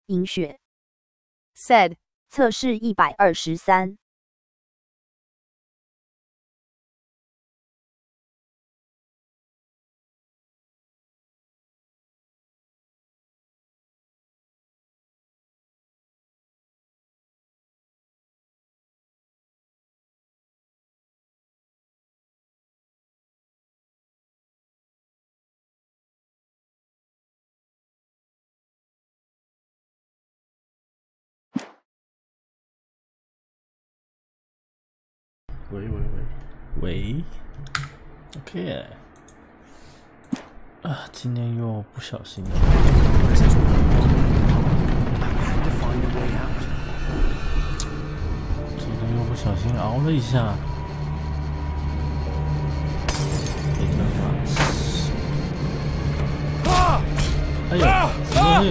银雪 said 测试123。喂 ，OK， 啊，今天又不小心了，今天又不小心熬了一下，没办法，哎呦，什么东西？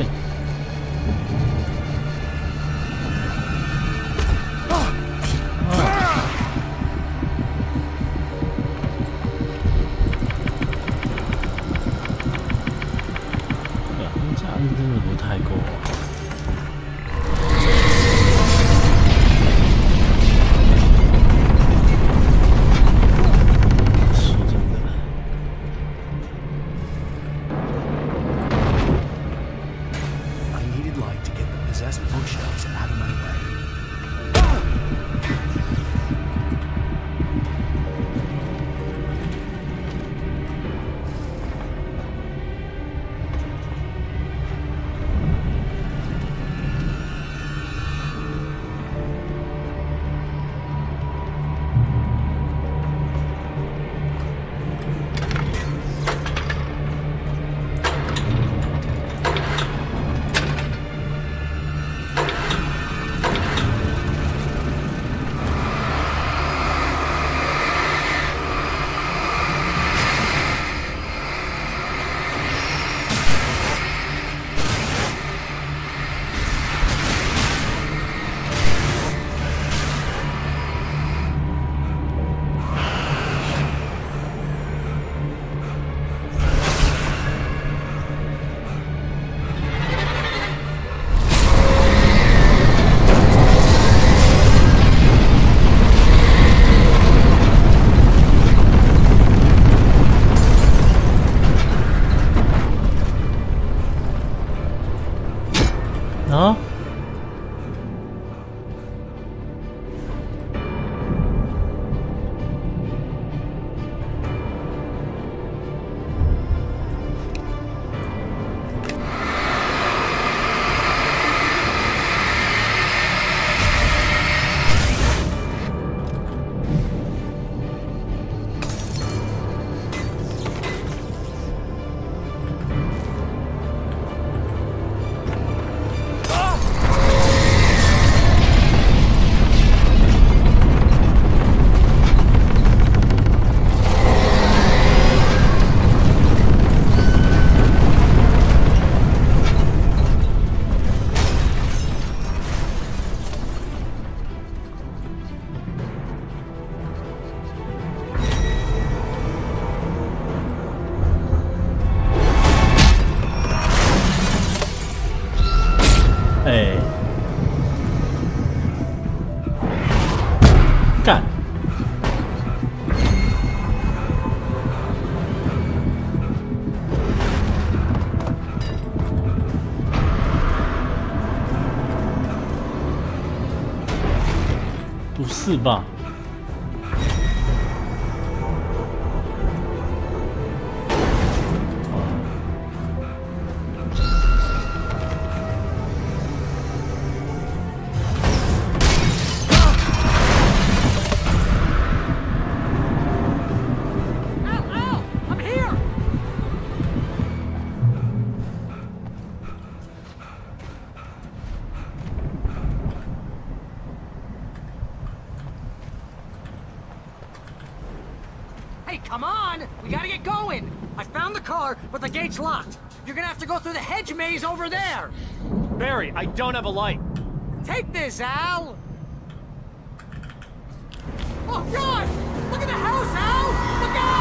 真的不太够啊！说真的，啊？干！不是吧？Come on! We gotta get going! I found the car, but the gate's locked. You're gonna have to go through the hedge maze over there! Barry, I don't have a light. Take this, Al! Oh, God! Look at the house, Al! Look out!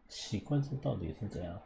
奇怪，这到底是怎样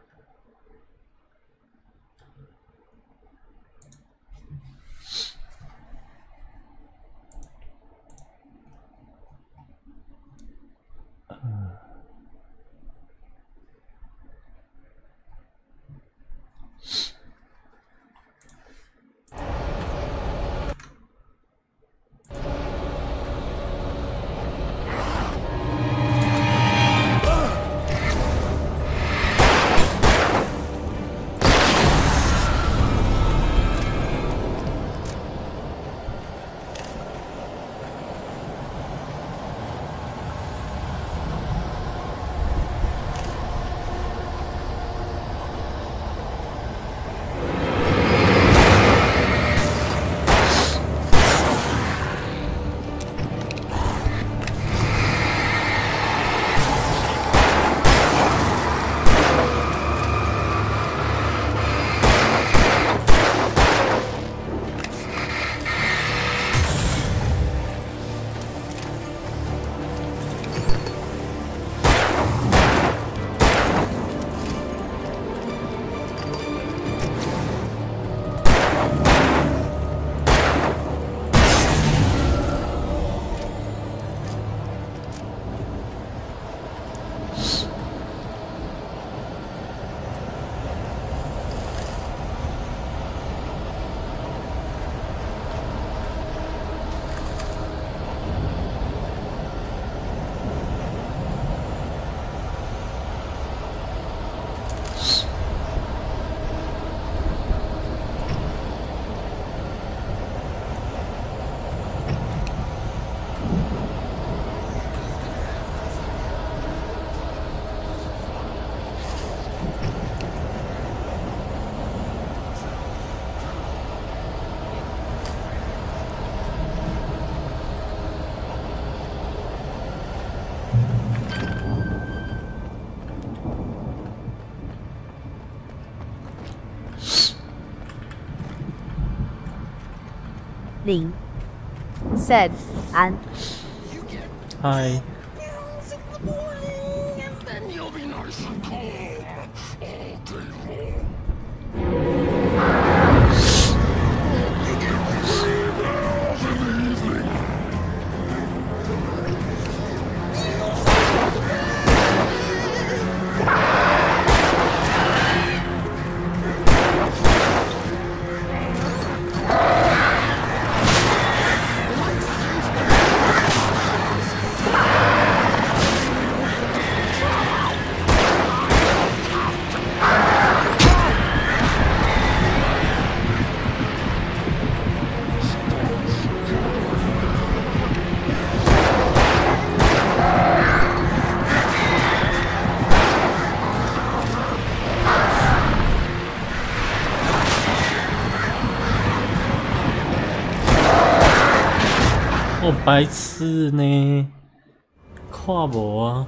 ？0 said 安。嗨。哦，白痴呢，看无啊。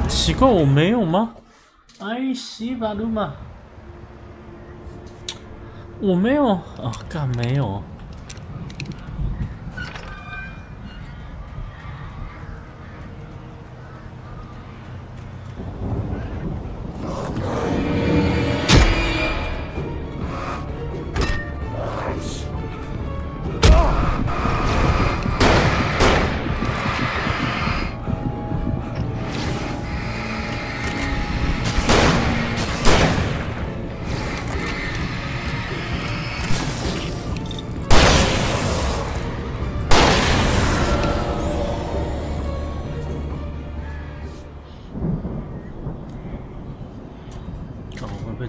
奇怪，我没有吗？哎，西巴鲁嘛，我没有啊，干没有。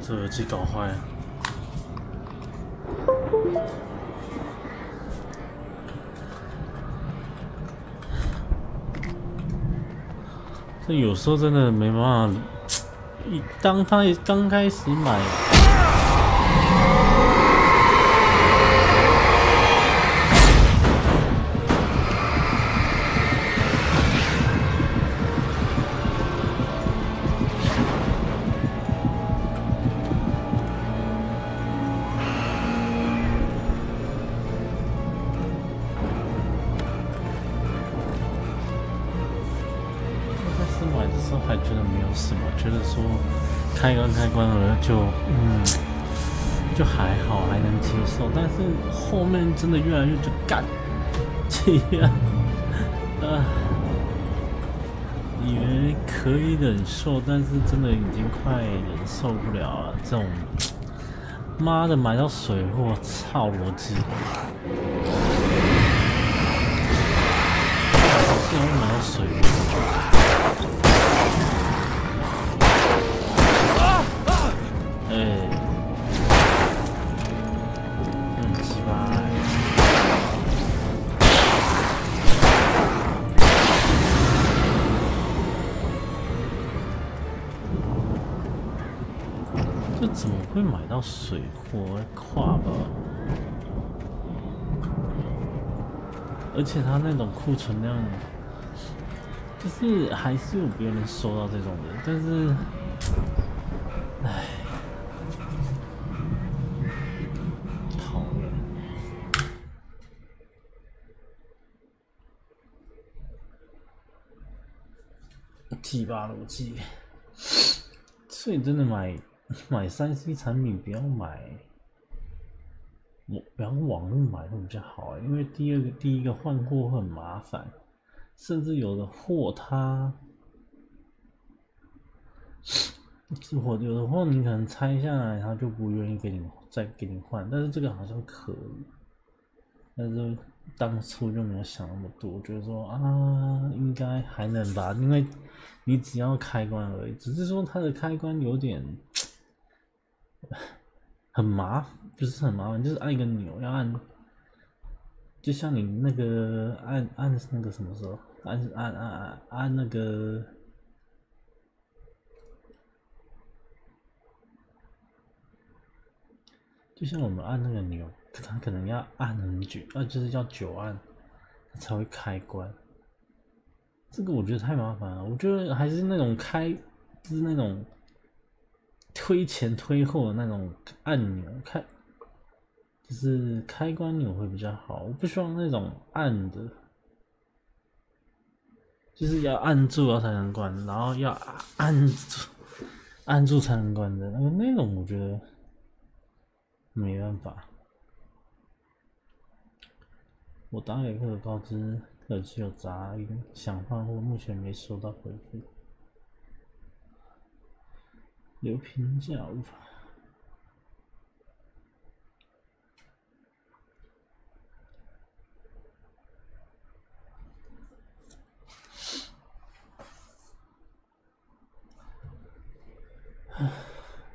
这耳机搞坏了。这有时候真的没办法，当他刚开始买。还觉得没有什么，觉得说开关了就还好，还能接受。但是后面真的越来越就干这样，以为可以忍受，但是真的已经快忍受不了了。这种妈的买到水货，操逻辑！竟然会买到水货。这怎么会买到水货？跨吧！而且他那种库存量，就是还是有别人收到这种的，但是，唉，讨厌。T8逻辑，所以真的买3C 产品不要网络买会比较好，因为第一个换货会很麻烦，甚至有的货有的货你可能拆下来，他就不愿意再给你换，但是这个好像可以，但是当初就没有想那么多，觉得说啊应该还能吧，因为你只要开关而已，只是说它的开关有点不是很麻烦，就是按一个钮要按，就像你那个按那个什么时候按那个，就像我们按那个钮，它可能要按很久，就是要久按才会开关。这个我觉得太麻烦了，我觉得还是那种就是那种推前推后的那种按钮就是开关钮会比较好。我不希望那种按的，就是要按住才能关，然后要按住才能关的那种，我觉得没办法。我打给客告知耳机有杂音，想换货，目前没收到回复。留评价无法。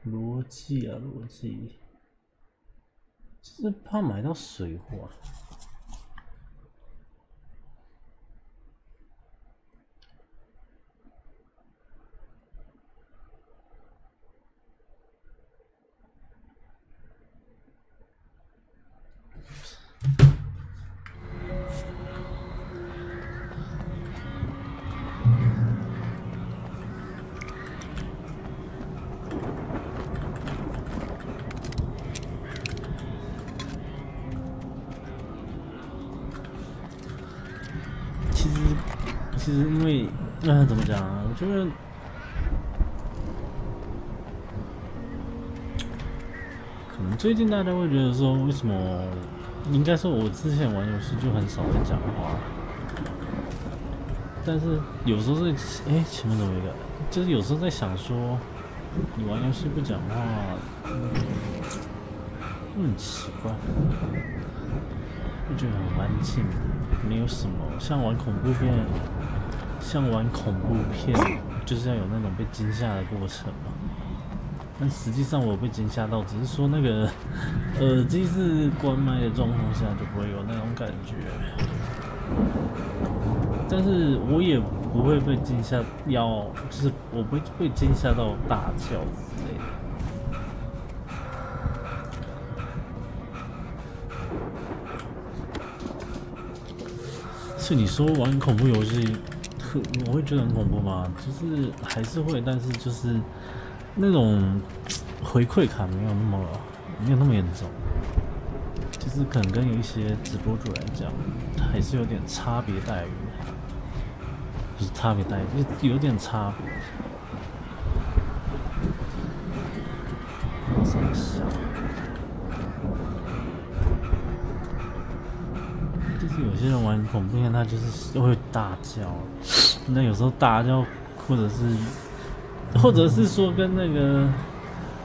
逻辑，就是怕买到水货。其实因为怎么讲啊？我觉得可能最近大家会觉得说，为什么？应该说，我之前玩游戏就很少在讲话，但是有时候在前面怎么一个？就是有时候在想说，你玩游戏不讲话，很奇怪，就觉得很安静，没有什么像玩恐怖片。就是要有那种被惊吓的过程嘛。但实际上我被惊吓到，只是说那个耳机是关麦的状况下就不会有那种感觉。但是我也不会被惊吓，就是我不会被惊吓到大叫之类的。所以你说玩恐怖游戏，我会觉得很恐怖吗？就是还是会，但是就是那种回馈感没有那么严重，就是可能跟有一些直播主来讲，还是有点差别待遇，就是差别待遇，有点差别。我想想，就是有些人玩恐怖片，他就是会大叫，那有时候大叫，或者是说跟那个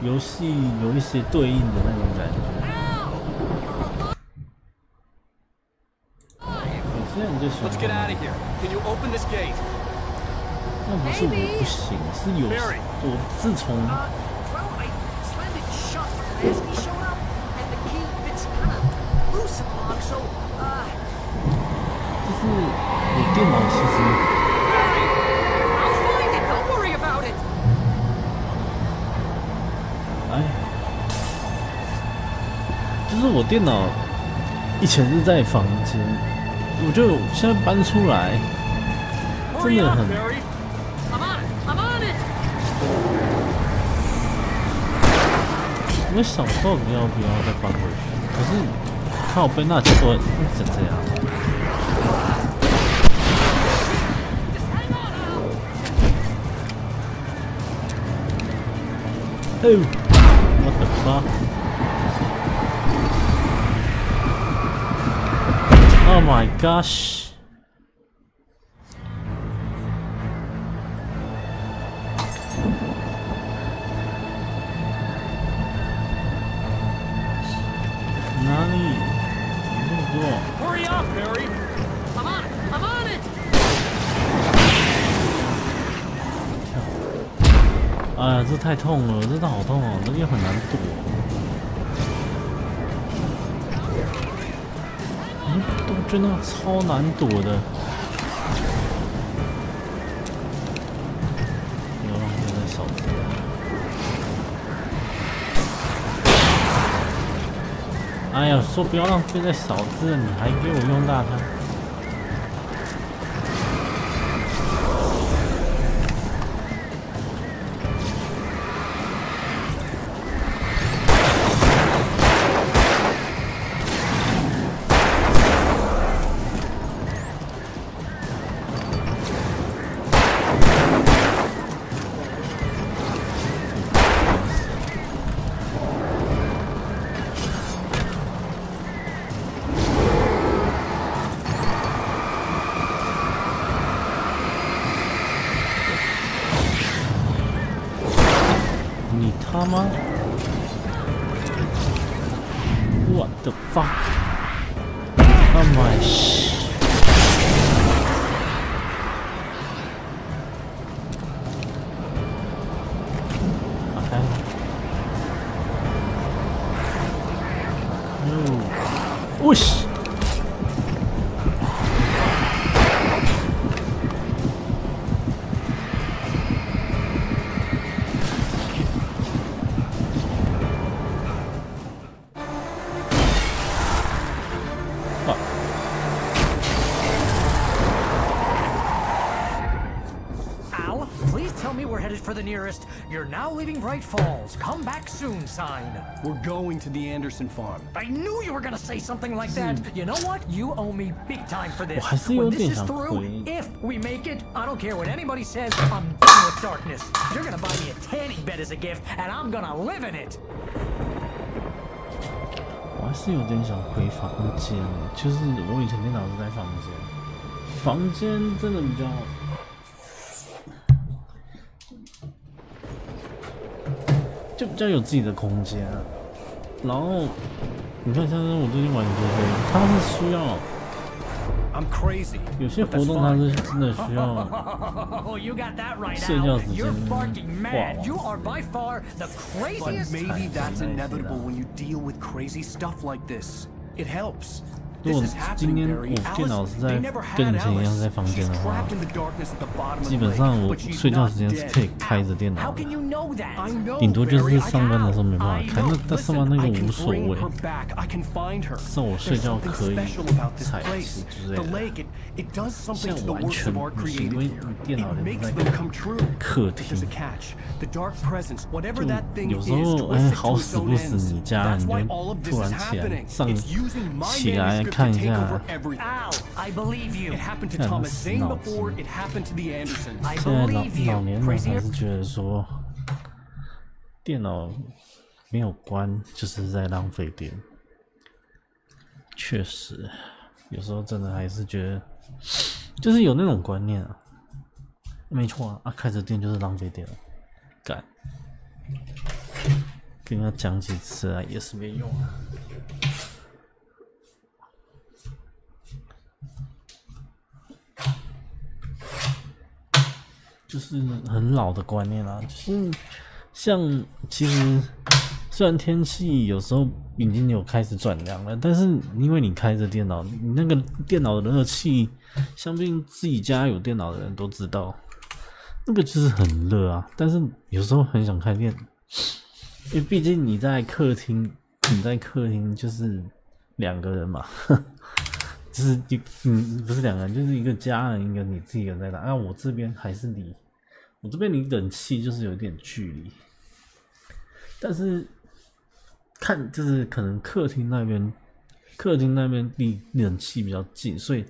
游戏有一些对应的那种感觉。有些人就喜欢。 Let's get out of here. Can you open this gate? 那不是我不行，是我自从。 Well, I slammed it shut as he showed up, and the key fits kind of loose along, so, 就是我电脑其实。 I'll find it. Don't worry about it. 就是我电脑以前是在房间，我就现在搬出来，真的很。我想到底要不要再搬回去，可是靠背那结果成这样。哦，我的妈 ！Oh my gosh！ 哪里？那么多 Hurry up, Barry! I'm on it! I'm on it! 哎呀，这太痛了，真的好痛哦，这个很难躲。都觉得超难躲的。不要浪费在小子。哎呀，说不要浪费在小子，你还给我用大枪。你他妈 ！What the fuck? Oh my shit! 打开了。哦，我去！For the nearest, you're now leaving Bright Falls. Come back soon sign. We're going to the Anderson farm. I knew you were gonna say something like that. You know what? You owe me big time for this. 我还是有 When 点 this is 想 through, 回。 if we make it, I don't care what anybody says, I'm done with darkness. You're gonna buy me a tanning bed as a gift, and I'm gonna live in it. 我还是有点想回房间，就是我以前电脑是在房间，房间真的比较。就比较有自己的空间啊，然后你看，像是我最近玩这些，它是需要 I'm crazy. 有些活动它是真的需要睡觉时间挂网。But maybe that's inevitable when you deal with crazy stuff like this. It helps. 如果今天我电脑是在跟以前一样在房间的话，基本上我睡觉时间是可以开着电脑的，顶多就是上班的时候没办法开，那但上班那个无所谓，像我睡觉可以踩之类的，现在完全不行，因为你电脑连在客厅，就有时候哎好死不死你家人就会突然起来。看一下，看他死脑筋。现在老年人还是觉得说，电脑没有关就是在浪费电。确实，有时候真的还是觉得，就是有那种观念啊。没错啊，开着电就是浪费电了，干。跟他讲几次啊，也是没用啊。就是很老的观念啦，就是像其实虽然天气有时候已经有开始转凉了，但是因为你开着电脑，你那个电脑的热气，相信自己家有电脑的人都知道，那个就是很热啊。但是有时候很想开电，因为毕竟你在客厅就是2个人嘛，就是不是2个人，就是一个家人，一个你自己人在打。啊，我这边还是我这边离冷气就是有一点距离，但是就是可能客厅那边离冷气比较近，所以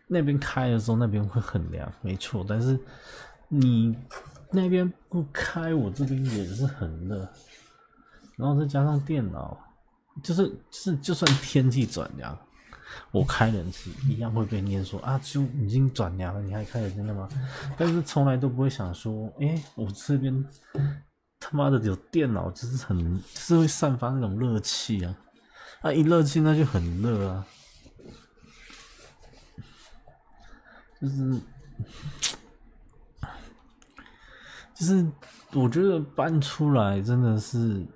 那边开的时候那边会很凉，没错。但是你那边不开，我这边也是很热，然后再加上电脑，就算天气转凉。我开冷气一样会被念说啊，就已经转凉了，你还开冷气干嘛？但是从来都不会想说，我这边他妈的有电脑，就是会散发那种热气啊，一热气那就很热啊，就是我觉得搬出来真的是。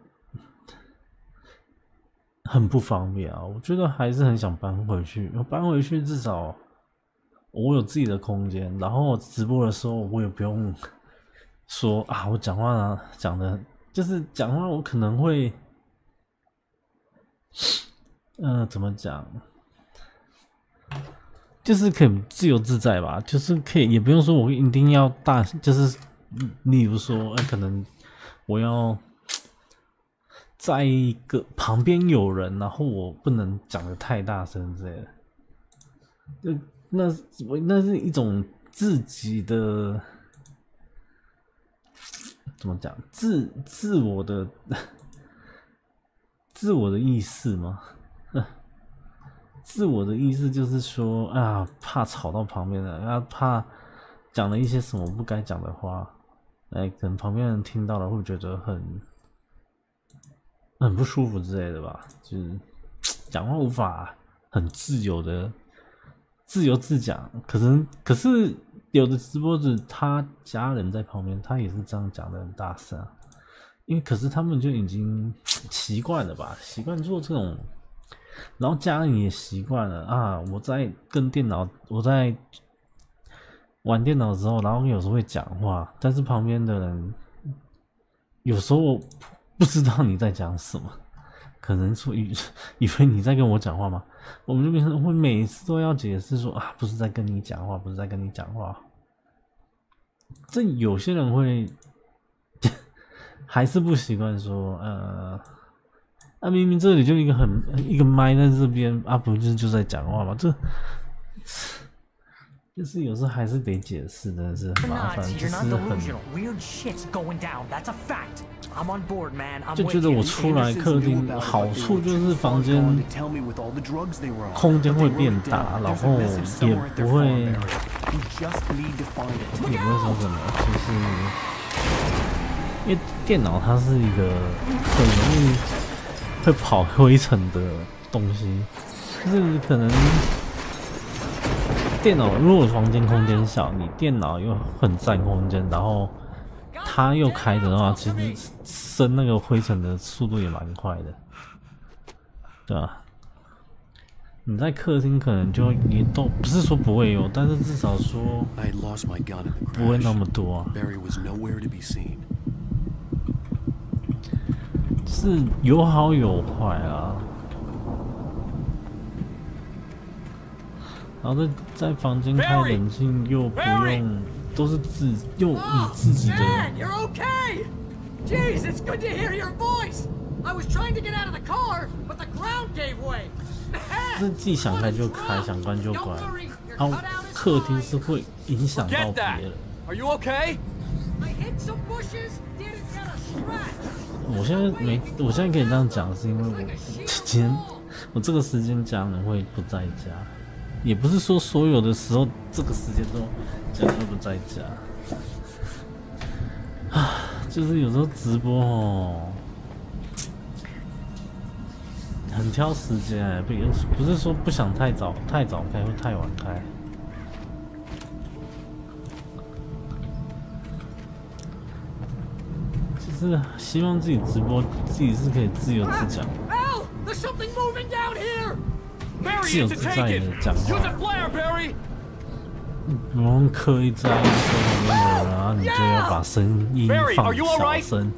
很不方便啊！我觉得还是很想搬回去。搬回去至少我有自己的空间，然后直播的时候我也不用说啊，我讲话讲的就是讲话，我可能会怎么讲，就是可以自由自在吧，就是可以也不用说我一定要就是例如说，可能我要。在一个旁边有人，然后我不能讲得太大声之类的，那是一种自己的怎么讲自我的意识吗？自我的意思就是说啊，怕吵到旁边人，怕讲了一些什么不该讲的话，可能旁边人听到了会觉得很不舒服之类的吧，就是讲话无法很自由自讲，可是有的直播主他家人在旁边，他也是这样讲的很大声啊，因为可是他们就已经习惯了吧，习惯做这种，然后家人也习惯了啊，我在玩电脑的时候，然后有时候会讲话，但是旁边的人有时候不知道你在讲什么，可能说以为你在跟我讲话吗？我们就变成会每次都要解释说啊，不是在跟你讲话，不是在跟你讲话。这有些人会还是不习惯说，明明这里就一个麦在这边啊，不就在讲话吗？这就是有时候还是得解释，真的是很麻烦，就是就觉得我出来客厅好处就是房间空间会变大，然后也不会说什么，就是因为电脑它是一个很容易会跑灰尘的东西，就是可能。电脑如果房间空间小，你电脑又很占空间，然后它又开着的话，其实生那个灰尘的速度也蛮快的，对吧？你在客厅可能就也都不是说不会有，但是至少说不会那么多啊。是有好有坏啊。然后在房间开冷气又不用，都是用你自己的。是自己想开就开，想关就关。然后客厅是会影响到别人。我现在可以这样讲，是因为我这个时间家人会不在家。也不是说所有的时候这个时间都家人都不在家，就是有时候直播很挑时间，不是说不想太早开或太晚开，就是希望自己直播自己是可以自由自讲。自由自在的讲话，不用刻意在意说旁边的人，然后你就要把声音放小声。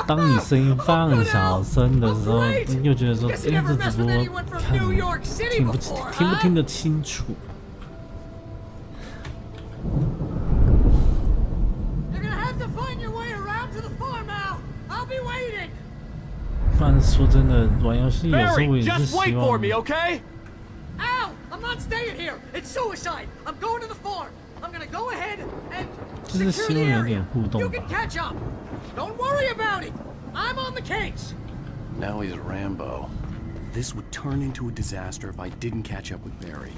当你声音放小声的时候，你又觉得说，哎，这直播听不听得清楚？不然说真的，玩游戏有时候我也是希望。就是希望有点互动吧。Now he's Rambo. This would turn into a disaster if I didn't catch up with Barry.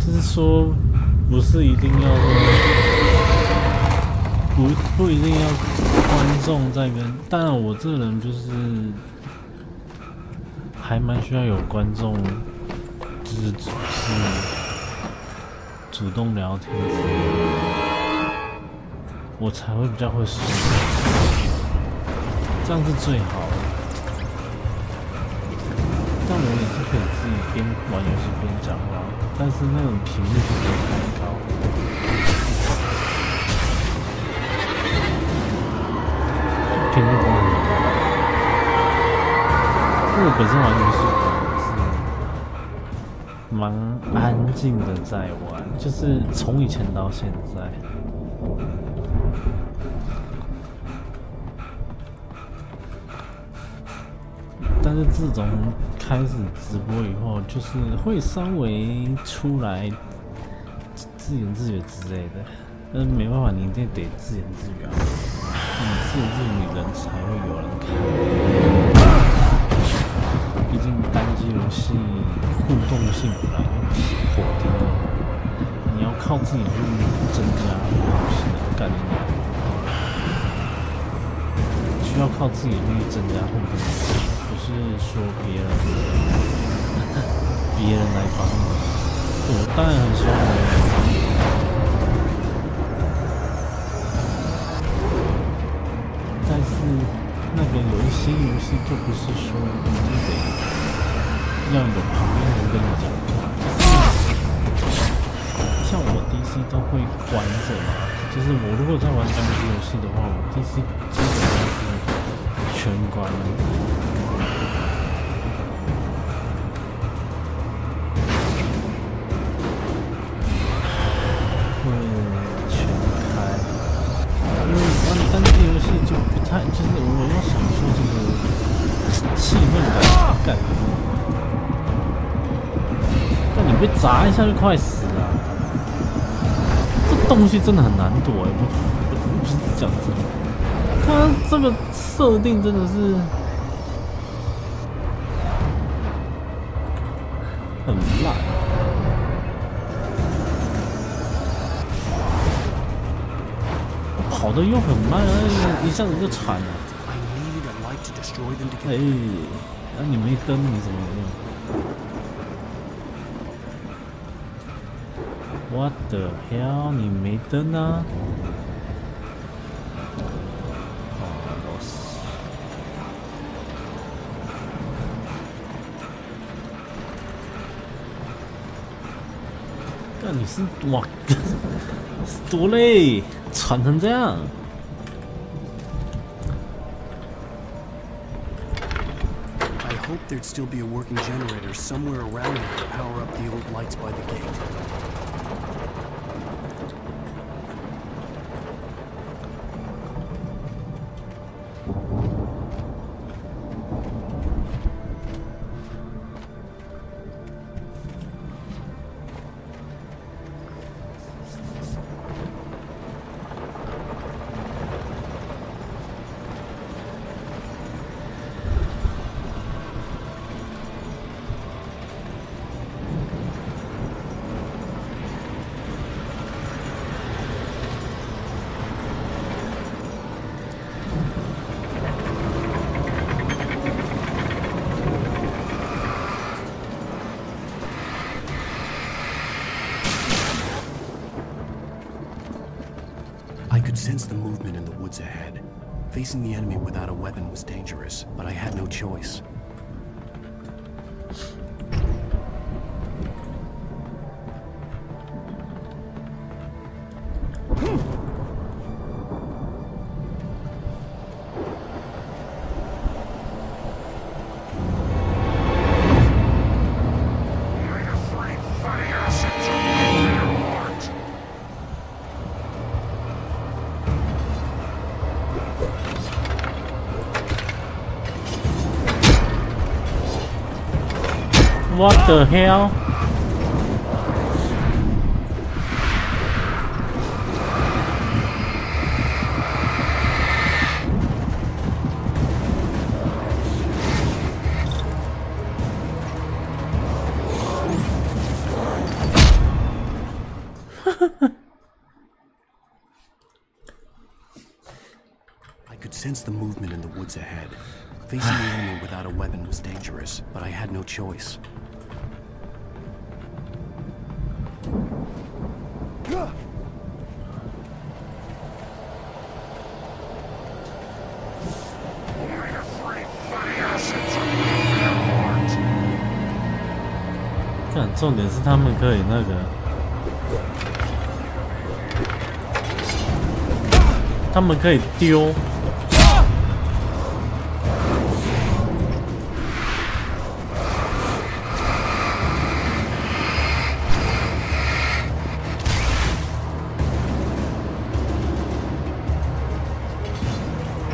就是说，不是一定要不一定要观众在跟，当然我这人就是还蛮需要有观众，就是主动聊天，我才会比较会说，这样是最好的。但我也是可以自己边玩游戏边讲话，但是那种频率不会太高。频率不会很高，因为我本身玩游戏是蛮安静的在玩，就是从以前到现在。但是自从开始直播以后，就是会稍微出来自言自语之类的，但是没办法，你一定得自言自语啊！你自言自语，人才会有人看。毕竟单机游戏互动性本来就颇低，你要靠自己去增加互动性的概念，需要靠自己去增加互动性。不是说别人来帮你，我当然很希望但是那个有一些游戏就不是说一定得要有旁边人跟你讲话，像我 DC 都会关着嘛，就是我如果在玩单机游戏的话，我 DC 基本上是全关了。就不太，就是我要想说这个气氛感，但你被砸一下就快死了，这东西真的很难躲哎！不是讲真的，它这个设定真的是很烂。跑得又很慢，一下子就铲了。哎，那你没灯，你怎么用 ？What the hell？ 你没灯啊？干你是哇，多累，喘成这样。I hope there'd still be a working generator somewhere around here to power up the old lights by the gate. I could sense the movement in the woods ahead. Facing the enemy without a weapon was dangerous, but I had no choice. What the hell? I could sense the movement in the woods ahead. Facing the enemy without a weapon was dangerous, but I had no choice. 但重点是他们可以那个，他们可以丢。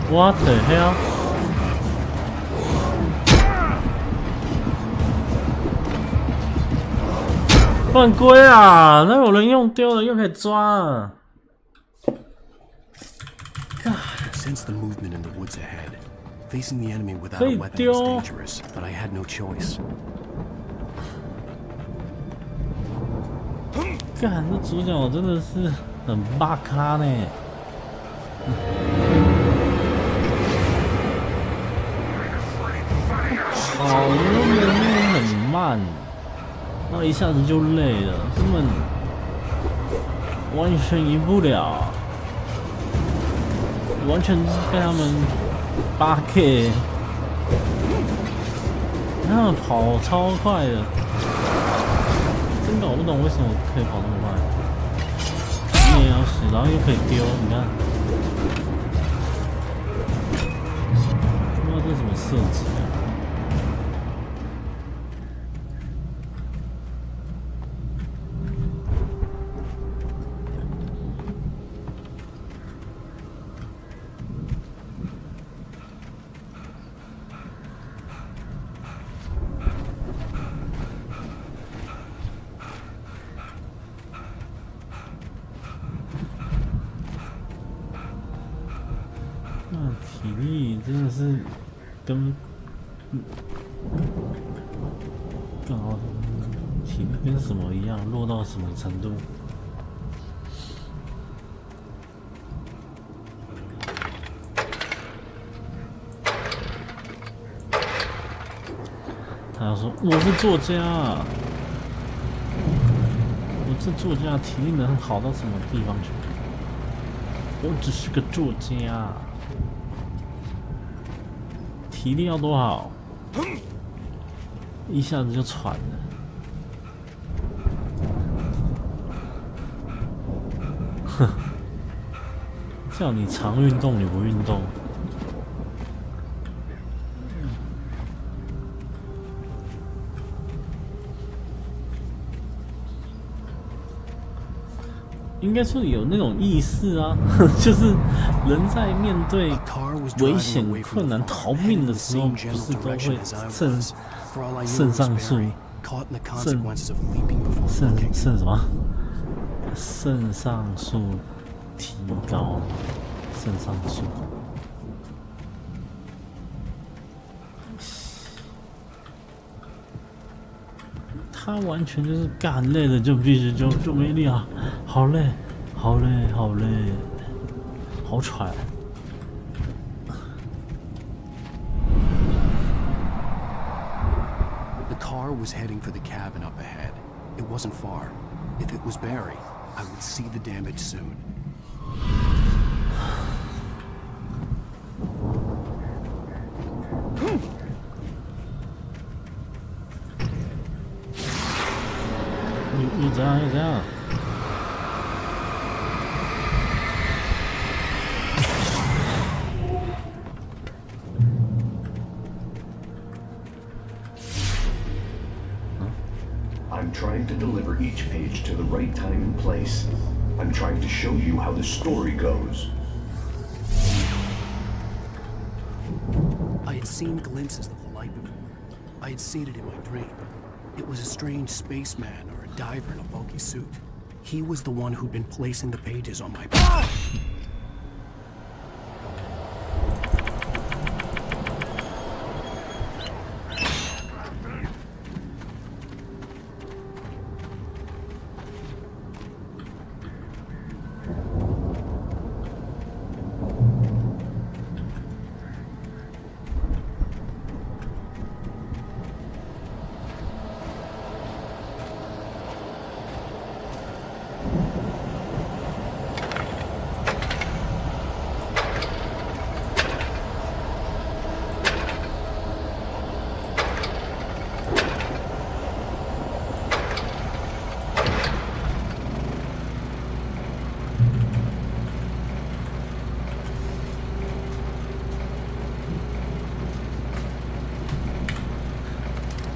What the hell？ 犯规啊！那有人用丢了又可以抓啊 Sense the movement in the woods ahead. Facing the enemy without a weapon was dangerous, but I had no choice. 干，这主角真的是很巴咖呢。跑的很慢，然后一下子就累了，根本完全赢不了，完全被他们8K， 他们跑超快的，真搞不懂为什么可以跑那么快。你也要死，然后又可以丢，你看，不知道这是什么设计啊？体力真的是跟更好，体力跟什么一样，弱到什么程度？他要说我是作家，我这作家体力能好到什么地方去？我只是个作家。体力要多好，一下子就喘了。哼，叫你常运动你不运动，应该说有那种意识啊，就是人在面对危险、困难、逃命的时候，不是都会肾上素、肾什么？肾上素提高，肾上素。他完全就是干累了就必须就没力啊，好累，好累，好累，好喘。The car was heading for the cabin up ahead. It wasn't far. If it was Barry, I would see the damage soon. each page to the right time and place. I'm trying to show you how the story goes. I had seen glimpses of the light before. I had seen it in my dream. It was a strange spaceman or a diver in a bulky suit. He was the one who'd been placing the pages on my back.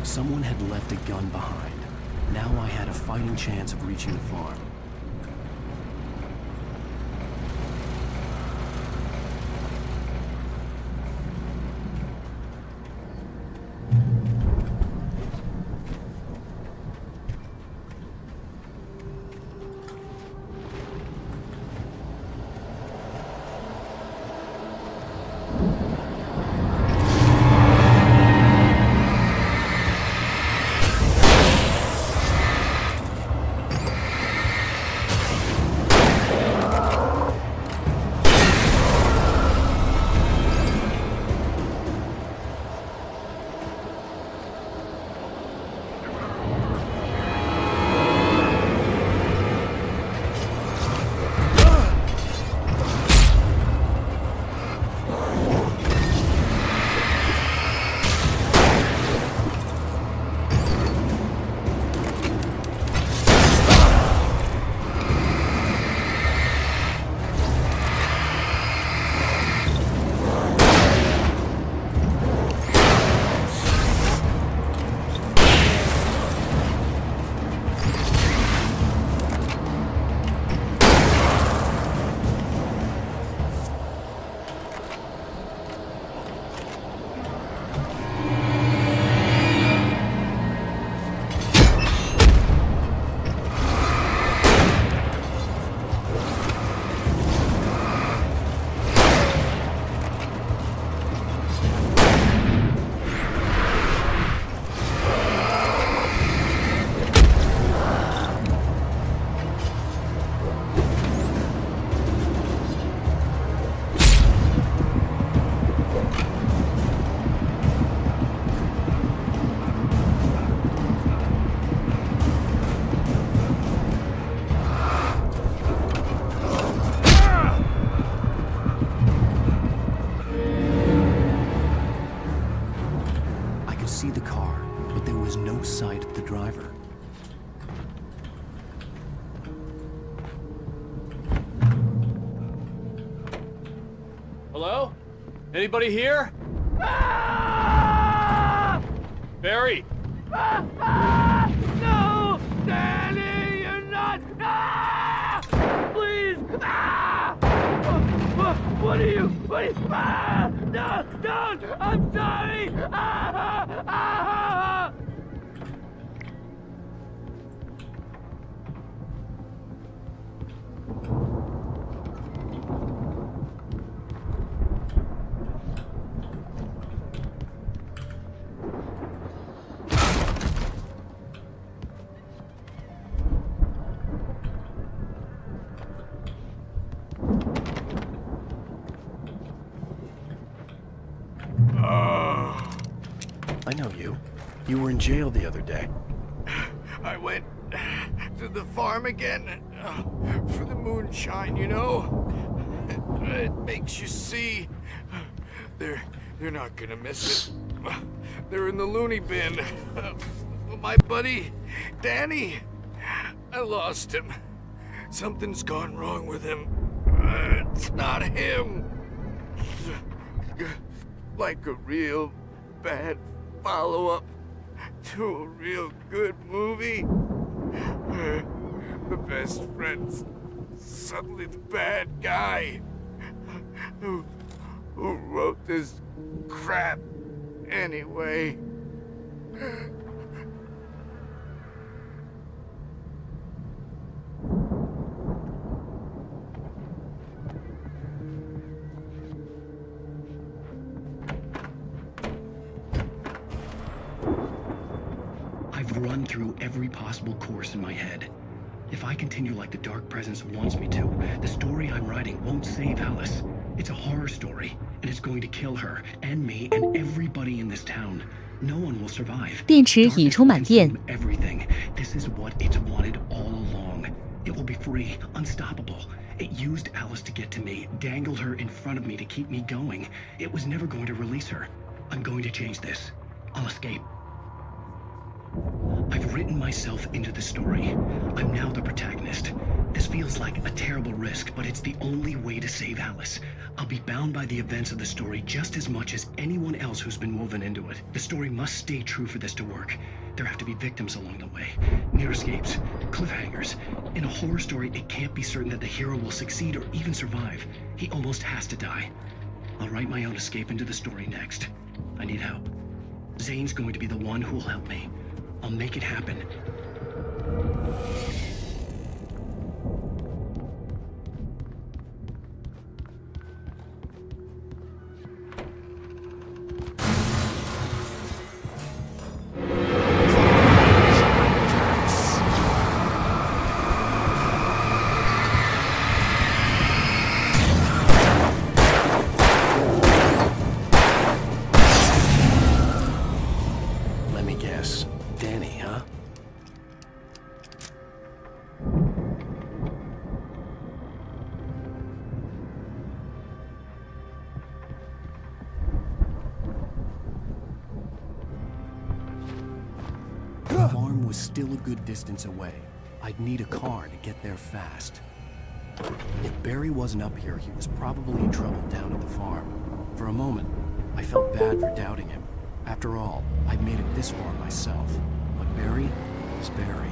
Someone had left a gun behind. Now I had a fighting chance of reaching the farm. Hello? Anybody here? Barry! No! Danny, you're not! Please! What are you? No! Don't! I'm sorry! I know you. You were in jail the other day. I went to the farm again for the moonshine, you know? It makes you see. They're not gonna miss it. They're in the loony bin. My buddy, Danny, I lost him. Something's gone wrong with him. It's not him. Like a real bad follow-up to a real good movie. The best friend's suddenly the bad guy. Who wrote this crap anyway? I've run through every possible course in my head. If I continue like the Dark Presence wants me to, the story I'm writing won't save Alice. It's a horror story, and it's going to kill her, and me, and everybody in this town. No one will survive. 电池已充满电。 Everything. This is what it's wanted all along. It will be free, unstoppable. It used Alice to get to me, dangled her in front of me to keep me going. It was never going to release her. I'm going to change this. I'll escape. I've written myself into the story. I'm now the protagonist. This feels like a terrible risk, but it's the only way to save Alice. I'll be bound by the events of the story just as much as anyone else who's been woven into it. The story must stay true for this to work. There have to be victims along the way, near escapes, cliffhangers. In a horror story, it can't be certain that the hero will succeed or even survive. He almost has to die. I'll write my own escape into the story next. I need help. Zane's going to be the one who will help me. I'll make it happen. Let me guess. Danny, huh? The farm was still a good distance away. I'd need a car to get there fast. If Barry wasn't up here, he was probably in trouble down at the farm. For a moment, I felt bad for doubting him. After all, I'd made it this far myself. But Barry is Barry.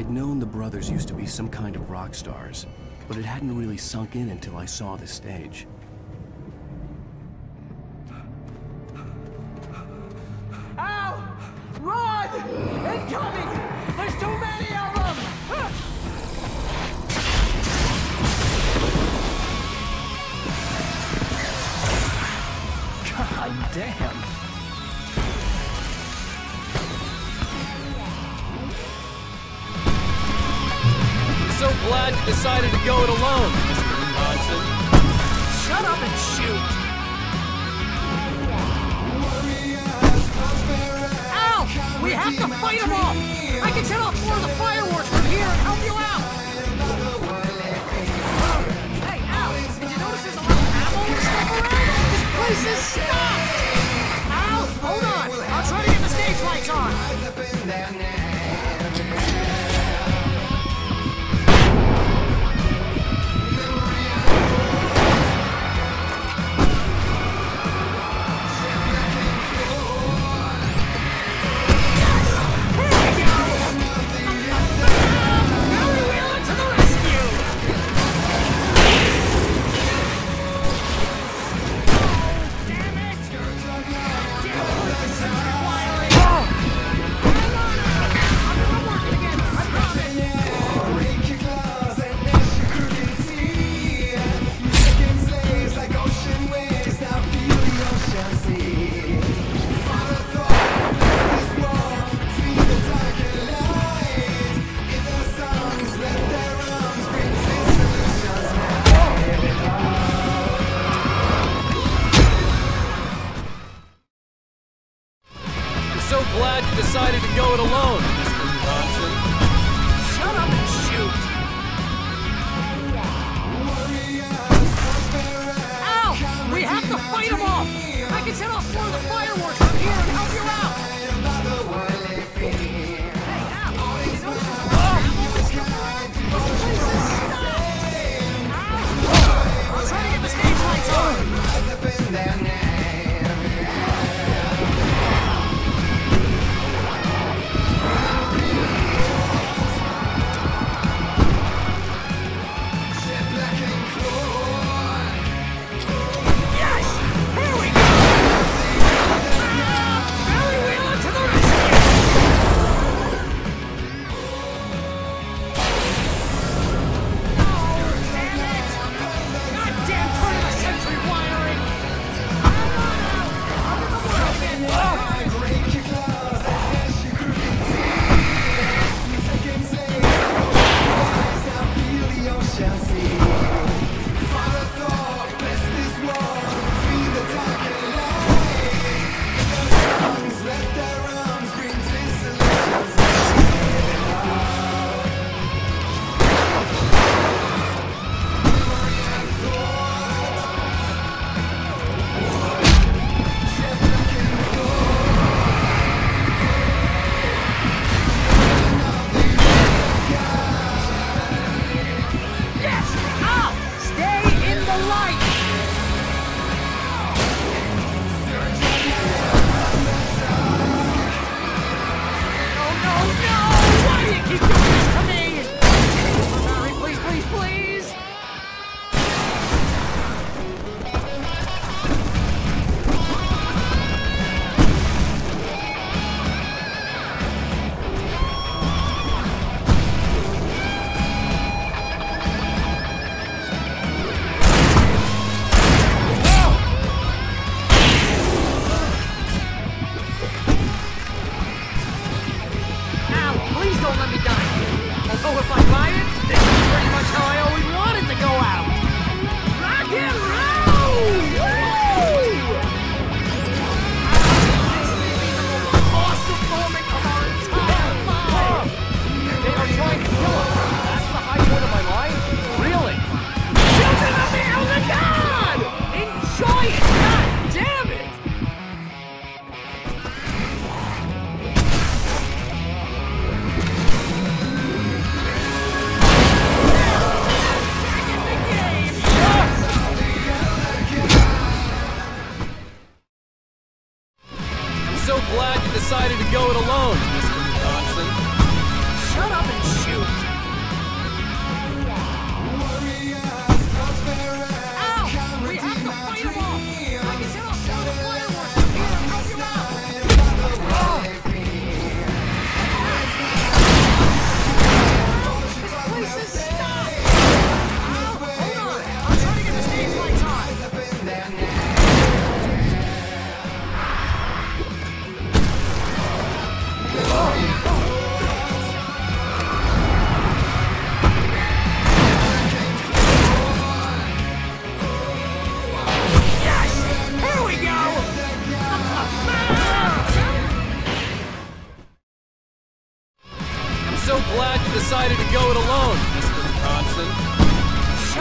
I'd known the brothers used to be some kind of rock stars, but it hadn't really sunk in until I saw the stage. Ow! Run! Incoming! There's too many of them! God damn! I'm so glad you decided to go it alone, Mr. Johnson. Shut up and shoot! Ow! We have to fight them all! I can set off more of the fireworks from here and help you out! Hey, Al! Did you notice there's a lot of ammo and stuff around? This place is stopped! Al, hold on! I'll try to get the stage lights on! So glad you decided to go it alone, Mr. Johnson. Shut up and shoot! Ow! We have to fight them all! I can set off more of the fireworks from here and help you out! Hey, Al! Did you notice there's a lot of ammo and stuff around? This place is stopped! Ow! I'll try to get the stage lights on! Yes! Here we go!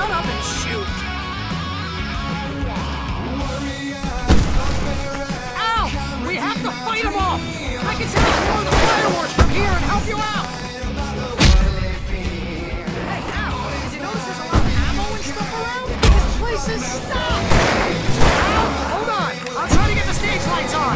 shut up and shoot! Al! We have to fight them off! I can set off more of the fireworks from here and help you out! Hey, Al! Did you notice there's a lot of ammo and stuff around? This place is stopped! Al! Hold on! I'm trying to get the stage lights on!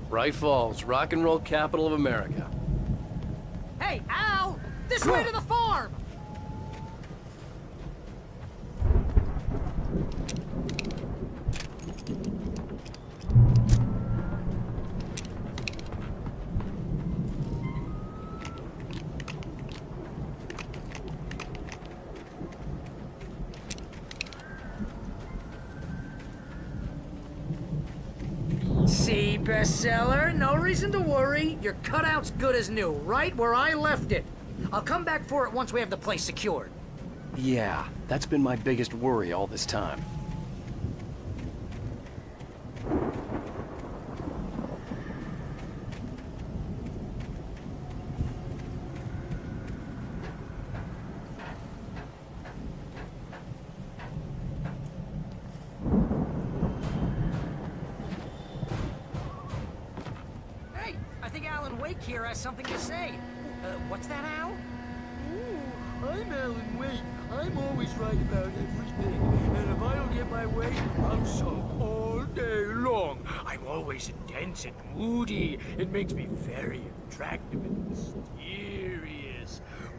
Bright Falls, rock and roll capital of America. Hey, Al! This way to the farm! See, bestseller? No reason to worry. Your cutout's good as new, right where I left it. I'll come back for it once we have the place secured. Yeah, that's been my biggest worry all this time. Hey, I think Alan Wake here has something to say. What's that, Al? Ooh, I'm Alan Wake. I'm always right about everything. And if I don't get my way, I'm sunk all day long. I'm always intense and moody. It makes me very attractive and mysterious.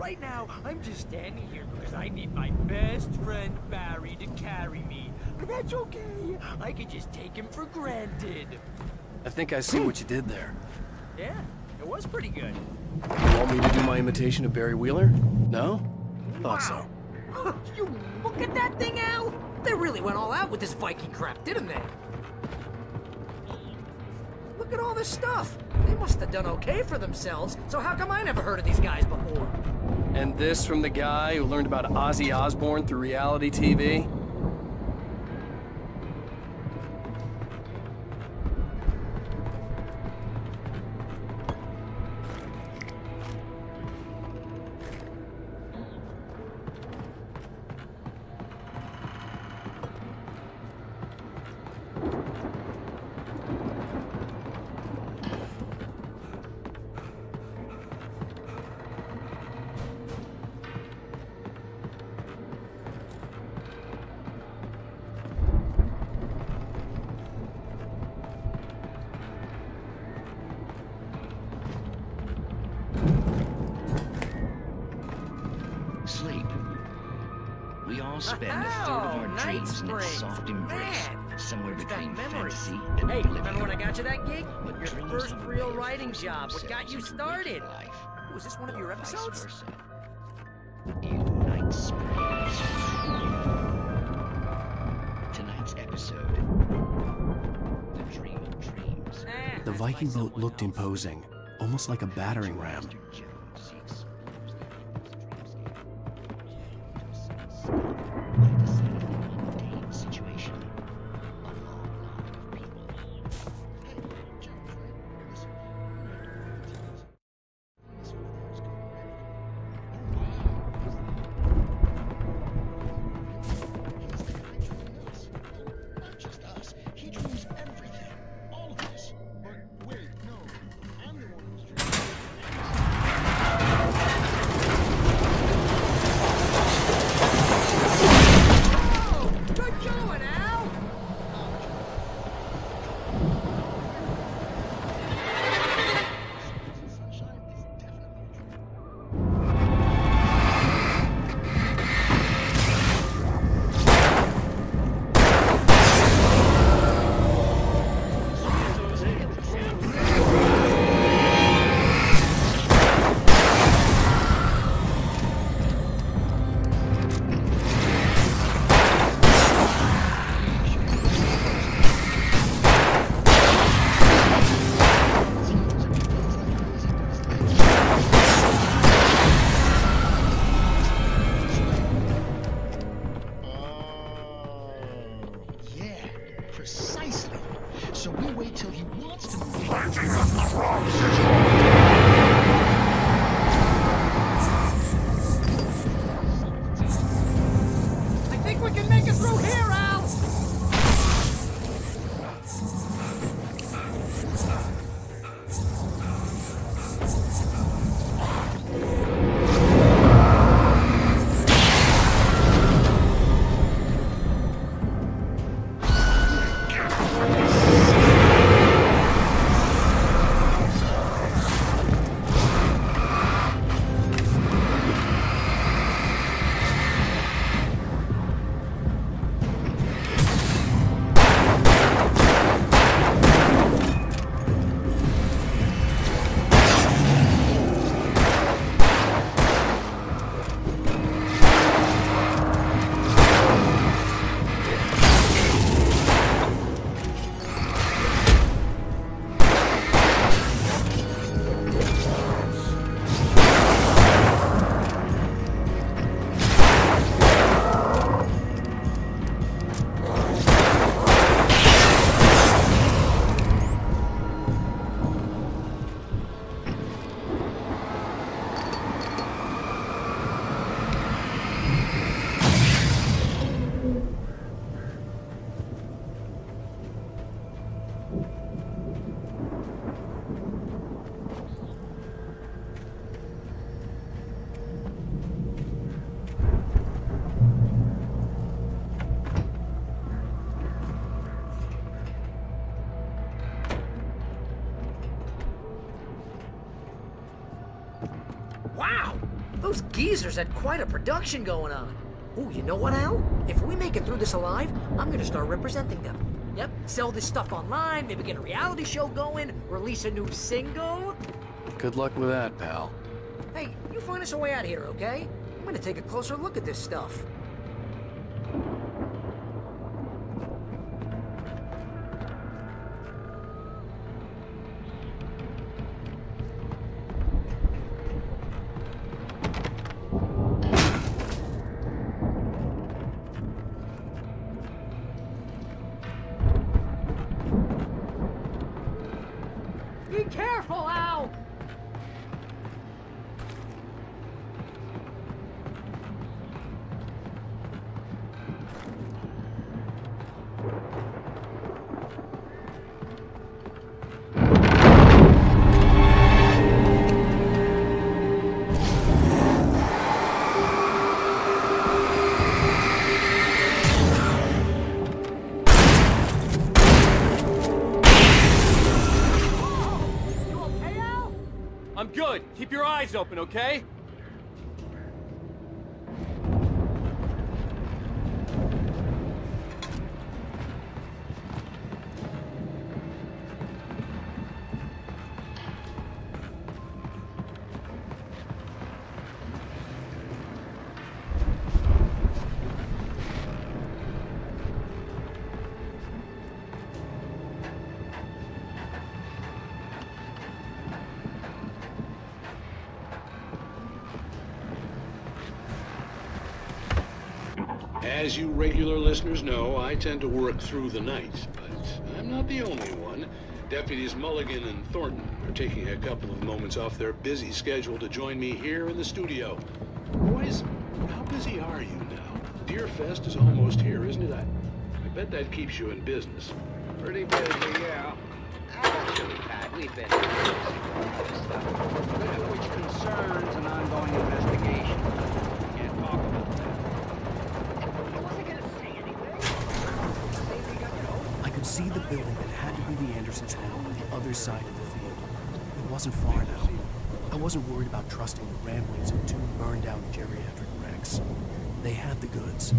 Right now, I'm just standing here because I need my best friend Barry to carry me. But that's okay. I can just take him for granted. I think I see what you did there. Yeah, it was pretty good. You want me to do my imitation of Barry Wheeler? No? Thought so. You look at that thing, Al! They really went all out with this Viking crap, didn't they? Look at all this stuff. They must have done okay for themselves, so how come I never heard of these guys before? And this from the guy who learned about Ozzy Osbourne through reality TV? Sleep. We all spend a third of our dreams in its soft embrace, somewhere between fantasy and Hey, oblivion. remember when I got you that gig? But Your dreams first don't real really writing reveal job. What got you themselves in waking started? life, Was this one of your vice episodes? versa. In Night Springs. Tonight's episode, The Dream of Dreams. The Viking boat looked imposing, almost like a battering ram. Mr. Jones seeks mundane situation. A long line of people. Not just us. He dreams everything. All of us. But wait, no. I'm the one who's dreaming. Oh, good going, Al! Yeah, precisely. So we wait till he wants to move. I think we can make it through here, Al! Those geezers had quite a production going on. Ooh, you know what, Al? If we make it through this alive, I'm gonna start representing them. Yep, sell this stuff online, maybe get a reality show going, release a new single. Good luck with that, pal. Hey, you find us a way out of here, okay? I'm gonna take a closer look at this stuff. Be careful, Al! I'm good. Keep your eyes open, okay? As you regular listeners know, I tend to work through the night, but I'm not the only one. Deputies Mulligan and Thornton are taking a couple of moments off their busy schedule to join me here in the studio. Boys, how busy are you now? Deerfest is almost here, isn't it? I bet that keeps you in business. Pretty busy, yeah. Actually, Pat, we've been stuff, which concerns an ongoing investigation. Can't talk about that. I wasn't gonna say anything. I could see the building that had to be the Andersons' home on the other side of the field. It wasn't far now. I wasn't worried about trusting the ramblings of two burned-out geriatric wrecks. They had the goods.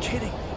kidding me.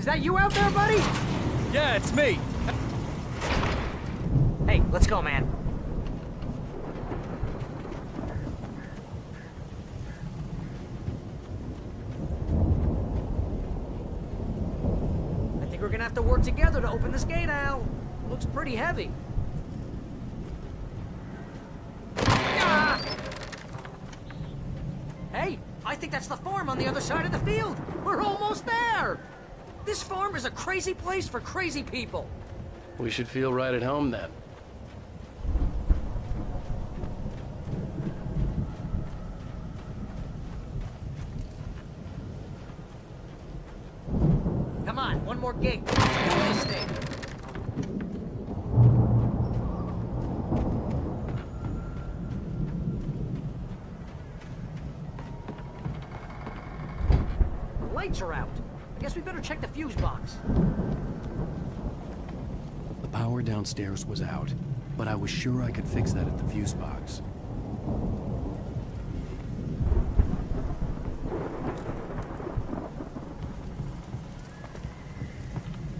Is that you out there, buddy? Yeah, it's me. Hey, let's go, man. I think we're gonna have to work together to open this gate, Al. Looks pretty heavy. Ah! Hey, I think that's the farm on the other side of the field. We're almost there. This farm is a crazy place for crazy people. We should feel right at home then. more gate. Do this thing. The lights are out. I guess we better check the fuse box. The power downstairs was out, but I was sure I could fix that at the fuse box.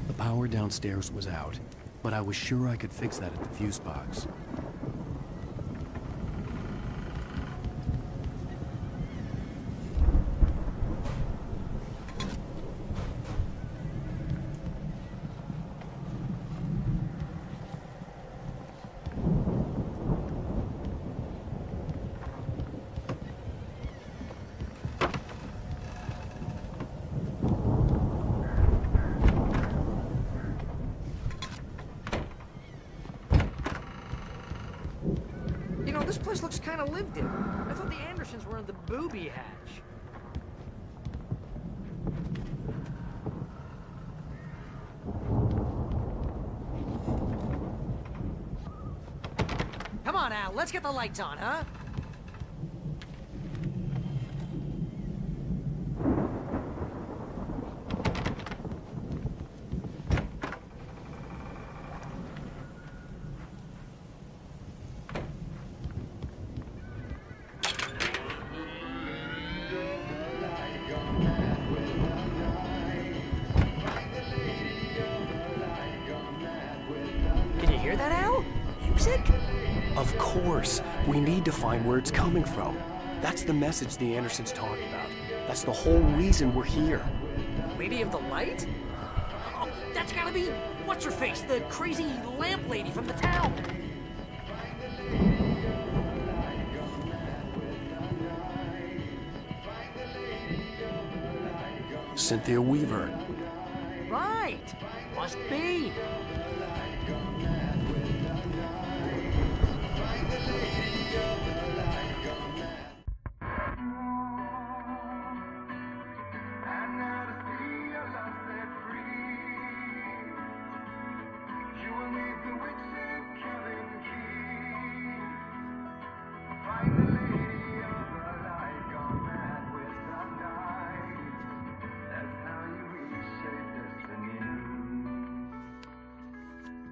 The power downstairs was out, but I was sure I could fix that at the fuse box. This place looks kind of lived in. I thought the Andersons were in the booby hatch. Come on, Al, let's get the lights on, huh? Of course. We need to find where it's coming from. That's the message the Andersons talked about. That's the whole reason we're here. Lady of the Light? Oh, that's gotta be... what's-her-face? The crazy lamp lady from the town. Cynthia Weaver. Right. Must be.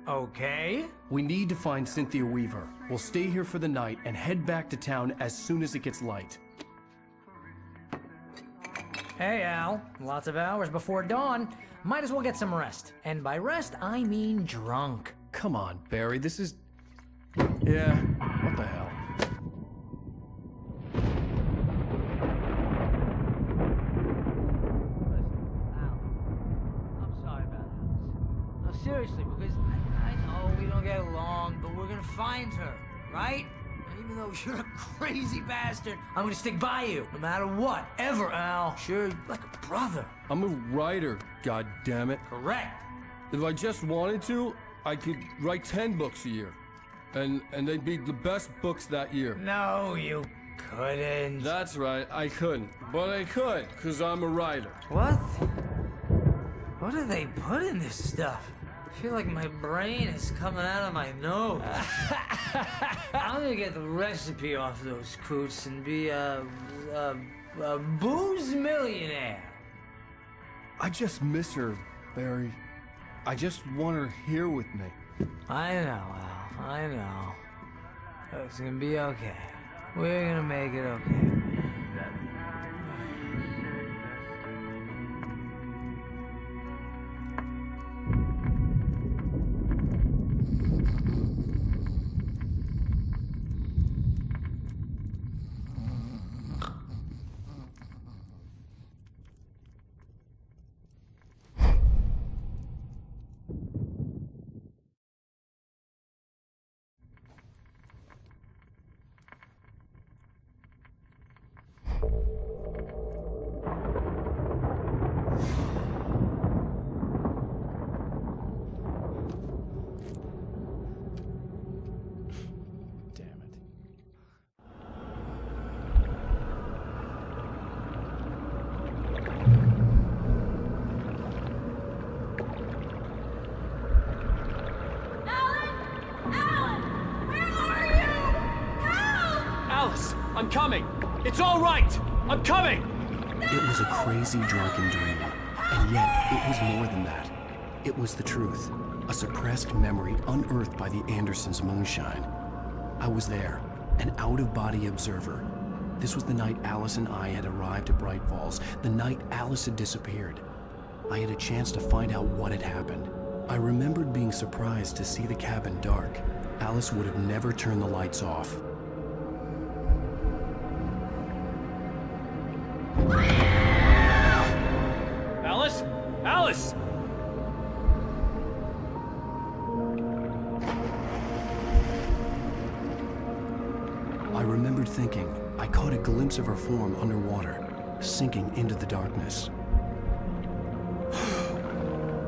Okay. We need to find Cynthia Weaver. We'll stay here for the night and head back to town as soon as it gets light. Hey, Al. Lots of hours before dawn. Might as well get some rest. And by rest, I mean drunk. Come on, Barry. This is... Yeah, what the hell? Seriously, because I know we don't get along, but we're gonna find her, right? And even though you're a crazy bastard, I'm gonna stick by you, no matter what, ever, Al. Sure, like a brother. I'm a writer, goddammit. Correct. If I just wanted to, I could write 10 books a year. And they'd be the best books that year. No, you couldn't. That's right, I couldn't. But I could, because I'm a writer. What? What do they put in this stuff? I feel like my brain is coming out of my nose. I'm gonna get the recipe off those coots and be a booze millionaire. I just miss her, Barry. I just want her here with me. I know, Al. I know. It's gonna be okay. We're gonna make it okay. I'm coming. It's all right. I'm coming. It was a crazy drunken dream, and yet it was more than that. It was the truth, a suppressed memory unearthed by the Andersons' moonshine. I was there, an out-of-body observer. This was the night Alice and I had arrived at Bright Falls, the night Alice had disappeared. I had a chance to find out what had happened. I remembered being surprised to see the cabin dark. Alice would have never turned the lights off. Alice? Alice! I remembered thinking I caught a glimpse of her form underwater, sinking into the darkness.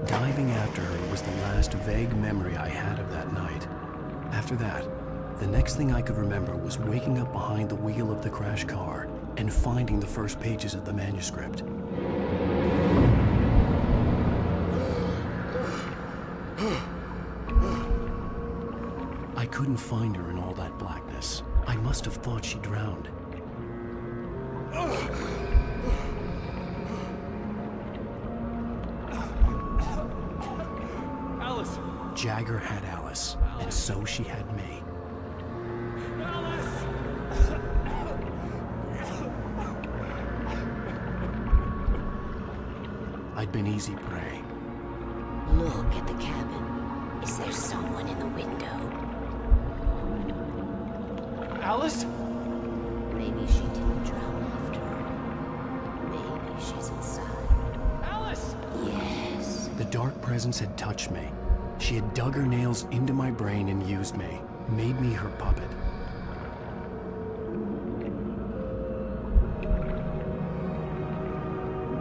Diving after her was the last vague memory I had of that night. After that, the next thing I could remember was waking up behind the wheel of the crashed car and finding the first pages of the manuscript. I couldn't find her in all that blackness. I must have thought she drowned. Alice! Jagger had Alice, and so she had me. Alice! I'd been easy prey. Look at the cabin. Is there someone in the window? Alice? Maybe she didn't drown after all. Maybe she's inside. Alice! Yes. The dark presence had touched me. She had dug her nails into my brain and used me, made me her puppet.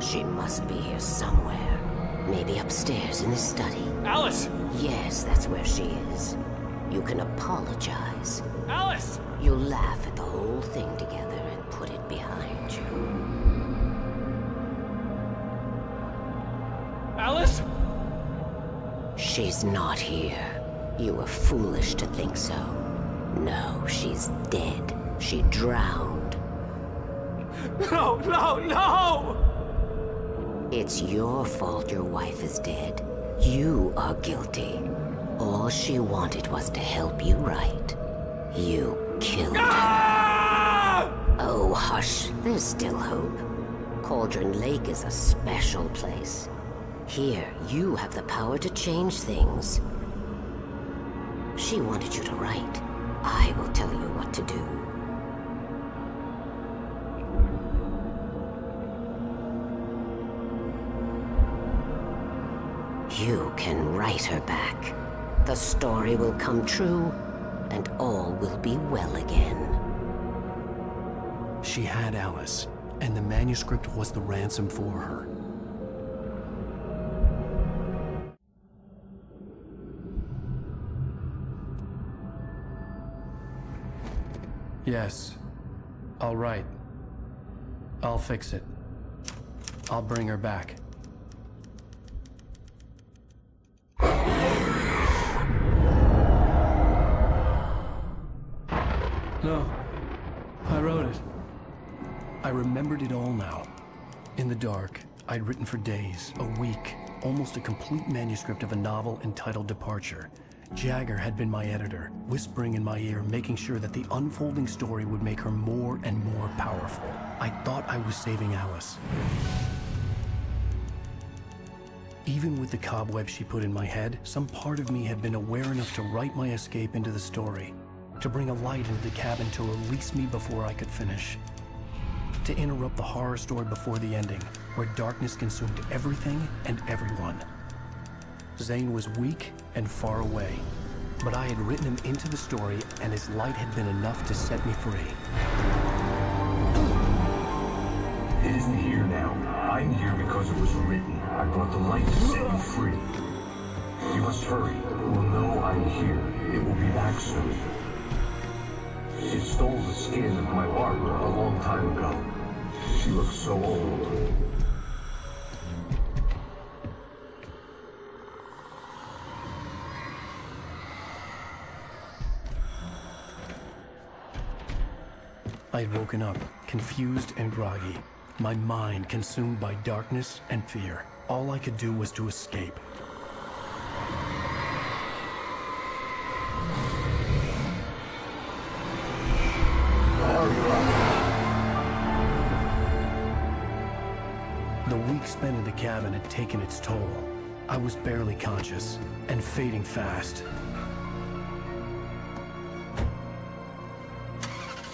She must be here somewhere. Maybe upstairs in the study. Alice! Yes, that's where she is. You can apologize. Alice! You'll laugh at the whole thing together and put it behind you. Alice? She's not here. You were foolish to think so. No, she's dead. She drowned. No, no, no! It's your fault your wife is dead. You are guilty. All she wanted was to help you right. You killed her. Oh, hush. There's still hope. Cauldron Lake is a special place. Here, you have the power to change things. She wanted you to write. I will tell you what to do. You can write her back. The story will come true, and all will be well again. She had Alice, and the manuscript was the ransom for her. Yes. I'll write. I'll fix it. I'll bring her back. No. I wrote it. I remembered it all now. In the dark, I'd written for days, a week, almost a complete manuscript of a novel entitled Departure. Jagger had been my editor, whispering in my ear, making sure that the unfolding story would make her more and more powerful. I thought I was saving Alice. Even with the cobweb she put in my head, some part of me had been aware enough to write my escape into the story, to bring a light into the cabin to release me before I could finish, to interrupt the horror story before the ending, where darkness consumed everything and everyone. Zane was weak and far away, but I had written him into the story, and his light had been enough to set me free. It isn't here now. I'm here because it was written. I brought the light to set you free. You must hurry. It will know I'm here. It will be back soon. It stole the skin of my Barbara a long time ago. She looks so old. I had woken up, confused and groggy, my mind consumed by darkness and fear. All I could do was to escape. The week spent in the cabin had taken its toll. I was barely conscious and fading fast.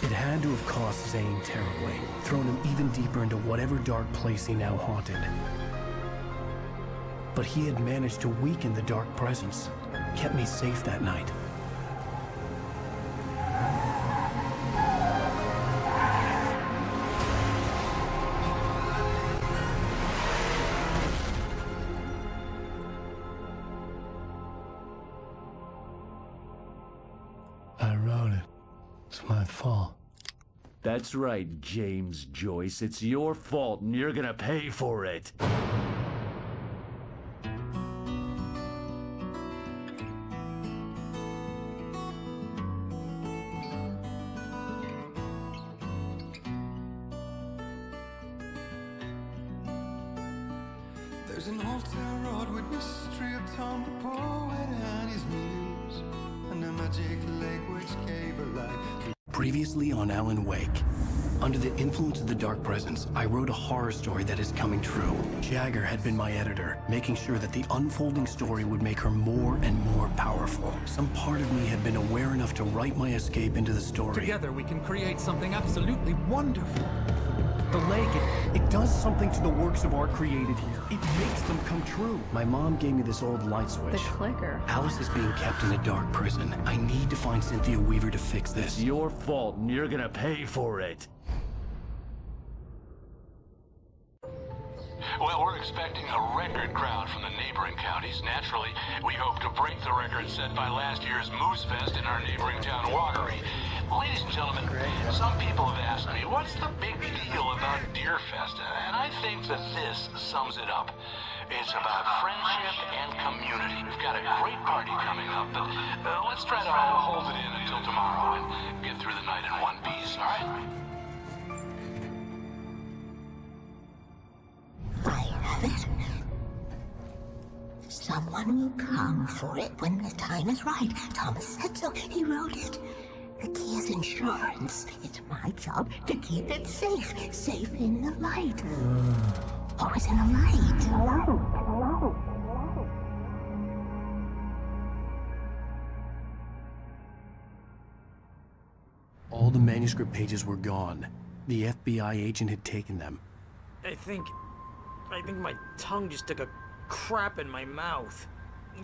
It had to have cost Zane terribly, thrown him even deeper into whatever dark place he now haunted. But he had managed to weaken the dark presence, kept me safe that night. I wrote it. It's my fault. That's right, James Joyce. It's your fault, and you're gonna pay for it. There's an old town road with mystery of Tom the poet and his muse, and a magic lake which gave a light. Previously on Alan Wake. Under the influence of the dark presence, I wrote a horror story that is coming true. Jagger had been my editor, making sure that the unfolding story would make her more and more powerful. Some part of me had been aware enough to write my escape into the story. Together we can create something absolutely wonderful. The lake, it does something to the works of art created here. It makes them come true. My mom gave me this old light switch. The clicker. Alice is being kept in a dark prison. I need to find Cynthia Weaver to fix this. It's your fault, and you're gonna pay for it. Well, we're expecting a record crowd from the neighboring counties. Naturally, we hope to break the record set by last year's Moose Fest in our neighboring town, Watery. Ladies and gentlemen, some people have asked me, what's the big deal about Deer Fest? And I think that this sums it up. It's about friendship and community. We've got a great party coming up, but let's try to hold it in until tomorrow and get through the night in one piece, all right? I have it. Someone will come for it when the time is right. Thomas said so. He wrote it. The key is insurance. It's my job to keep it safe. Safe in the light. Always in the light. All the manuscript pages were gone. The FBI agent had taken them. I think my tongue just took a crap in my mouth.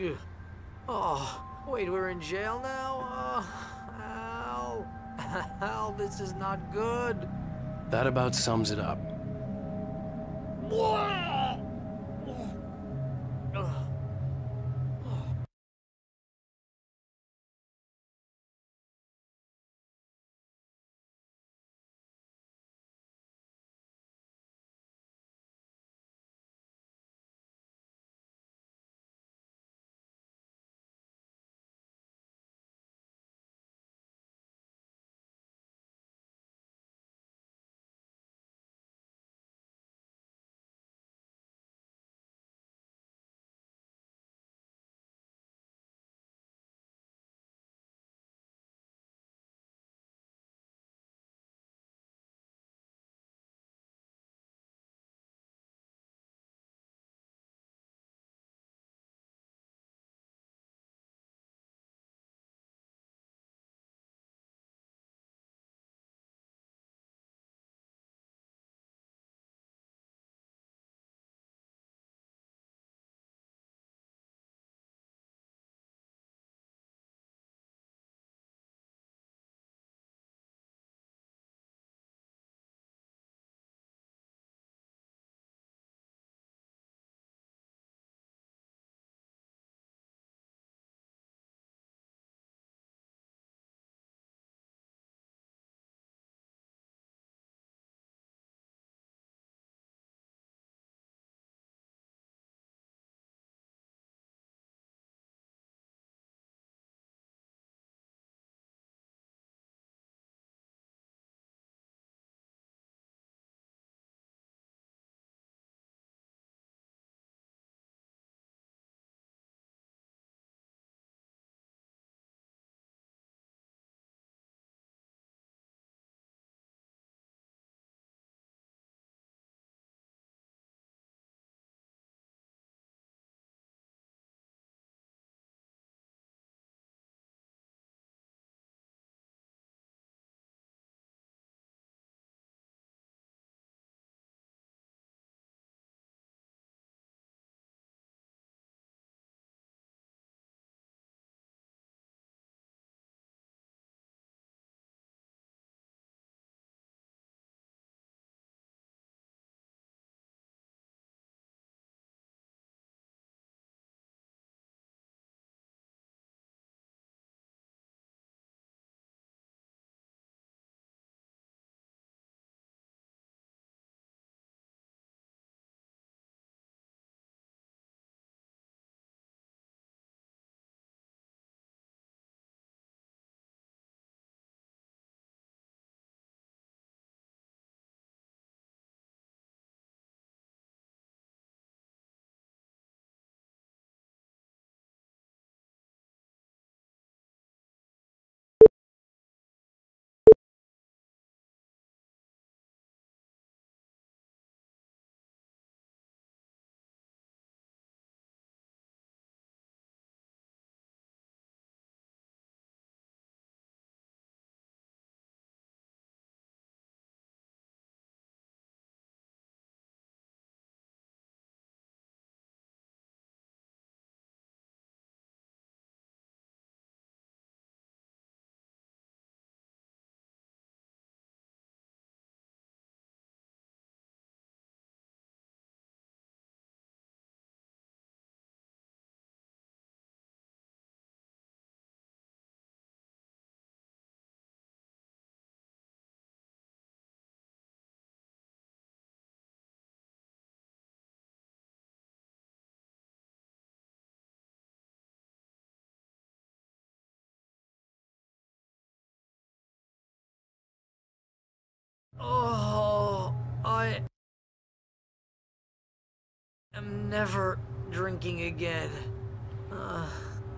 Ugh. Oh, wait, we're in jail now? Al. Al, this is not good. That about sums it up. Never drinking again.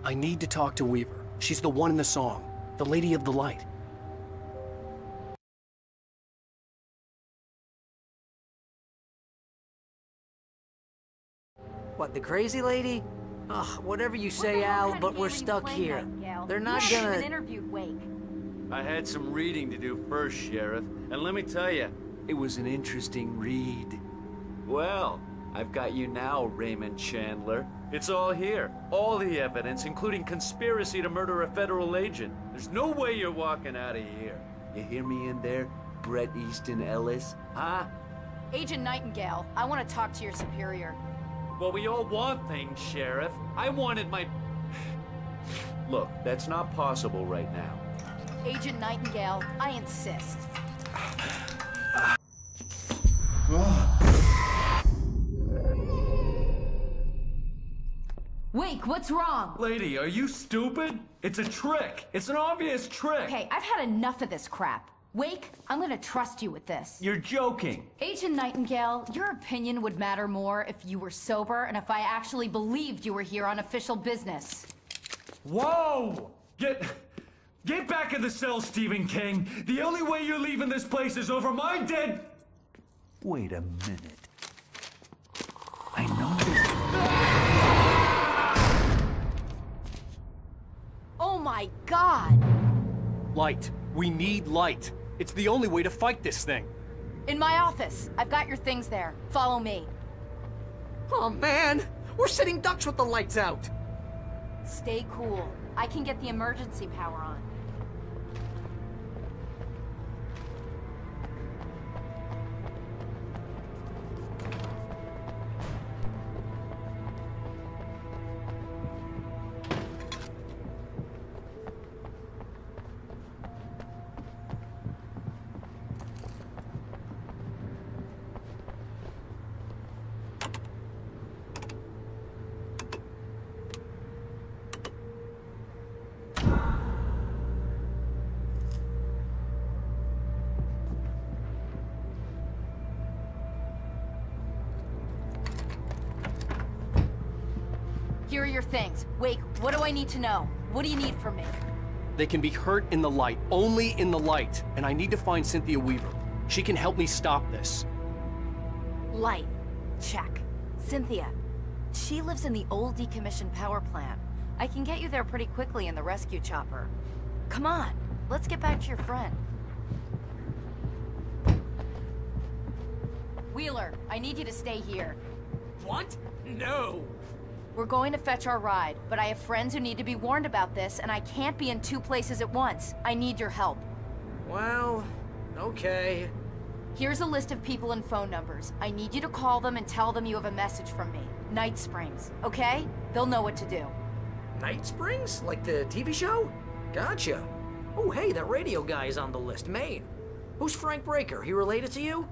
I need to talk to Weaver. She's the one in the song. The Lady of the Light. What, the crazy lady? Ugh, whatever you say, Al, but we're stuck here. They're not gonna... interviewed Wake. I had some reading to do first, Sheriff, and let me tell you, it was an interesting read. Well, I've got you now, Raymond Chandler. It's all here. All the evidence, including conspiracy to murder a federal agent. There's no way you're walking out of here. You hear me in there, Bret Easton Ellis? Huh? Agent Nightingale, I want to talk to your superior. Well, we all want things, Sheriff. I wanted my... Look, that's not possible right now. Agent Nightingale, I insist. Wake, what's wrong? Lady, are you stupid? It's a trick. It's an obvious trick. Okay, I've had enough of this crap. Wake, I'm gonna trust you with this. You're joking. Agent Nightingale, your opinion would matter more if you were sober and if I actually believed you were here on official business. Whoa! Get back in the cell, Stephen King. The only way you're leaving this place is over my dead... Wait a minute. I know this... Oh my God! Light. We need light. It's the only way to fight this thing. In my office. I've got your things there. Follow me. Oh man! We're sitting ducks with the lights out! Stay cool. I can get the emergency power on. Here are your things. Wake, what do I need to know? What do you need from me? They can be hurt in the light, only in the light. And I need to find Cynthia Weaver. She can help me stop this. Light. Check. Cynthia. She lives in the old decommissioned power plant. I can get you there pretty quickly in the rescue chopper. Come on, let's get back to your friend. Wheeler, I need you to stay here. What? No! We're going to fetch our ride, but I have friends who need to be warned about this, and I can't be in 2 places at once. I need your help. Well, okay. Here's a list of people and phone numbers. I need you to call them and tell them you have a message from me. Night Springs, okay? They'll know what to do. Night Springs? Like the TV show? Gotcha. Oh, hey, that radio guy is on the list, Maine. Who's Frank Breaker? He related to you?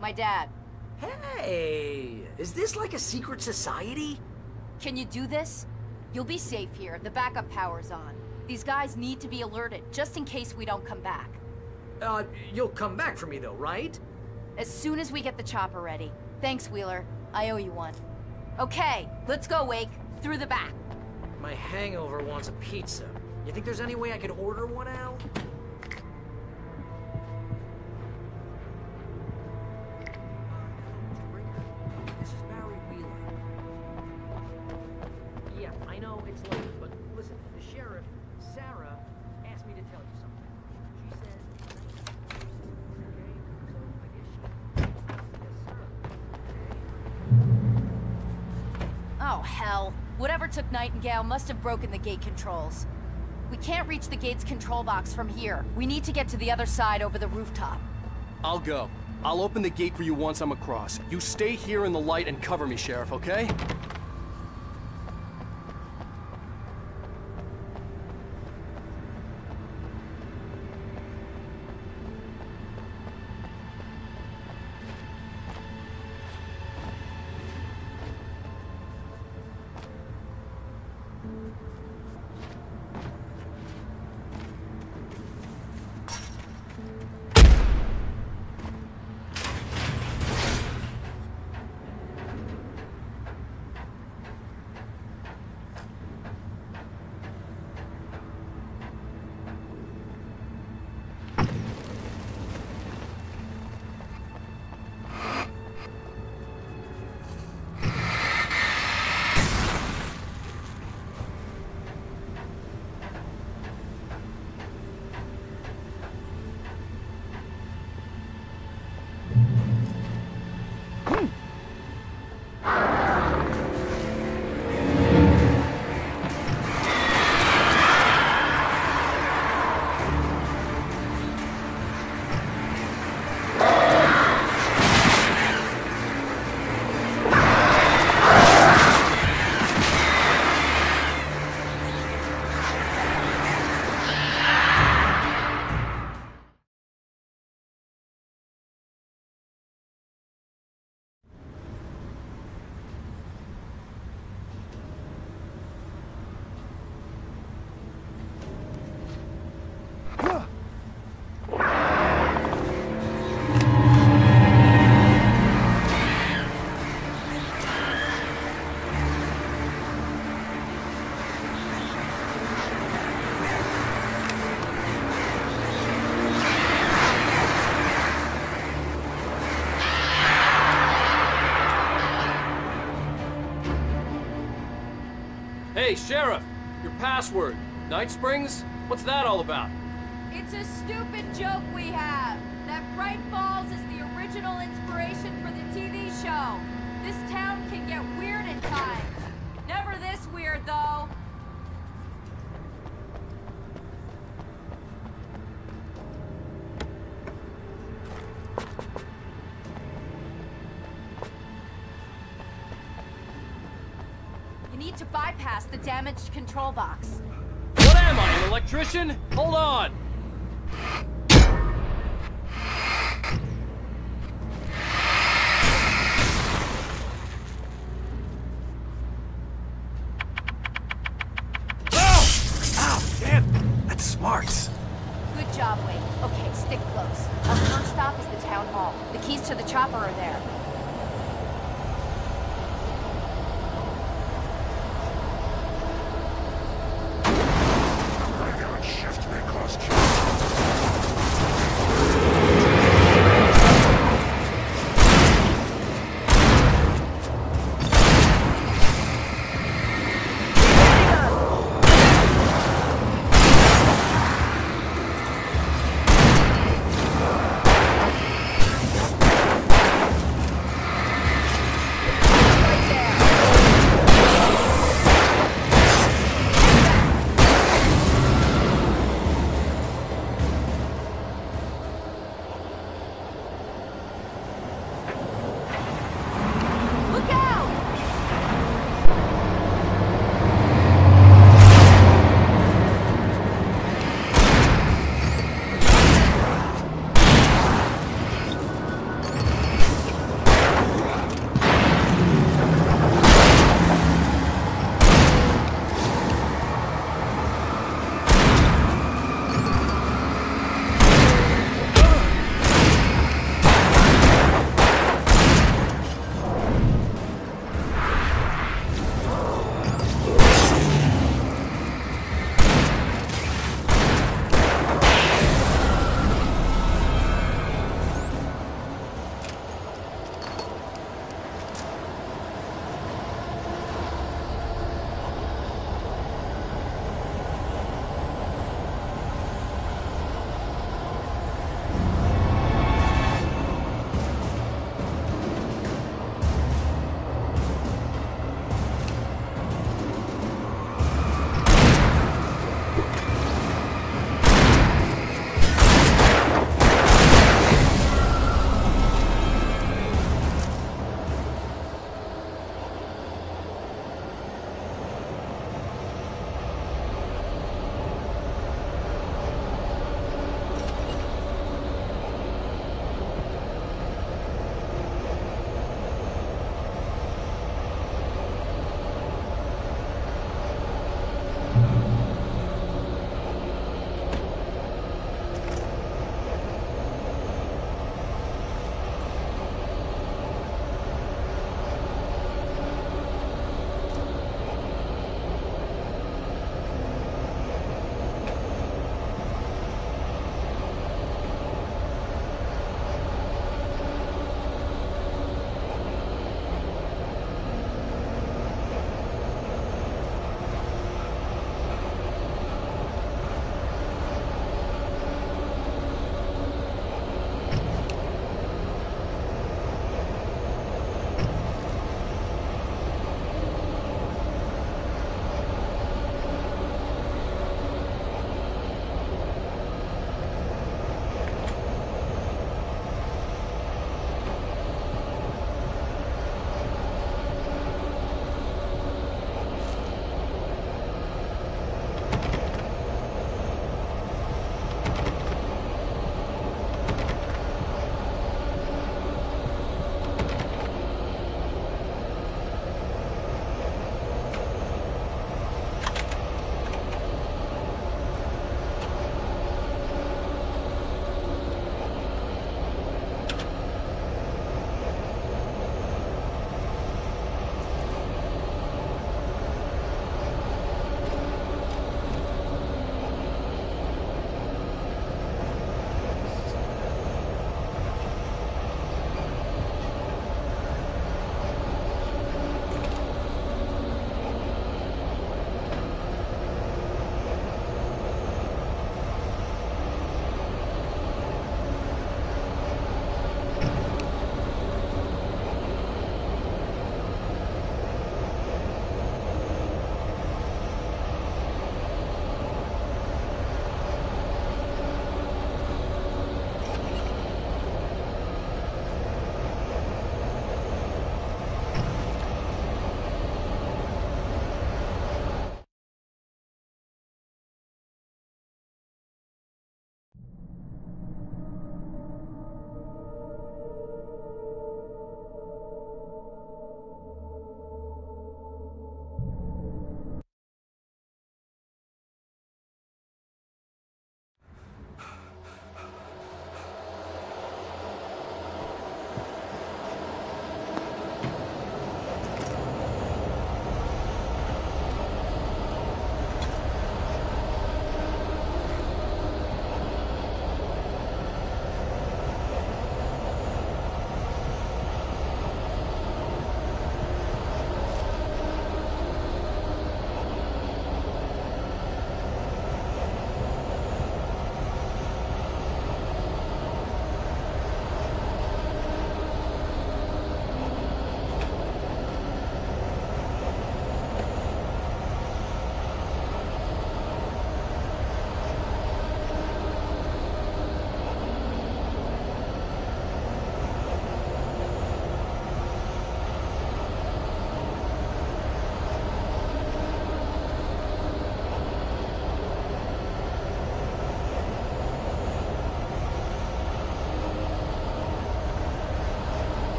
My dad. Hey, is this like a secret society? Can you do this? You'll be safe here. The backup power's on. These guys need to be alerted, just in case we don't come back. You'll come back for me though, right? As soon as we get the chopper ready. Thanks, Wheeler. I owe you one. Okay, let's go, Wake. Through the back. My hangover wants a pizza. You think there's any way I could order one, Al? This is Barry Wheeler. Yeah, I know it's late, but listen, the sheriff, Sarah, asked me to tell you something. She said... Okay, so I guess she... Yes, sir. Oh, hell. Whatever took Nightingale must have broken the gate controls. We can't reach the gate's control box from here. We need to get to the other side over the rooftop. I'll go. I'll open the gate for you once I'm across. You stay here in the light and cover me, Sheriff, okay? Hey, Sheriff, your password. Night Springs? What's that all about? It's a stupid joke we have. That Bright Falls is the original inspiration for the TV show. This town can get weird at times. Never this weird, though. You need to bypass the damaged control box. What am I, an electrician? Hold on! Smarts. Good job, Wade. Okay, stick close. Our first stop is the town hall. The keys to the chopper are there.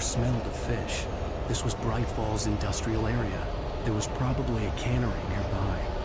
smelled of fish. This was Bright Falls industrial area. There was probably a cannery nearby.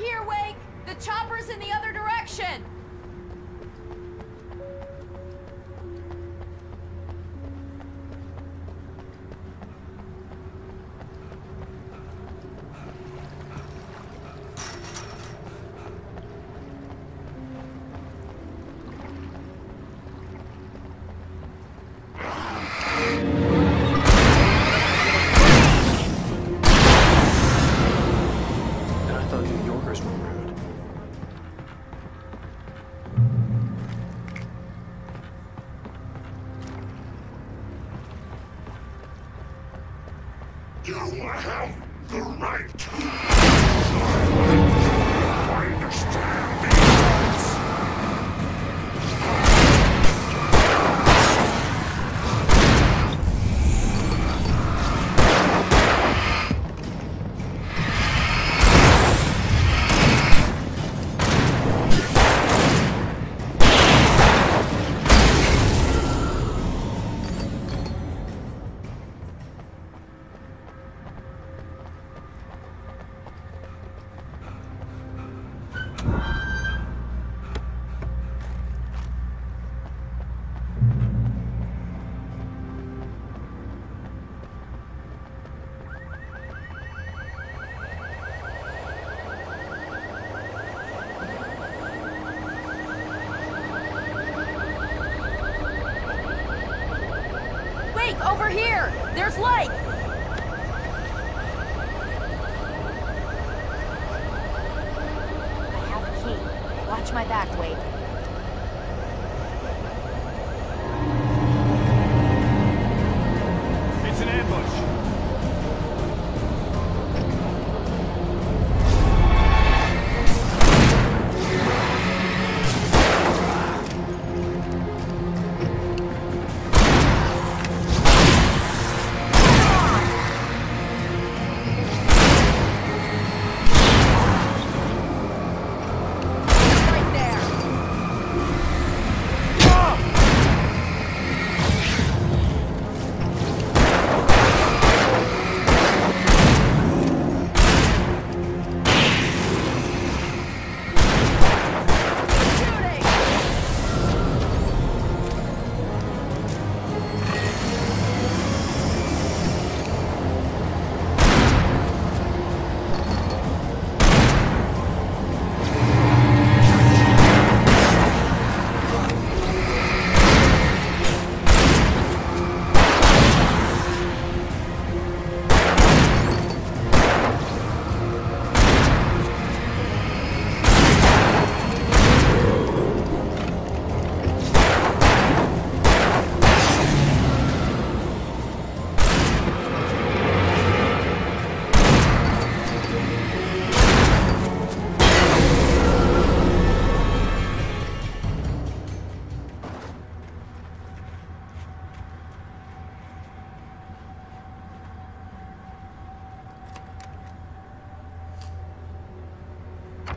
here, Wake! The chopper's in the other direction! You have the right. I understand the Over here! There's light! I have a key. Watch my back, Wade. It's an ambush.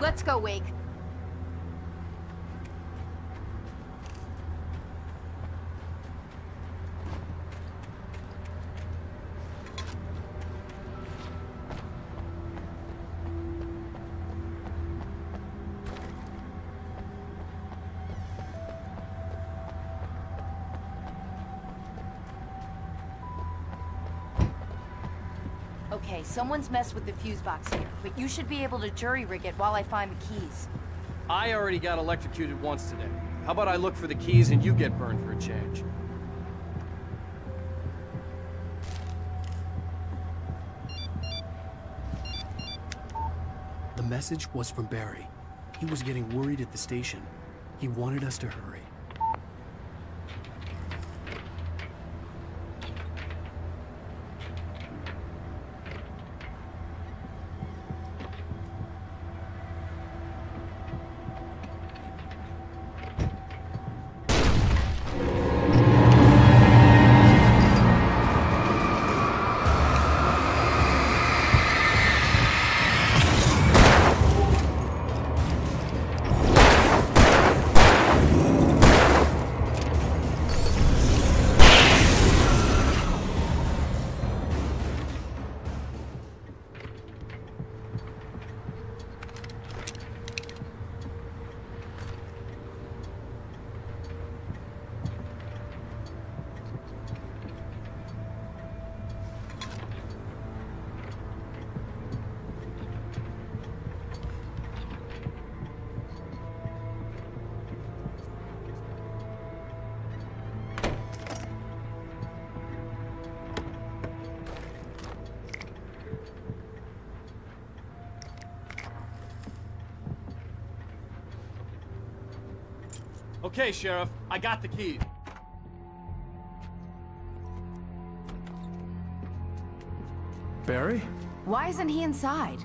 Let's go, Wake. Okay, someone's messed with the fuse box here, but you should be able to jury-rig it while I find the keys. I already got electrocuted once today. How about I look for the keys and you get burned for a change? The message was from Barry. He was getting worried at the station. He wanted us to hurry. Okay, Sheriff, I got the keys. Barry? Why isn't he inside?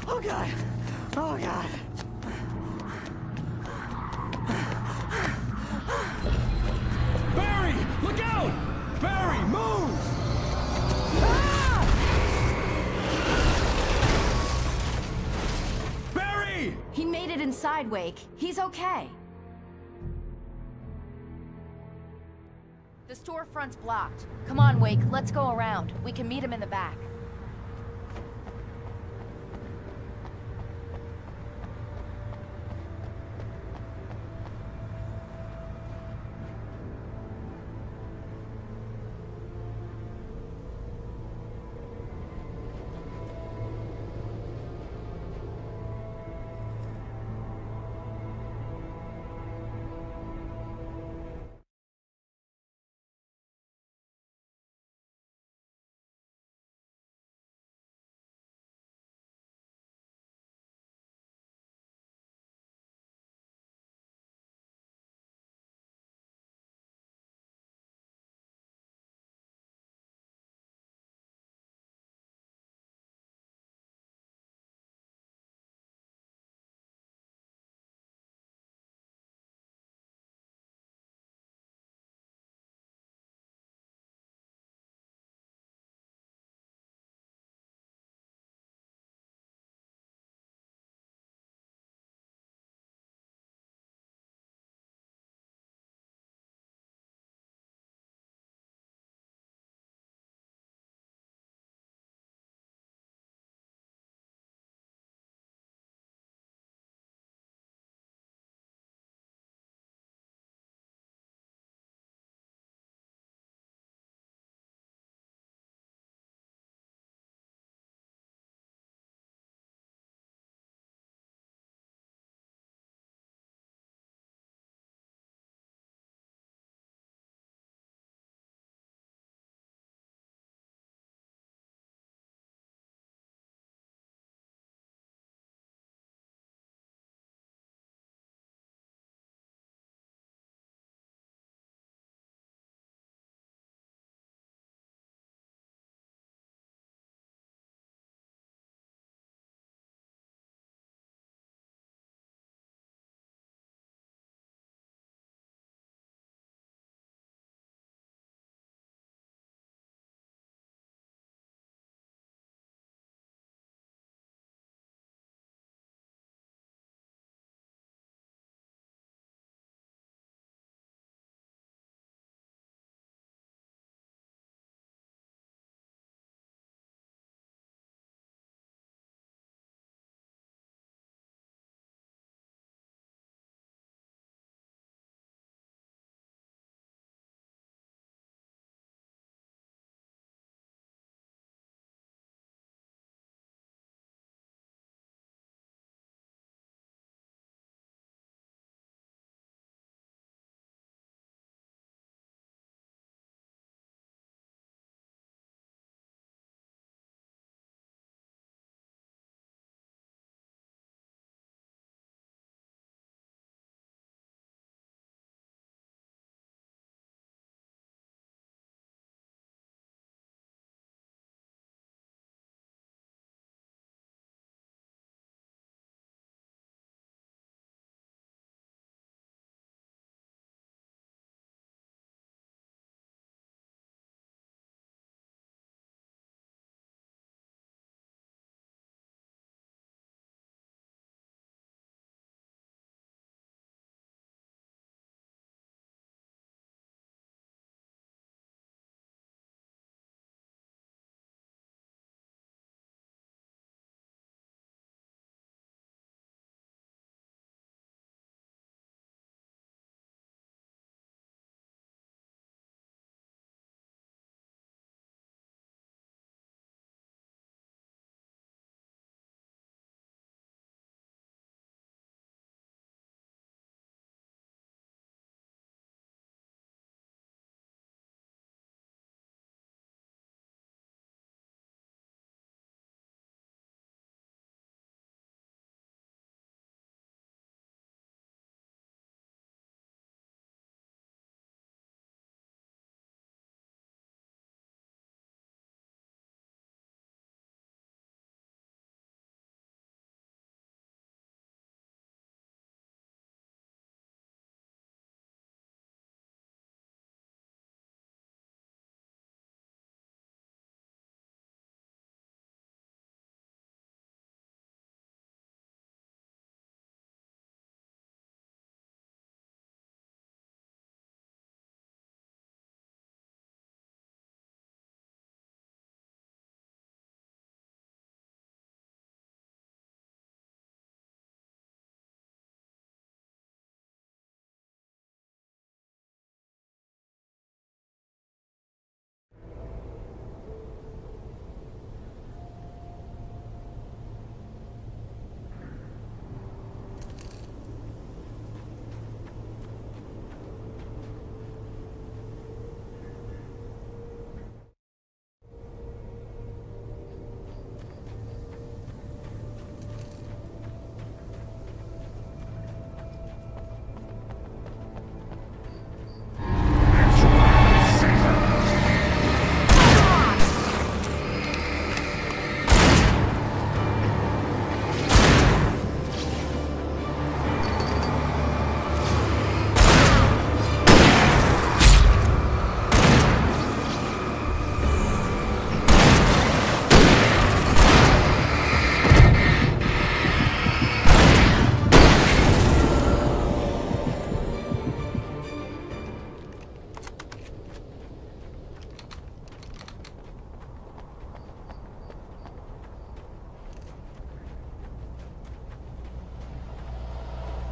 Oh God! Oh God! Barry! Look out! Barry, move! Barry! He made it inside, Wake. He's okay. The storefront's blocked. Come on, Wake, let's go around. We can meet him in the back.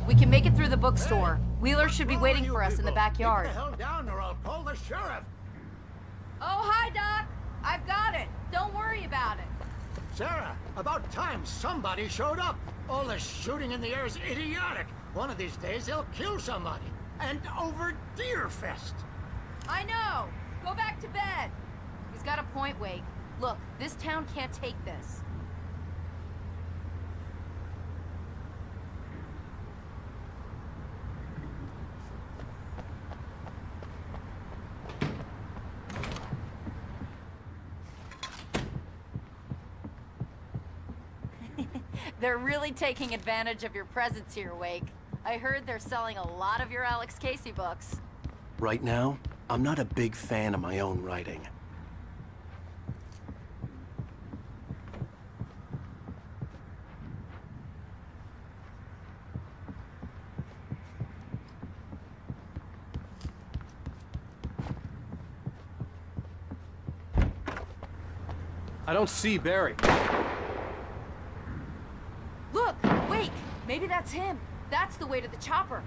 We can make it through the bookstore. Wheeler should be waiting for us in the backyard. Keep the hell down or I'll call the sheriff. Oh, hi, Doc. I've got it. Don't worry about it. Sarah, about time somebody showed up. All this shooting in the air is idiotic. One of these days they'll kill somebody. And over Deerfest. I know. Go back to bed. He's got a point, Wake. Look, this town can't take this. They're really taking advantage of your presence here, Wake. I heard they're selling a lot of your Alex Casey books. Right now, I'm not a big fan of my own writing. I don't see Barry. Look! Wake! Maybe that's him. That's the way to the chopper.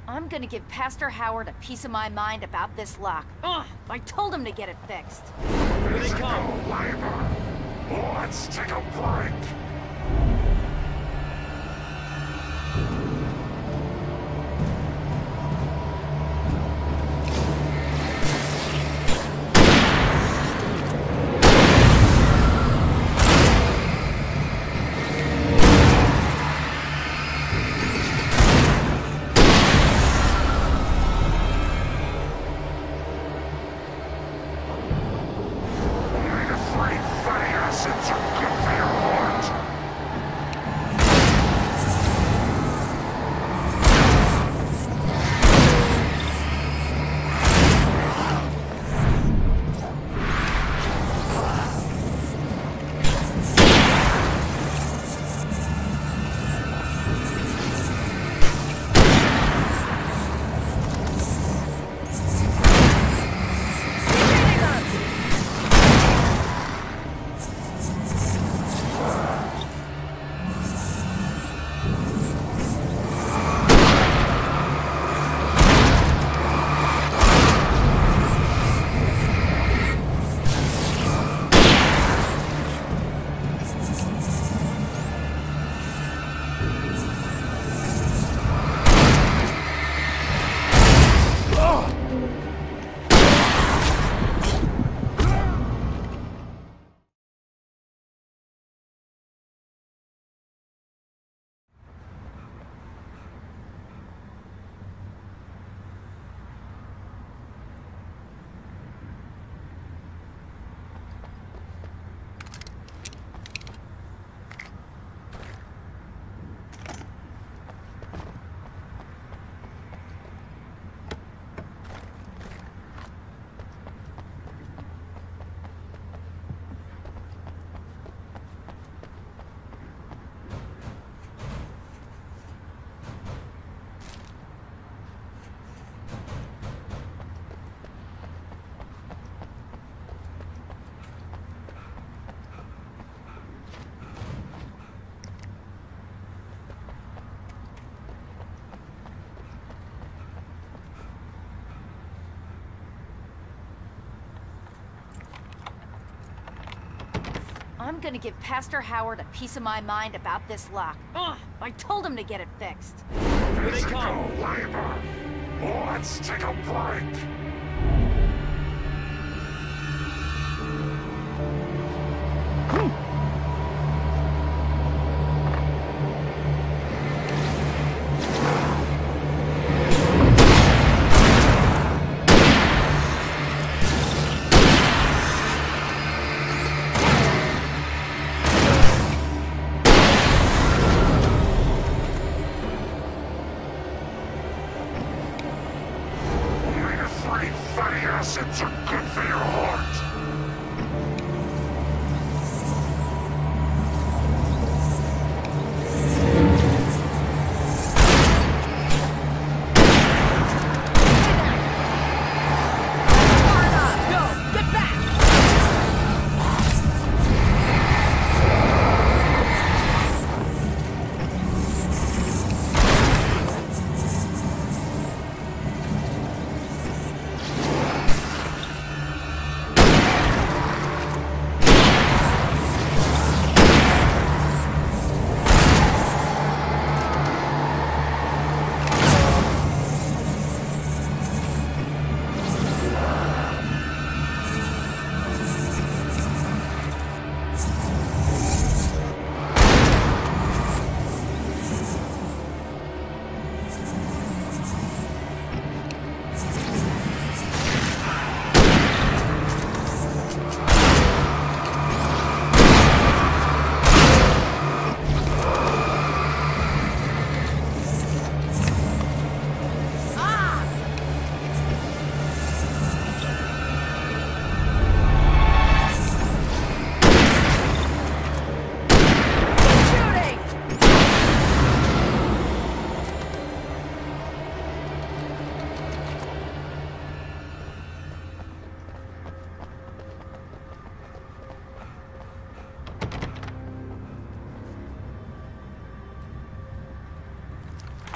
I'm gonna give Pastor Howard a piece of my mind about this lock. Ugh! I told him to get it fixed. Here they come! Let's take a break! I'm gonna give Pastor Howard a piece of my mind about this lock. Ugh, I told him to get it fixed. Here they come. Labor. Let's take a break. Acids are good for your heart.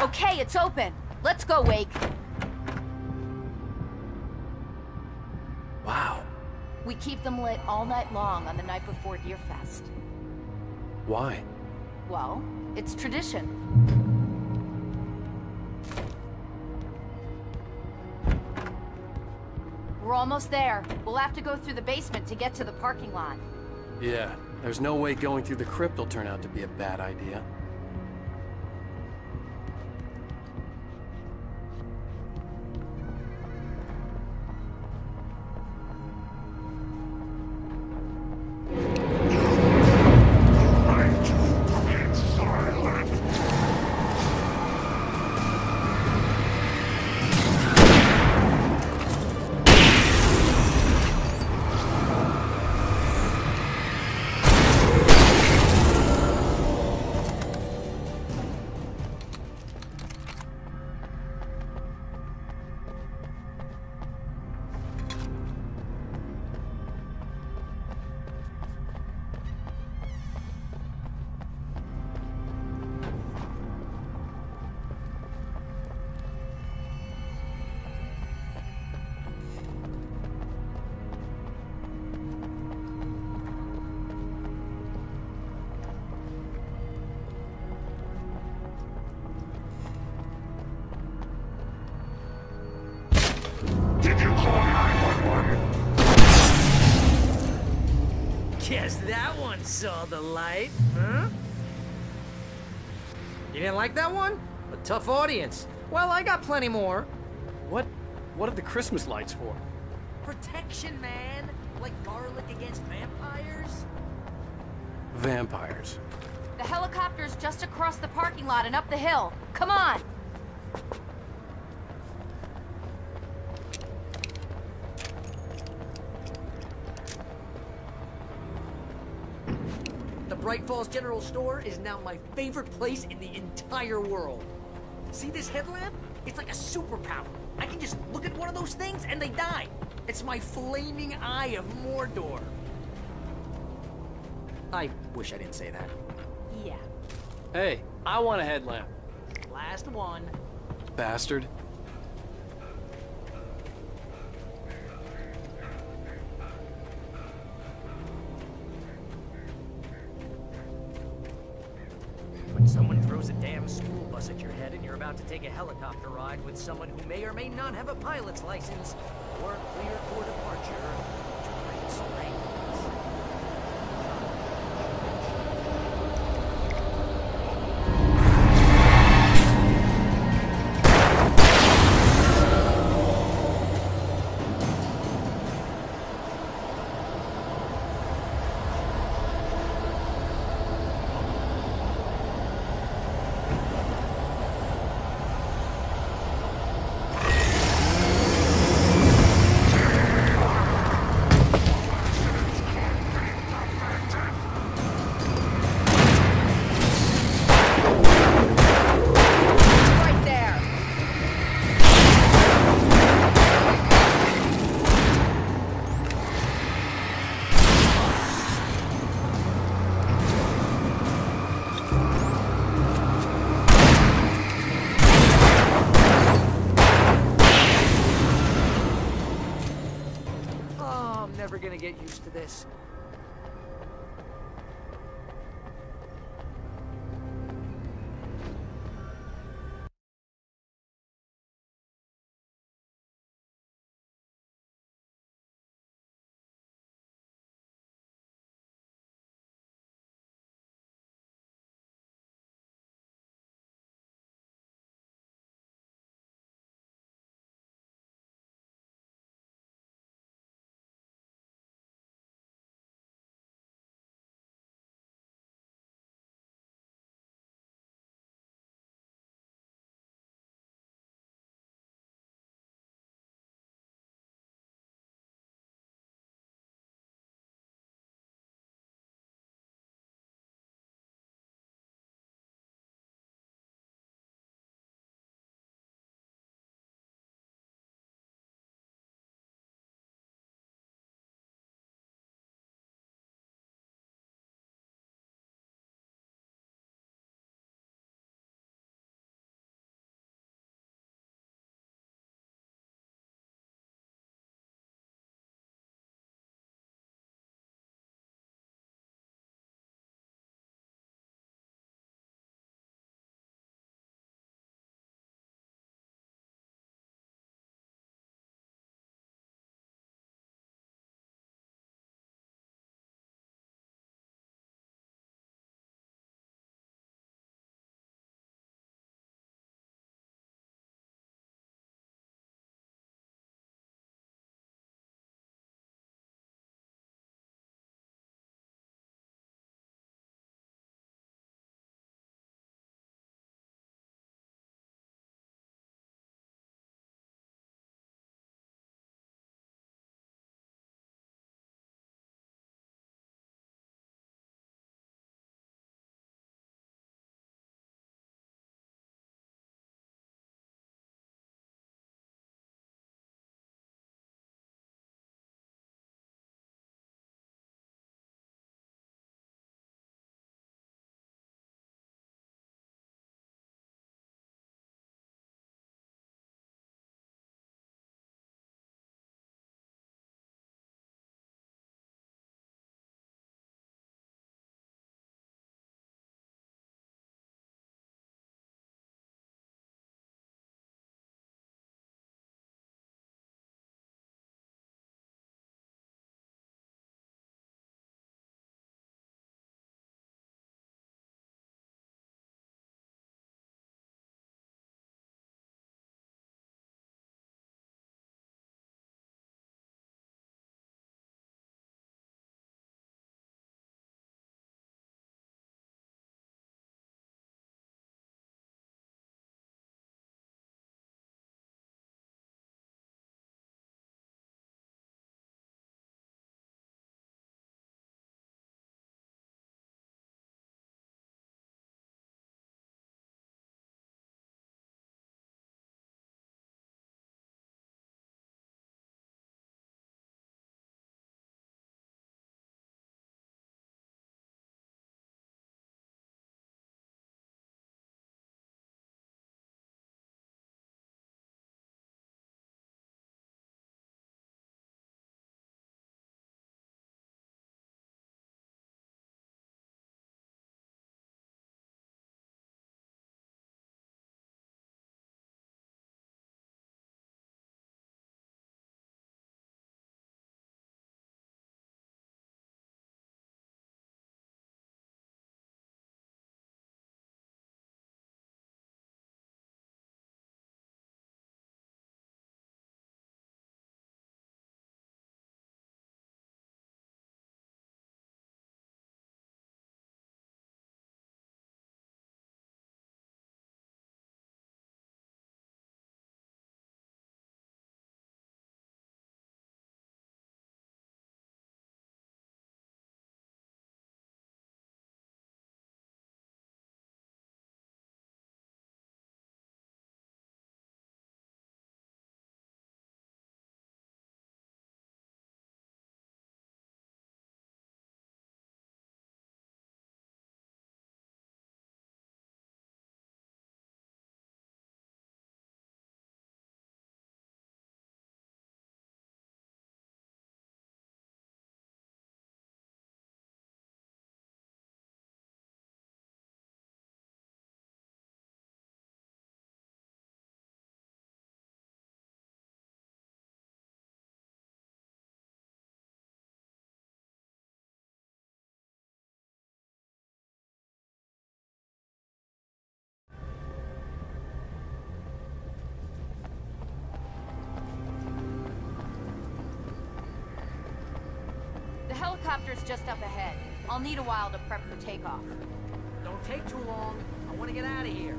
Okay, it's open. Let's go, Wake. Wow. We keep them lit all night long on the night before Deerfest. Why? Well, it's tradition. We're almost there. We'll have to go through the basement to get to the parking lot. Yeah, there's no way going through the crypt will turn out to be a bad idea. Guess that one saw the light, huh? You didn't like that one? A tough audience. Well, I got plenty more. What are the Christmas lights for? Protection, man. Like garlic against vampires. Vampires. The helicopter's just across the parking lot and up the hill. Come on! The Bright Falls General Store is now my favorite place in the entire world. See this headlamp? It's like a superpower. I can just look at one of those things and they die. It's my flaming eye of Mordor. I wish I didn't say that. Yeah. Hey, I want a headlamp. Last one. Bastard. Someone throws a damn school bus at your head and you're about to take a helicopter ride with someone who may or may not have a pilot's license or cleared for departure. Twice lanes. Never gonna get used to this. helicopter's just up ahead. I'll need a while to prep for takeoff. Don't take too long. I want to get out of here.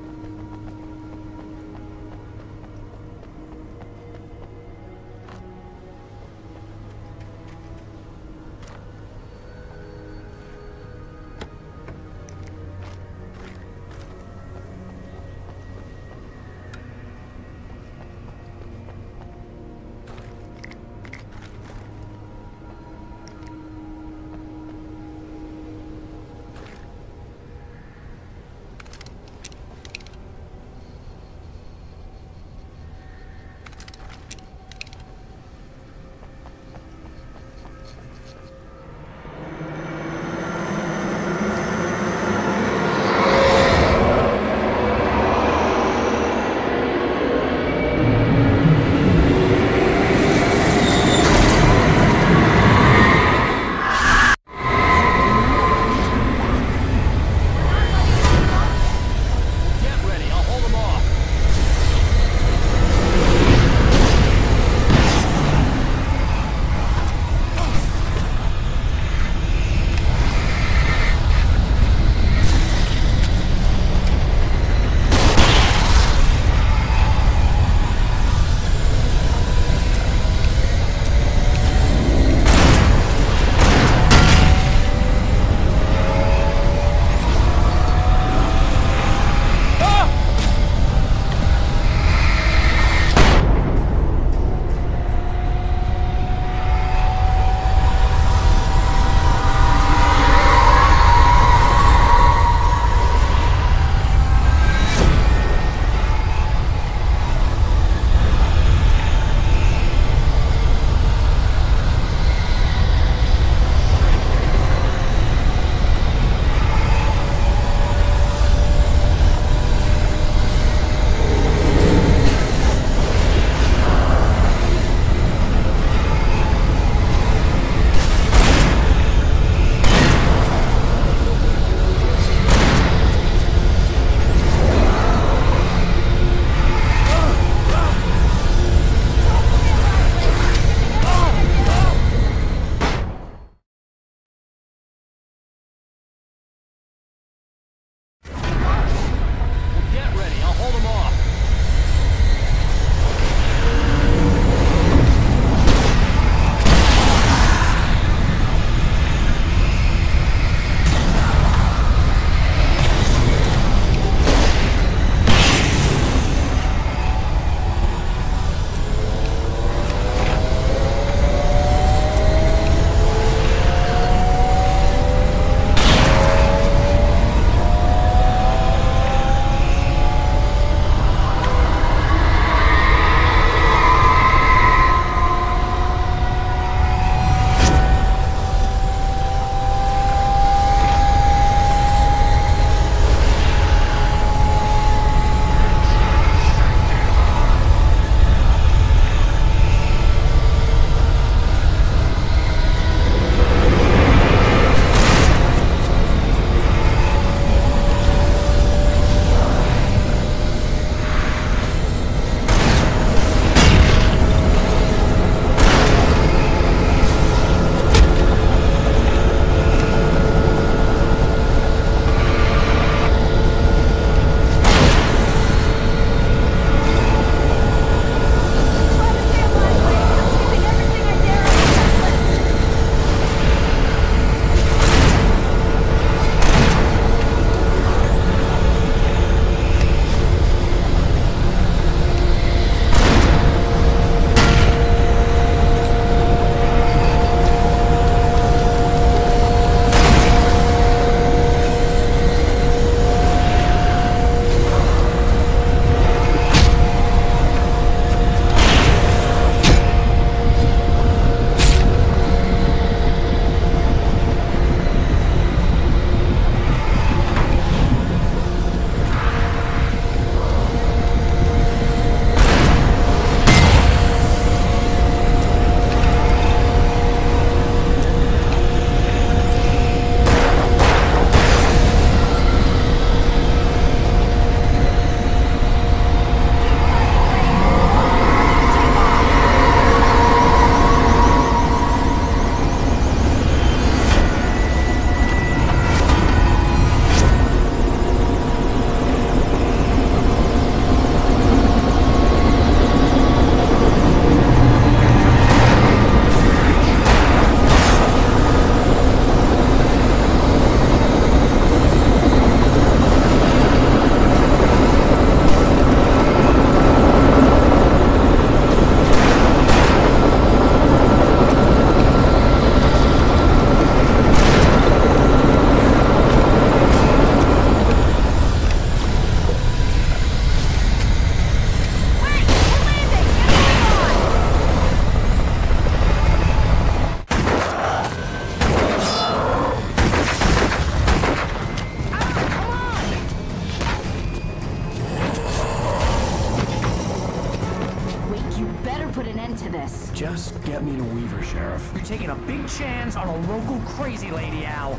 Sheriff, you're taking a big chance on a local crazy lady, Al.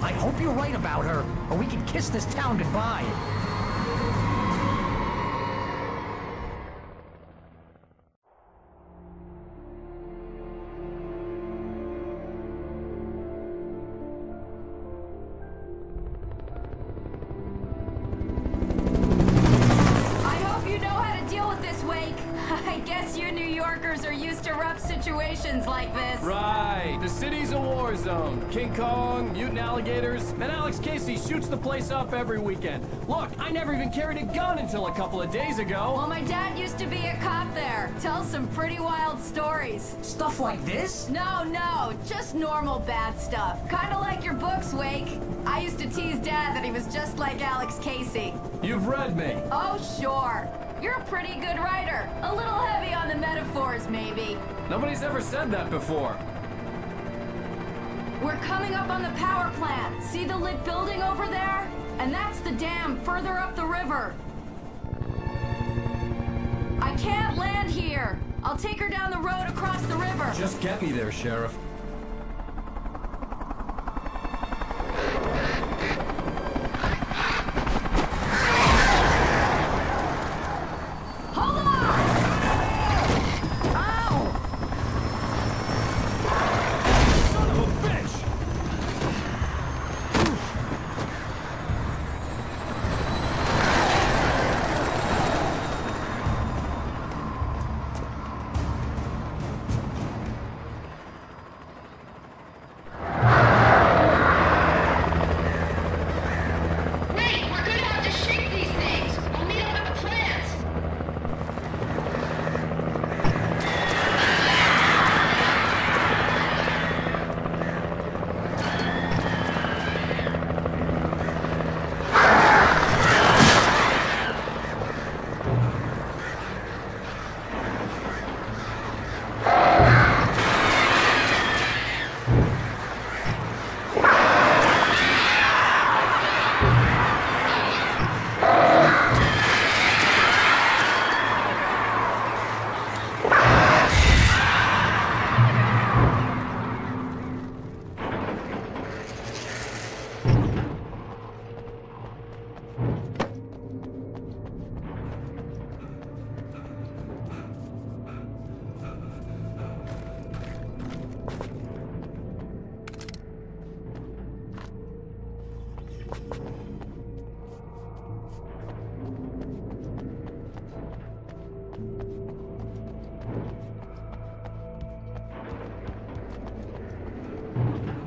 I hope you're right about her, or we can kiss this town goodbye. Like this. Right. The city's a war zone. King Kong, mutant alligators, and Alex Casey shoots the place up every weekend. Look, I never even carried a gun until a couple of days ago. Well, my dad used to be a cop there. Tells some pretty wild stories. Stuff like this? No, just normal bad stuff. Kinda like your books, Wake. I used to tease Dad that he was just like Alex Casey. You've read me. Oh, sure. You're a pretty good writer. A little heavy on the metaphors, maybe. Nobody's ever said that before. We're coming up on the power plant. See the lit building over there? And that's the dam further up the river. I can't land here. I'll take her down the road across the river. Just get me there, Sheriff.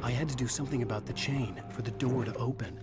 I had to do something about the chain for the door to open.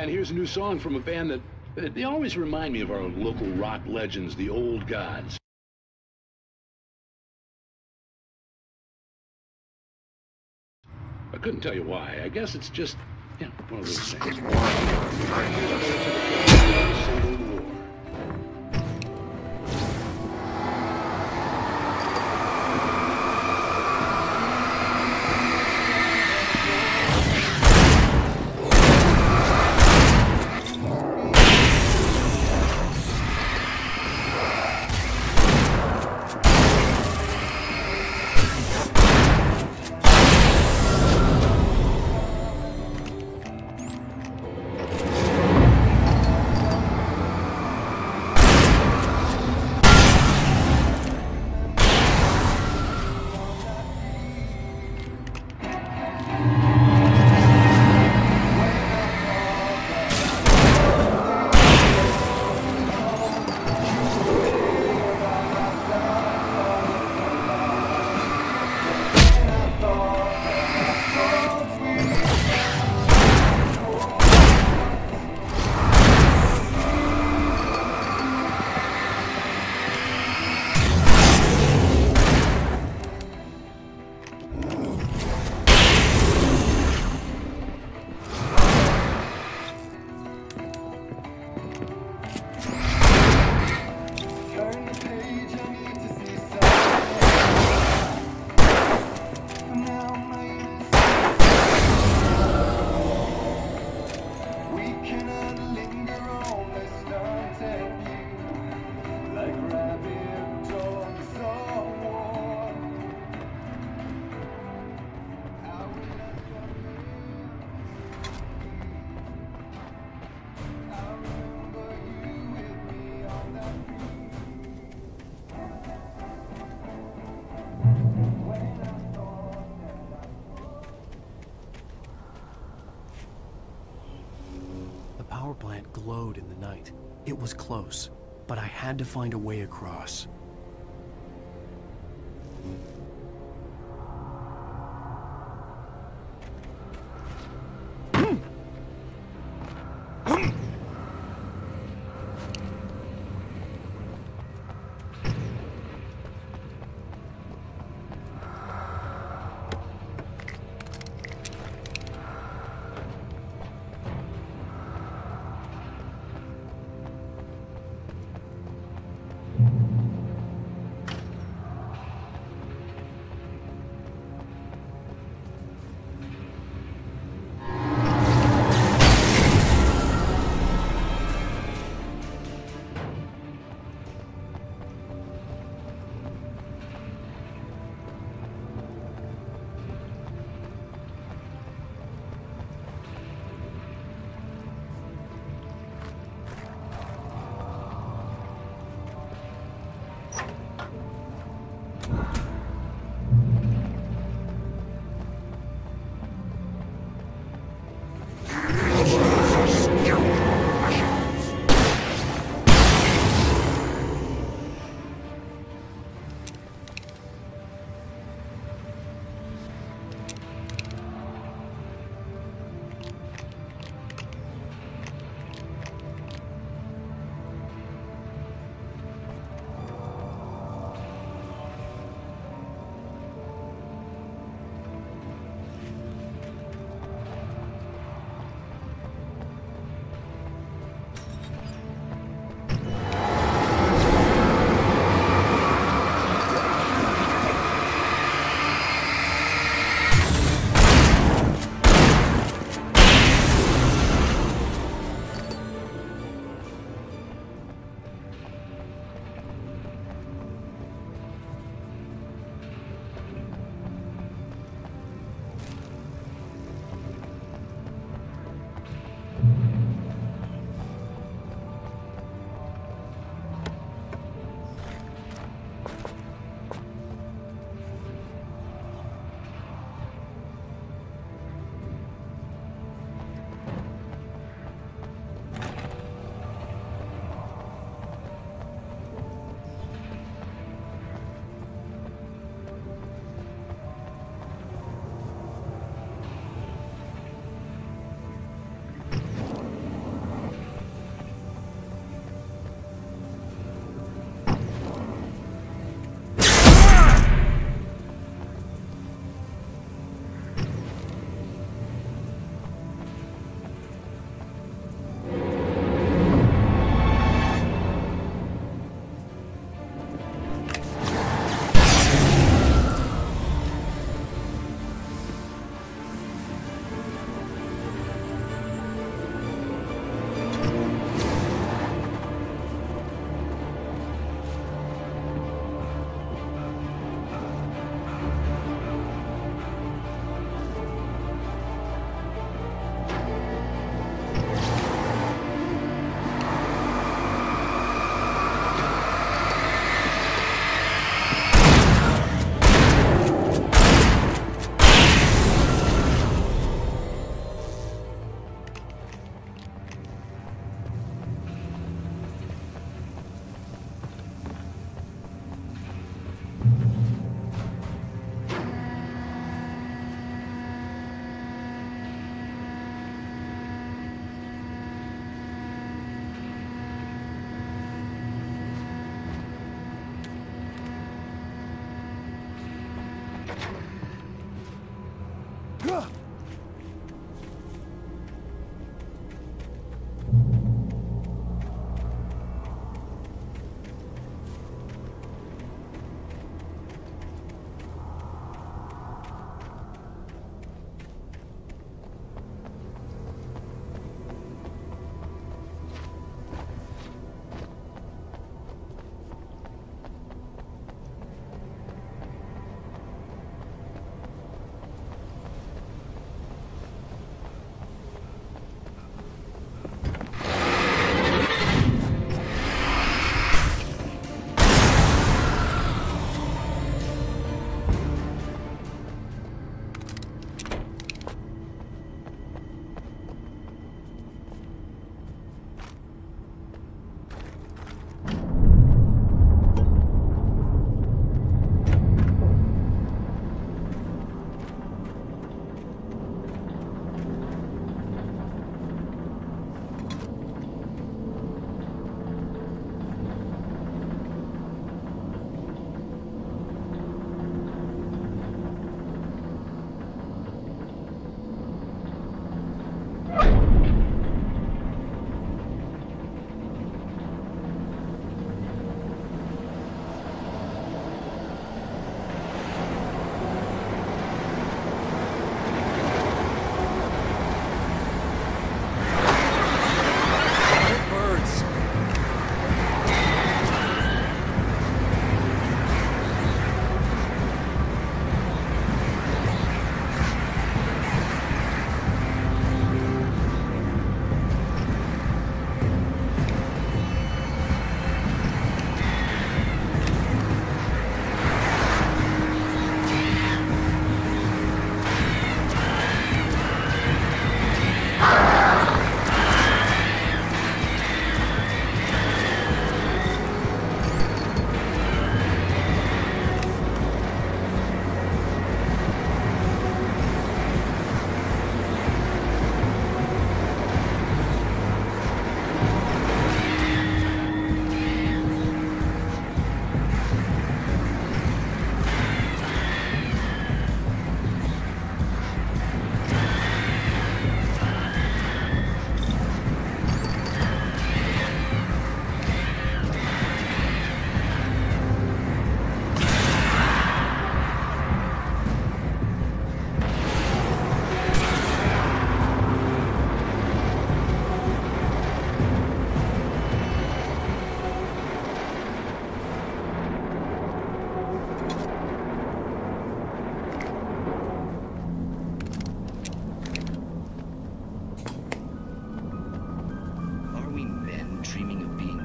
And here's a new song from a band that they always remind me of our local rock legends, the Old Gods. I couldn't tell you why. I guess it's just, you know, one of those things. power plant glowed in the night. It was close, but I had to find a way across.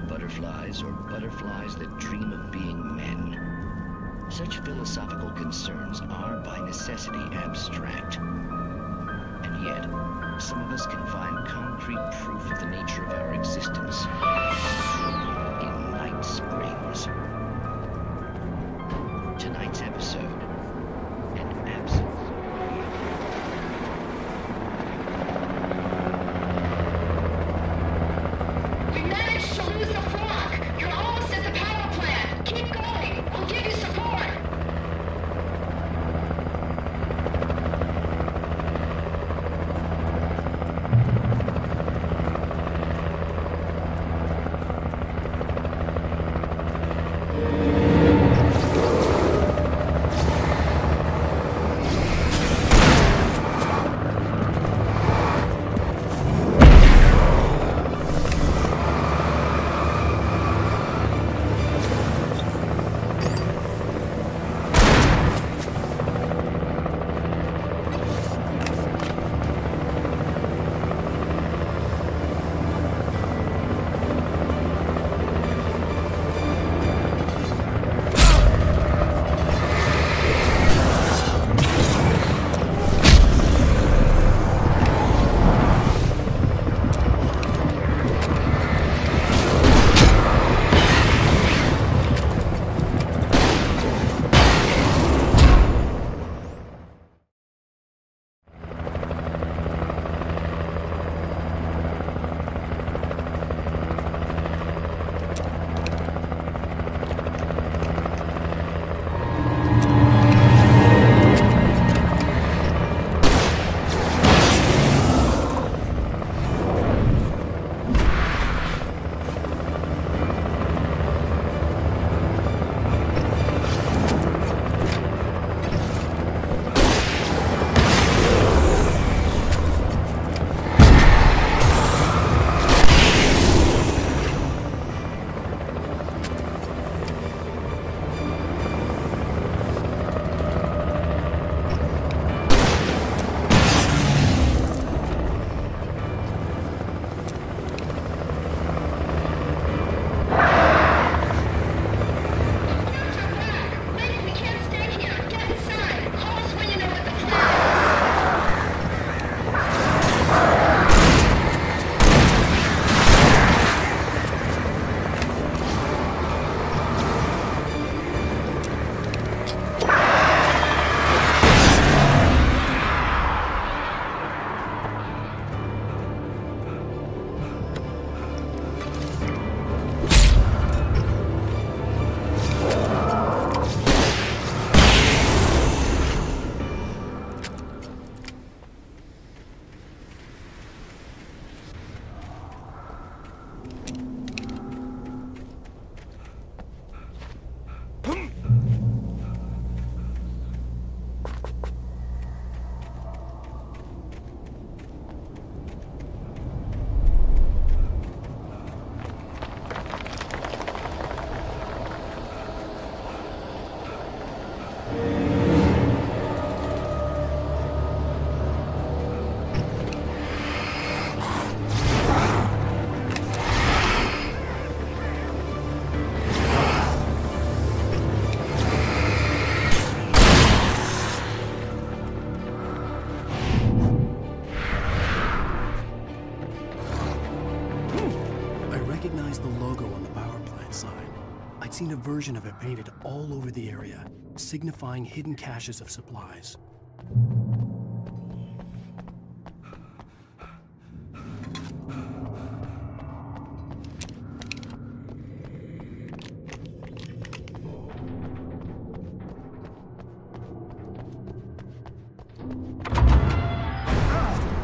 butterflies or butterflies that dream of being men? Such philosophical concerns are by necessity abstract. And yet, some of us can find concrete proof of the nature of our existence in Night Springs. Tonight's episode, an absence. We managed to lose the flock. You're almost at the power plant. Keep going. We'll give you support. seen a version of it painted all over the area, signifying hidden caches of supplies.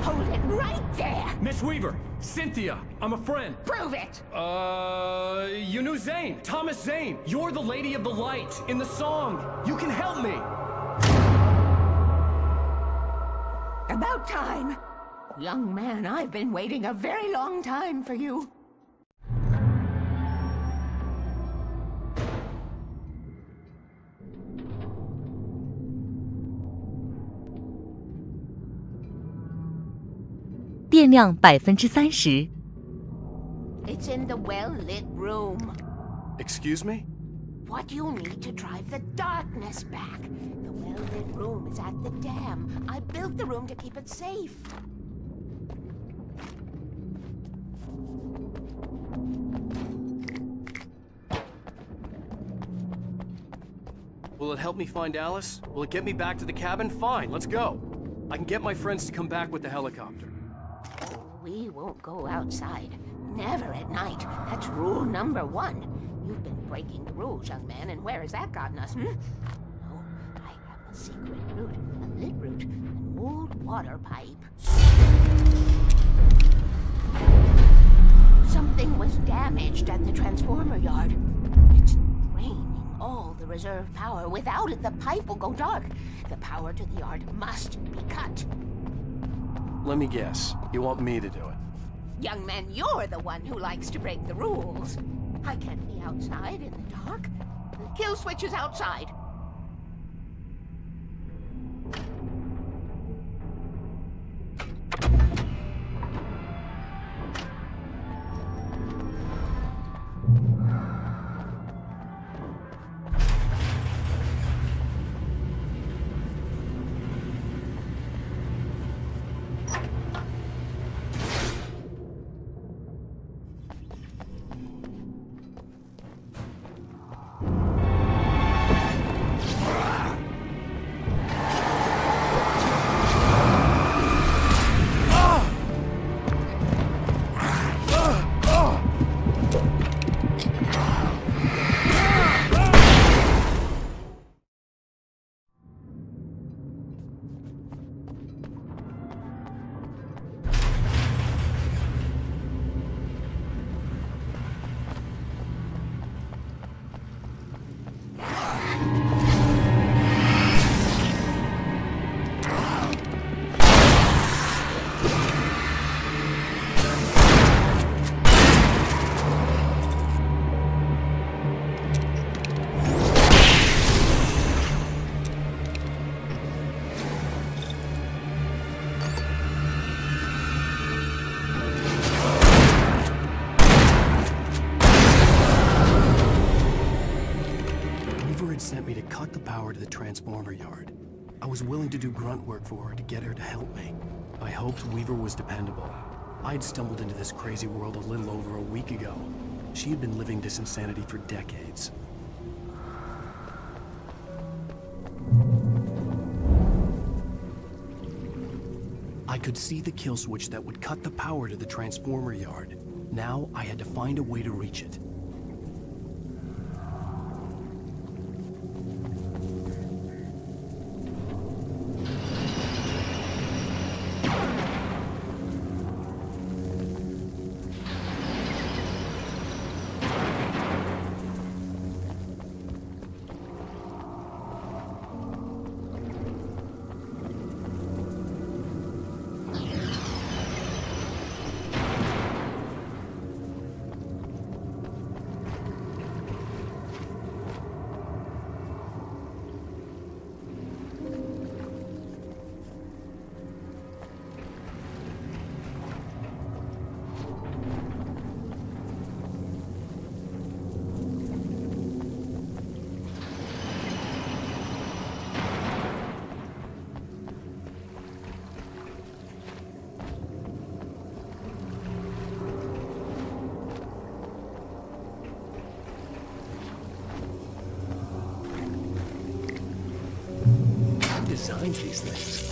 Hold it right there! Miss Weaver, Cynthia, I'm a friend. Prove it! You knew Zane, Thomas Zane. You're the Lady of the Light in the song. You can help me. About time. Young man, I've been waiting a very long time for you. 电量30%。It's in the well-lit room. Excuse me? What do you need to drive the darkness back? The well-lit room is at the dam. I built the room to keep it safe. Will it help me find Alice? Will it get me back to the cabin? Fine, let's go. I can get my friends to come back with the helicopter. We won't go outside. Never at night. That's rule number 1. You've been breaking the rules, young man, and where has that gotten us, No, I have a secret route, a lit route, an old water pipe. Something was damaged at the transformer yard. It's draining all the reserve power. Without it, the pipe will go dark. The power to the yard must be cut. Let me guess. You want me to do it? Young man, you're the one who likes to break the rules. I can't be outside in the dark. The kill switch is outside. Sent me to cut the power to the transformer yard. I was willing to do grunt work for her to get her to help me. I hoped Weaver was dependable. I'd stumbled into this crazy world a little over a week ago. She had been living this insanity for decades. I could see the kill switch that would cut the power to the transformer yard. Now I had to find a way to reach it. designs these things.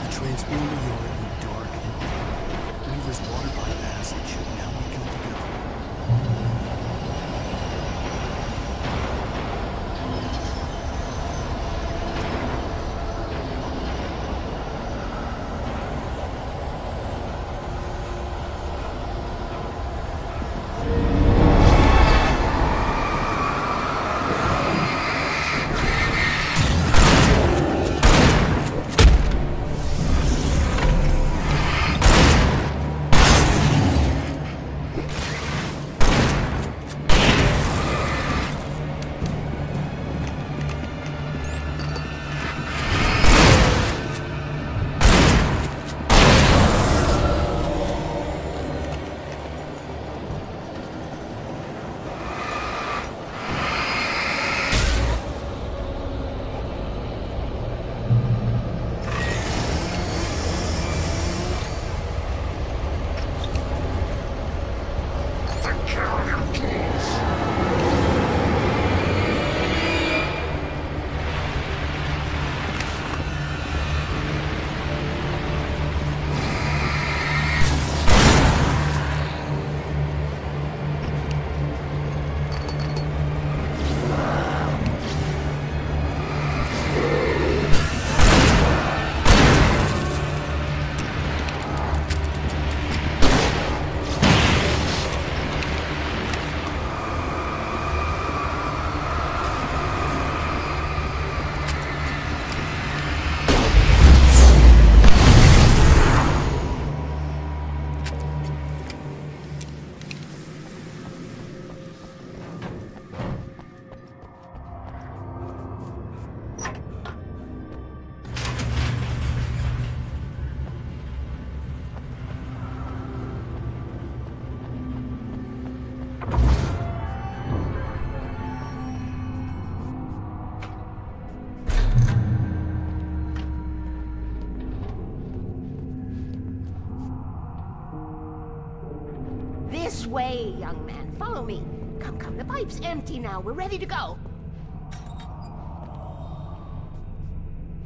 The transponder yard went dark and dead. Weaver's water bypassage should now be good to go. This way, young man. Follow me. Come, come. The pipe's empty now. We're ready to go.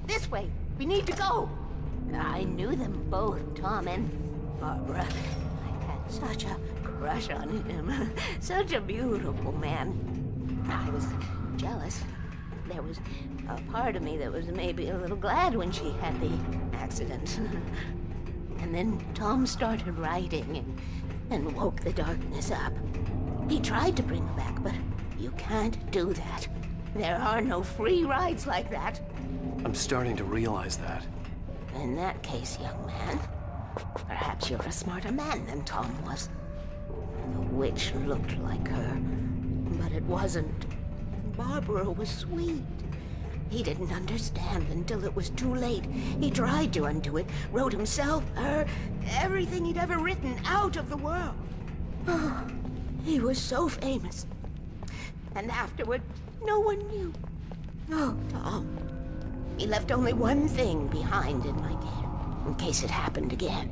This way. We need to go. I knew them both, Tom and Barbara. I had such a crush on him. Such a beautiful man. I was jealous. There was a part of me that was maybe a little glad when she had the accident. And then Tom started writing and woke the darkness up. He tried to bring her back, but you can't do that. There are no free rides like that. I'm starting to realize that. In that case, young man, perhaps you're a smarter man than Tom was. The witch looked like her, but it wasn't. Barbara was sweet. He didn't understand until it was too late. He tried to undo it, wrote himself, her, everything he'd ever written out of the world. Oh, he was so famous. And afterward, no one knew. Oh, Tom. He left only one thing behind in my care, in case it happened again.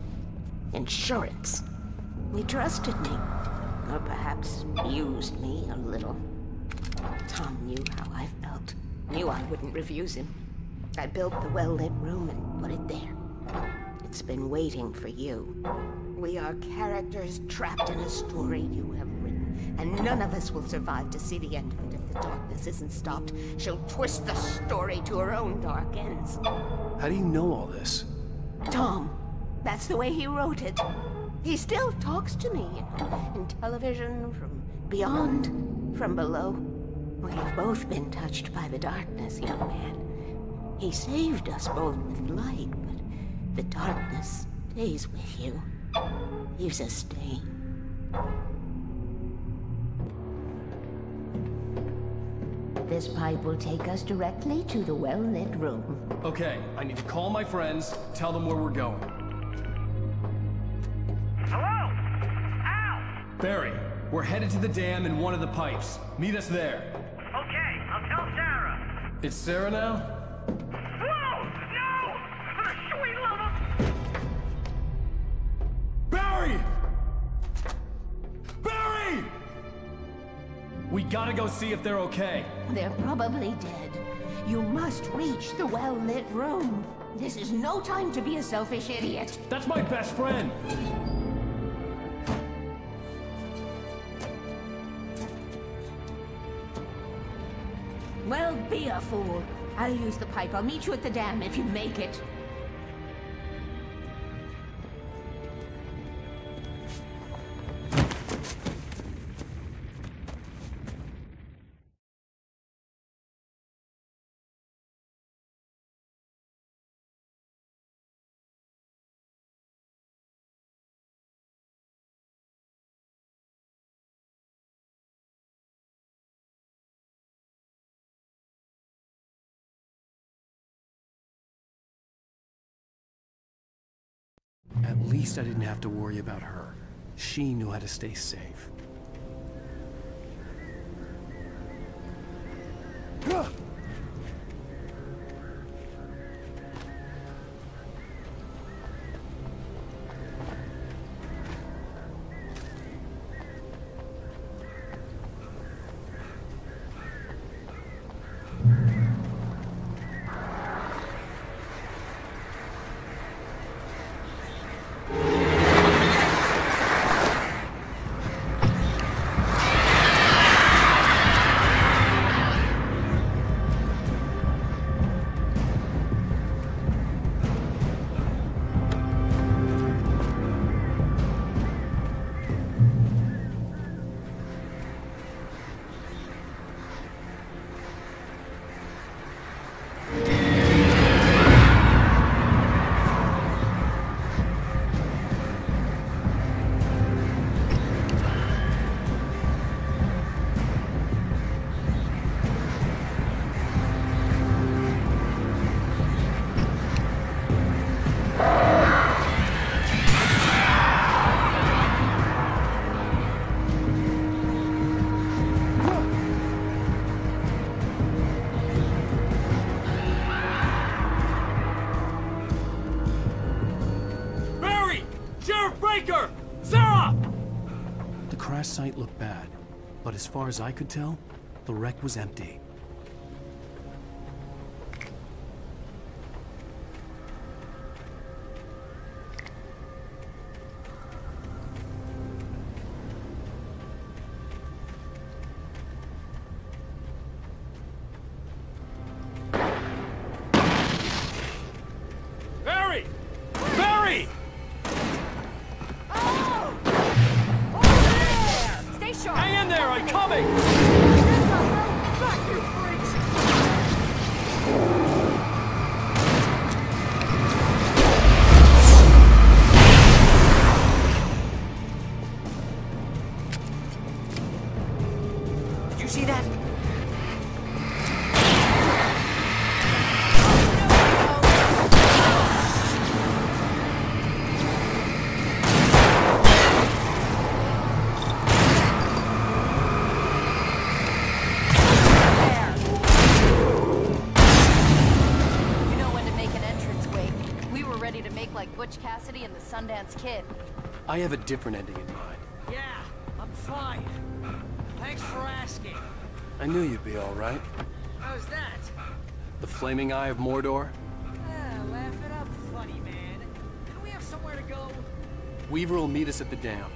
Insurance. He trusted me, or perhaps used me a little. Tom knew how I felt. Knew I wouldn't refuse him. I built the well-lit room and put it there. It's been waiting for you. We are characters trapped in a story you have written, and none of us will survive to see the end of it if the darkness isn't stopped. She'll twist the story to her own dark ends. How do you know all this? Tom, that's the way he wrote it. He still talks to me, you know, in television, from beyond, from below. We've both been touched by the darkness, young man. He saved us both with light, but the darkness stays with you. Leaves a stain. This pipe will take us directly to the well-lit room. Okay, I need to call my friends, tell them where we're going. Hello? Al! Barry, we're headed to the dam in one of the pipes. Meet us there. Okay, I'll tell Sarah. It's Sarah now? Whoa! No! For the sweet love of gotta go see if they're okay. They're probably dead. You must reach the well-lit room. This is no time to be a selfish idiot. That's my best friend. Well, be a fool. I'll use the pipe. I'll meet you at the dam if you make it. At least I didn't have to worry about her. She knew how to stay safe. crash site looked bad, but as far as I could tell, the wreck was empty. Kid. I have a different ending in mind. Yeah, I'm fine. Thanks for asking. I knew you'd be all right. How's that? The flaming eye of Mordor? Laugh it up, funny man. Don't we have somewhere to go? Weaver will meet us at the dam.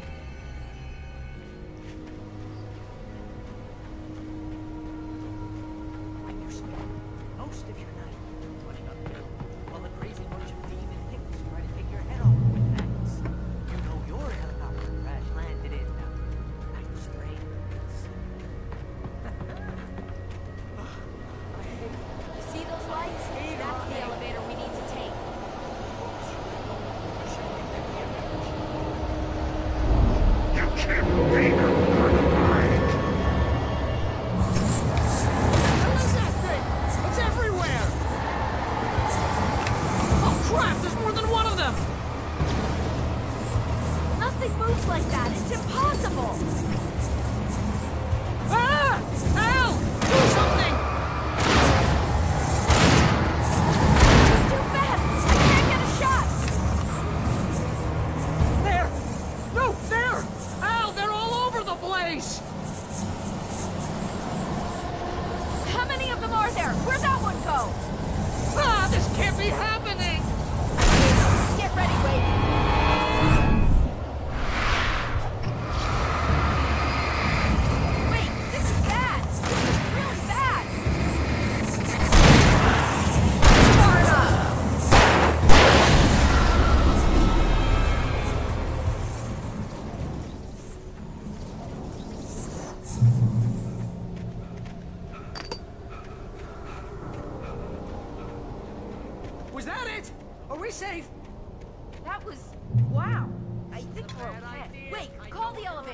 Most of your night running uphill while the crazy bunch of demon dicks try to take your head off with magnets. You know your helicopter crash landed in Night Springs. You see those lights? That's the elevator we need to take. You can't make her run away. What is that thing? It's everywhere! Oh crap, there's more than one of them! Nothing moves like that. It's impossible. Ah! Al! Do something! It's too fast. I can't get a shot. There! No, there! Al, they're all over the place!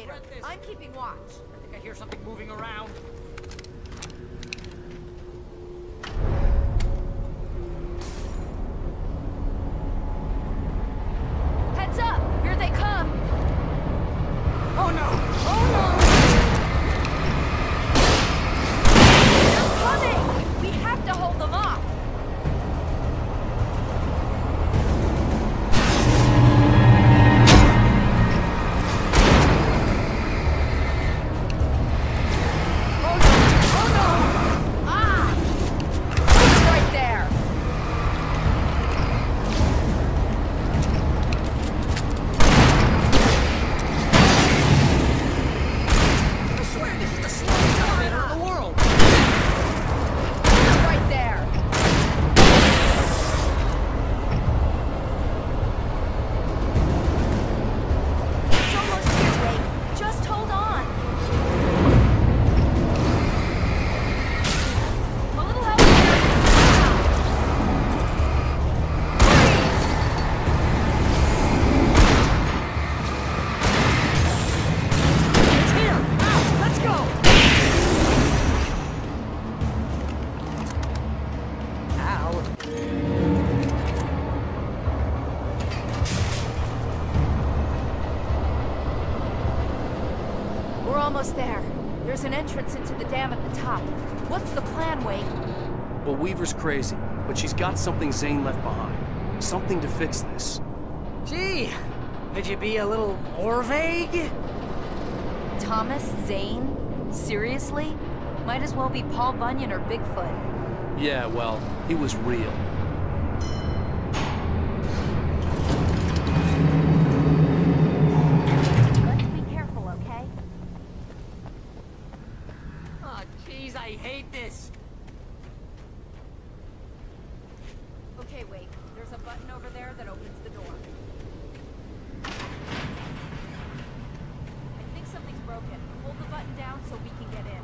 later. I'm keeping watch. I think I hear something moving around. Heads up! Here they come! Oh no! Oh no! They're coming! We have to hold them off! Almost there. There's an entrance into the dam at the top. What's the plan, Wade? Well, Weaver's crazy, but she's got something Zane left behind. Something to fix this. Gee, could you be a little more vague? Thomas Zane? Seriously? Might as well be Paul Bunyan or Bigfoot. Yeah, well, he was real. I hate this. Okay, wait. There's a button over there that opens the door. I think something's broken. Hold the button down so we can get in.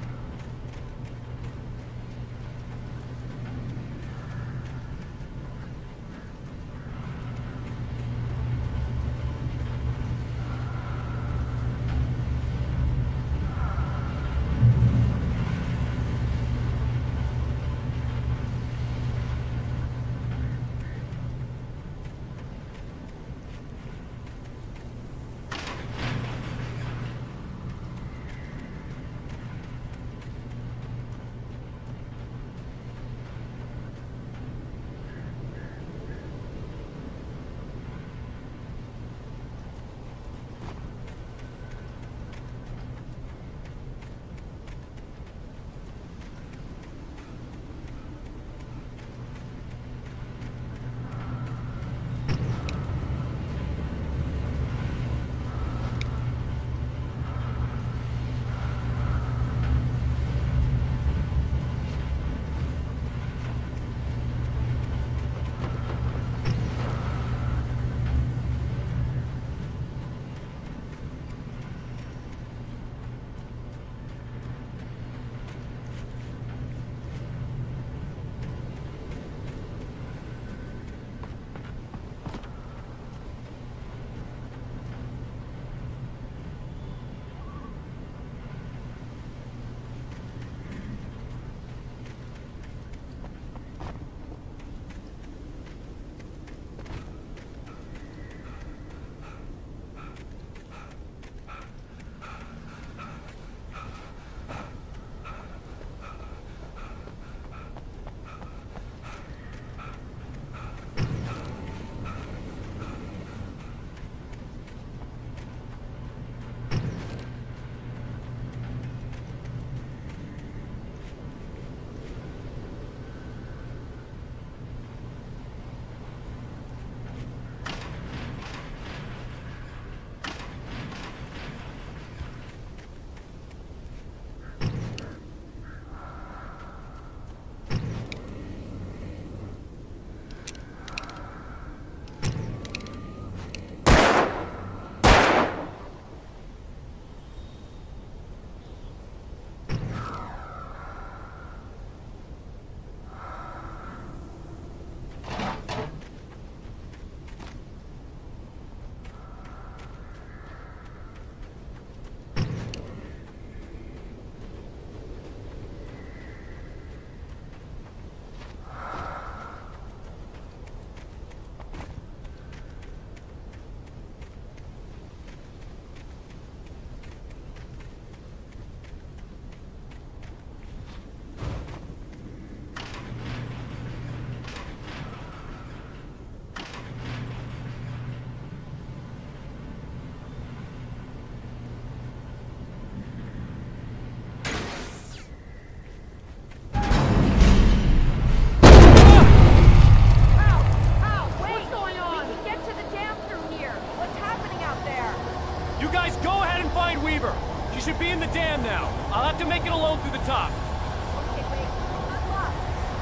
guys go ahead and find Weaver. She should be in the dam now. I'll have to make it alone through the top. Okay, wait. Good luck.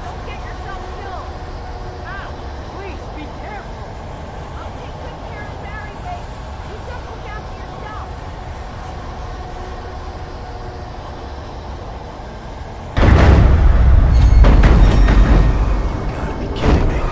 Don't get yourself killed. Now, please be careful. I'll take good care of Barry, wait. You just look after yourself. You gotta be kidding me.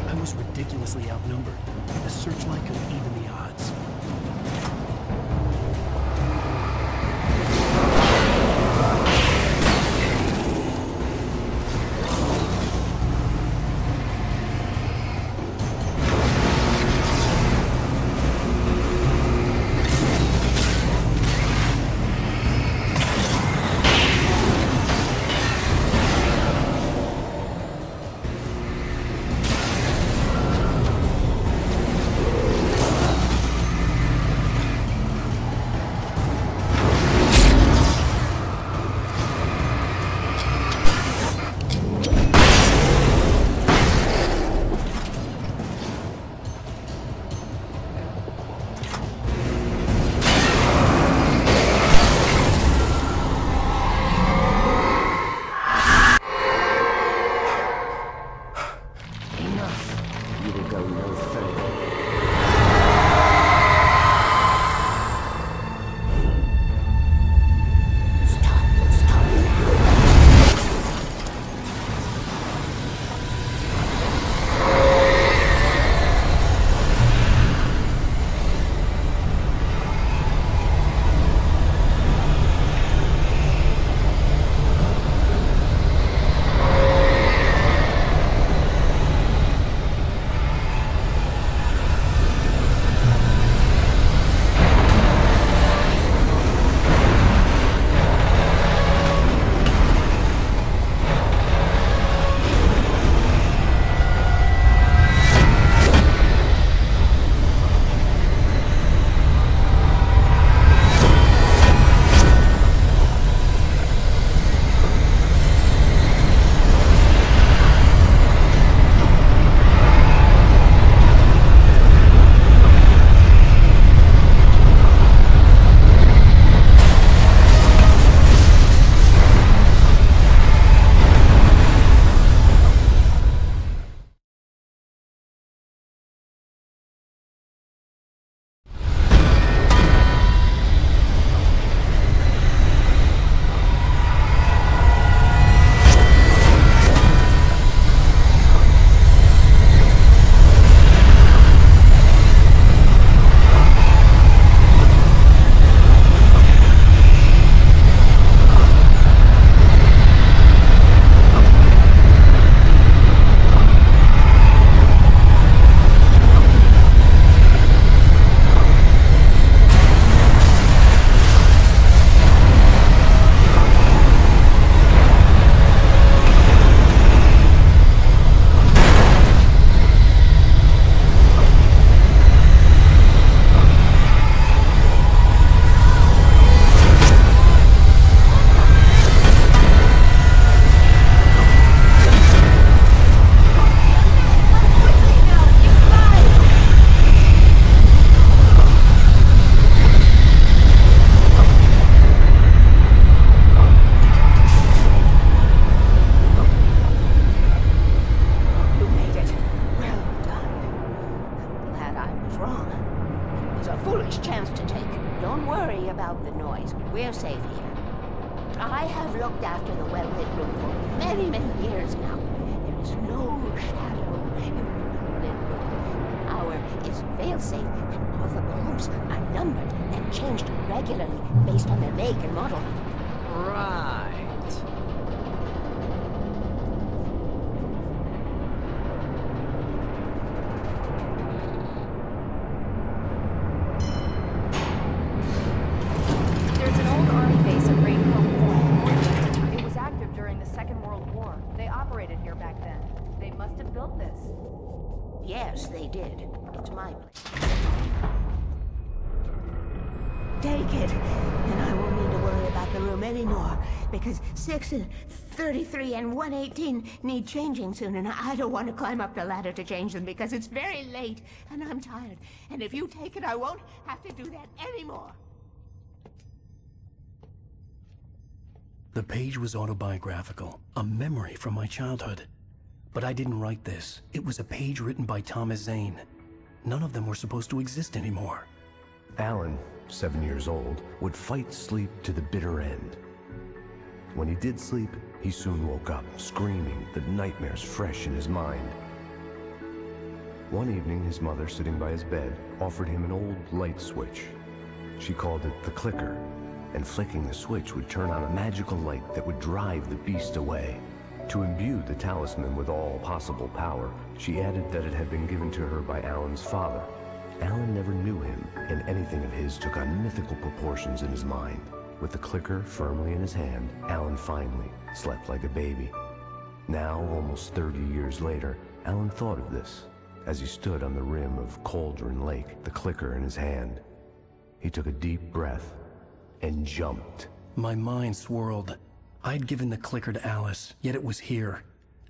I was ridiculously outnumbered. The searchlight could even the odds. fail-safe, and all the balloons are numbered and changed regularly based on their make and model. Right. There's an old army base at Raincoat Point. It was active during the Second World War. They operated here back then. They must have built this. Yes, they did. It's my place. Take it, and I won't need to worry about the room anymore, because 6 and 33 and 118 need changing soon, and I don't want to climb up the ladder to change them because it's very late, and I'm tired. And if you take it, I won't have to do that anymore. The page was autobiographical, a memory from my childhood. But I didn't write this. It was a page written by Thomas Zane. None of them were supposed to exist anymore. Alan, 7 years old, would fight sleep to the bitter end. When he did sleep, he soon woke up, screaming, the nightmares fresh in his mind. One evening, his mother, sitting by his bed, offered him an old light switch. She called it the clicker, and flicking the switch would turn on a magical light that would drive the beast away. To imbue the talisman with all possible power, she added that it had been given to her by Alan's father. Alan never knew him, and anything of his took on mythical proportions in his mind. With the clicker firmly in his hand, Alan finally slept like a baby. Now, almost 30 years later, Alan thought of this as he stood on the rim of Cauldron Lake, the clicker in his hand. He took a deep breath and jumped. My mind swirled. I'd given the clicker to Alice, yet it was here.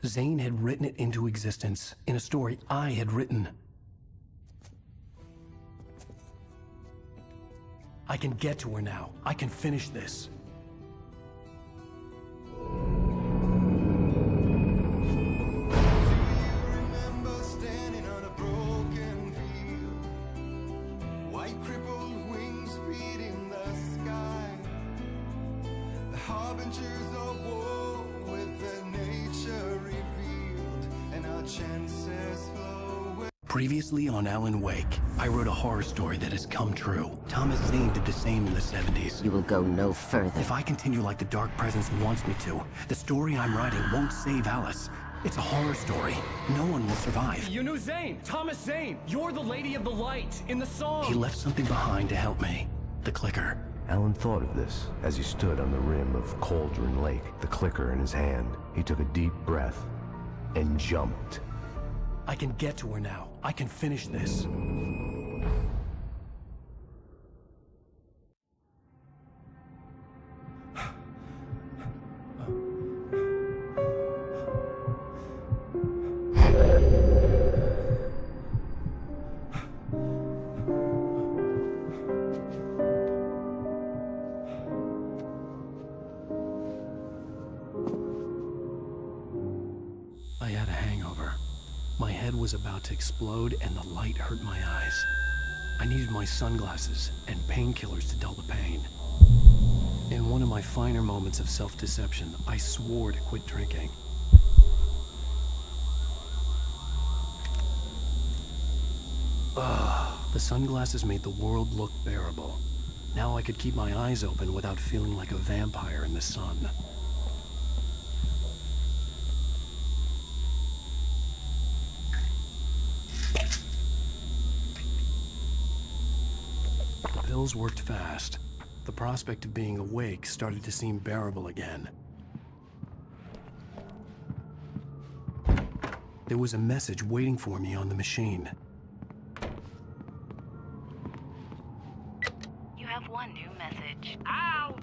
Zane had written it into existence, in a story I had written. I can get to her now. I can finish this. Remember standing on a broken field, white crippled wings beating the sky, the harbingers of war with their nature revealed, and our chances flow away. Previously on Alan Wake, I wrote a horror story that has come true. Thomas Zane did the same in the 70s. You will go no further. If I continue like the Dark Presence wants me to, the story I'm writing won't save Alice. It's a horror story. No one will survive. You knew Zane! Thomas Zane! You're the Lady of the Light in the song! He left something behind to help me. The clicker. Alan thought of this as he stood on the rim of Cauldron Lake, the clicker in his hand. He took a deep breath and jumped. I can get to her now. I can finish this. I had a hangover. My head was about to explode and the light hurt my eyes. I needed my sunglasses and painkillers to dull the pain. In one of my finer moments of self-deception, I swore to quit drinking. The sunglasses made the world look bearable. Now I could keep my eyes open without feeling like a vampire in the sun. The pills worked fast. The prospect of being awake started to seem bearable again. There was a message waiting for me on the machine. You have one new message. Al!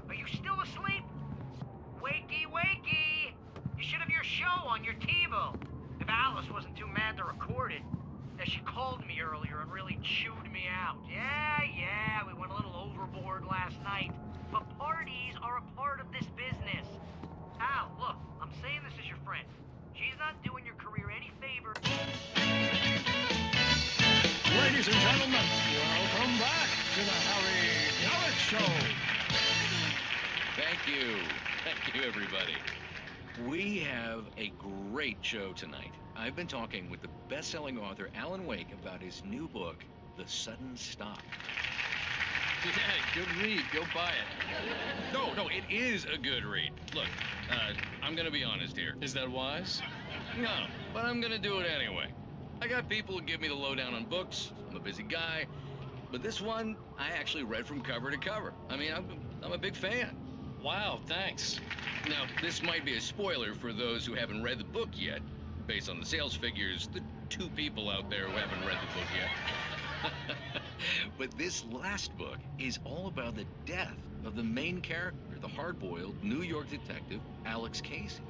Are you still asleep? Wakey, wakey! You should have your show on your TiVo. If Alice wasn't too mad to record it. Yeah, she called me earlier and really chewed me out. Yeah, we went a little overboard last night. But parties are a part of this business. Al, look, I'm saying this as your friend. She's not doing your career any favor. Ladies and gentlemen, welcome back to the Harry Garrett Show. Thank you. Thank you, everybody. We have a great show tonight. I've been talking with the best-selling author Alan Wake about his new book, The Sudden Stop. Yeah, good read. Go buy it. No, it is a good read. Look, I'm gonna be honest here. Is that wise? No, but I'm gonna do it anyway. I got people who give me the lowdown on books. I'm a busy guy. But this one, I actually read from cover to cover. I mean, I'm a big fan. Wow, thanks. Now, this might be a spoiler for those who haven't read the book yet. Based on the sales figures, the 2 people out there who haven't read the book yet. But this last book is all about the death of the main character, the hard-boiled New York detective, Alex Casey.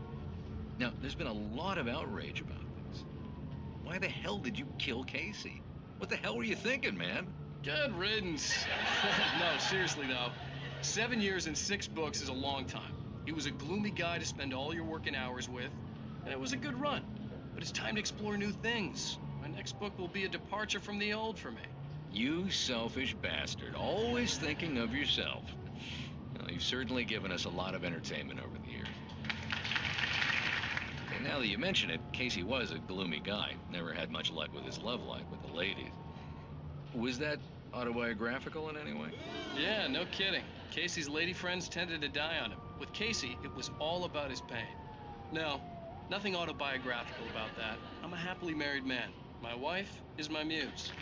Now, there's been a lot of outrage about this. Why the hell did you kill Casey? What the hell were you thinking, man? Good riddance. No, seriously though. 7 years and 6 books is a long time. He was a gloomy guy to spend all your working hours with, and it was a good run. But it's time to explore new things. My next book will be a departure from the old for me. You selfish bastard, always thinking of yourself. Well, you've certainly given us a lot of entertainment over the years. And now that you mention it, Casey was a gloomy guy. Never had much luck with his love life with the ladies. Was that autobiographical in any way? Yeah, no kidding. Casey's lady friends tended to die on him. With Casey, it was all about his pain. No, nothing autobiographical about that. I'm a happily married man. My wife is my muse.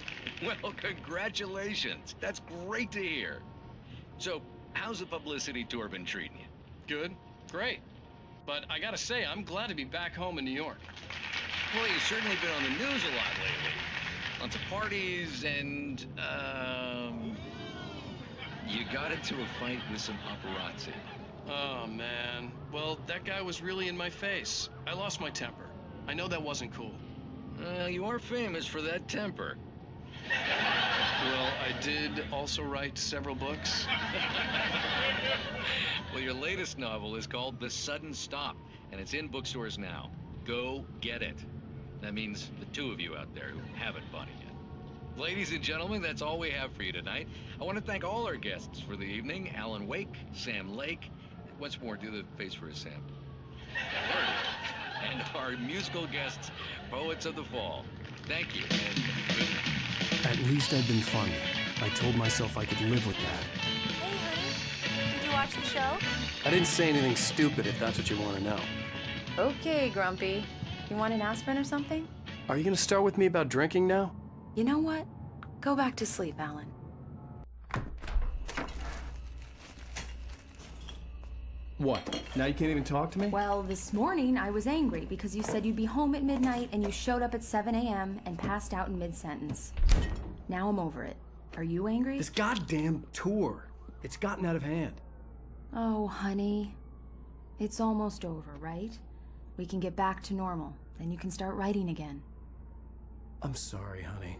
Well, congratulations. That's great to hear. So, how's the publicity tour been treating you? Good. Great. But I gotta say, I'm glad to be back home in New York. Well, you've certainly been on the news a lot lately. Lots of parties and, you got into a fight with some paparazzi. Oh, man. Well, that guy was really in my face. I lost my temper. I know that wasn't cool. You are famous for that temper. Well, I did also write several books. Well, your latest novel is called The Sudden Stop, and it's in bookstores now. Go get it. That means the 2 of you out there who haven't bought it yet. Ladies and gentlemen, that's all we have for you tonight. I want to thank all our guests for the evening. Alan Wake, Sam Lake. Once more, do the face for us, Sam. And our musical guests, Poets of the Fall. Thank you. At least I've been funny. I told myself I could live with that. Hey, honey. Did you watch the show? I didn't say anything stupid if that's what you want to know. Okay, Grumpy. You want an aspirin or something? Are you going to start with me about drinking now? You know what? Go back to sleep, Alan. What? Now you can't even talk to me? Well, this morning I was angry because you said you'd be home at midnight and you showed up at 7 a.m. and passed out in mid-sentence. Now I'm over it. Are you angry? This goddamn tour. It's gotten out of hand. Oh, honey. It's almost over, right? We can get back to normal. Then you can start writing again. I'm sorry, honey.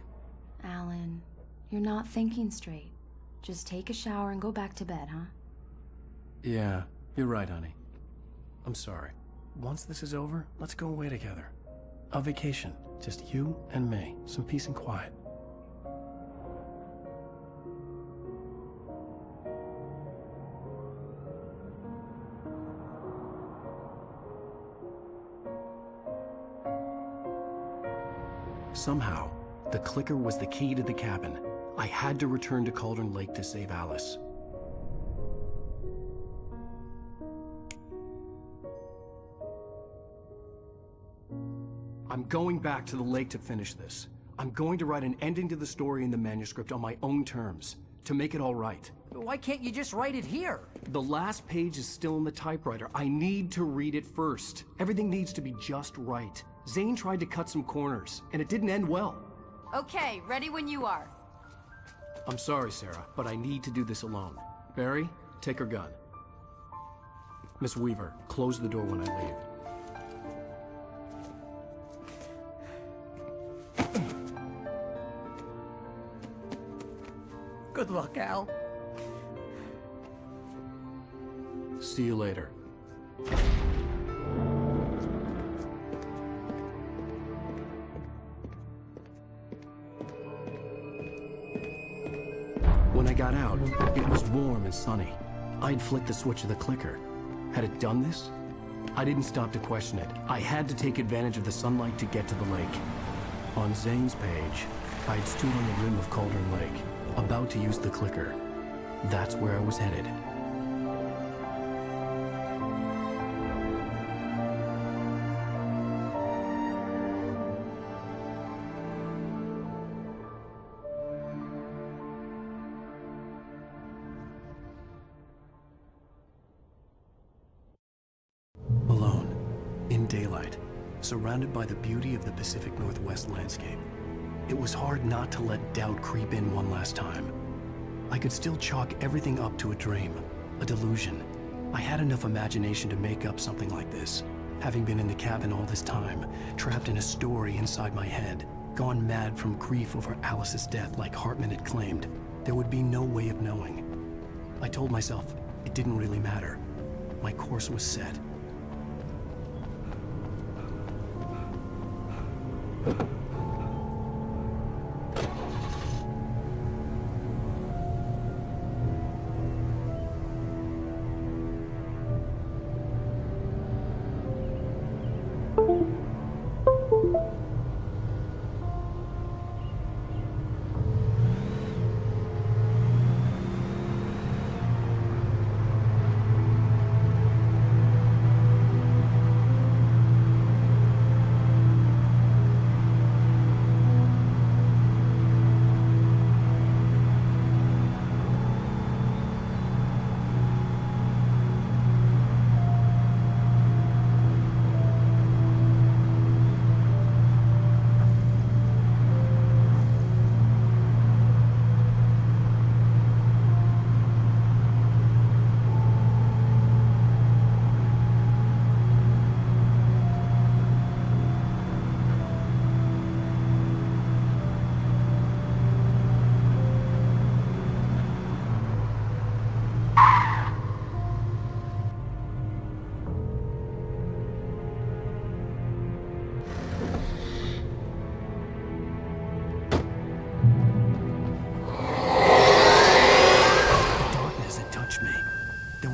Alan, you're not thinking straight. Just take a shower and go back to bed, huh? Yeah, you're right, honey. I'm sorry. Once this is over, let's go away together. A vacation. Just you and me. Some peace and quiet. Somehow, the clicker was the key to the cabin. I had to return to Cauldron Lake to save Alice. I'm going back to the lake to finish this. I'm going to write an ending to the story in the manuscript on my own terms, to make it all right. Why can't you just write it here? The last page is still in the typewriter. I need to read it first. Everything needs to be just right. Zane tried to cut some corners, and it didn't end well. Okay, ready when you are. I'm sorry, Sarah, but I need to do this alone. Barry, take her gun. Miss Weaver, close the door when I leave. Good luck, Al. See you later. When I got out, it was warm and sunny. I'd flicked the switch of the clicker. Had it done this? I didn't stop to question it. I had to take advantage of the sunlight to get to the lake. On Zane's page, I had stood on the rim of Cauldron Lake, about to use the clicker. That's where I was headed. Alone, in daylight, surrounded by the beauty of the Pacific Northwest landscape, it was hard not to let doubt creep in one last time. I could still chalk everything up to a dream, a delusion. I had enough imagination to make up something like this, having been in the cabin all this time, trapped in a story inside my head, gone mad from grief over Alice's death like Hartman had claimed. There would be no way of knowing. I told myself it didn't really matter. My course was set.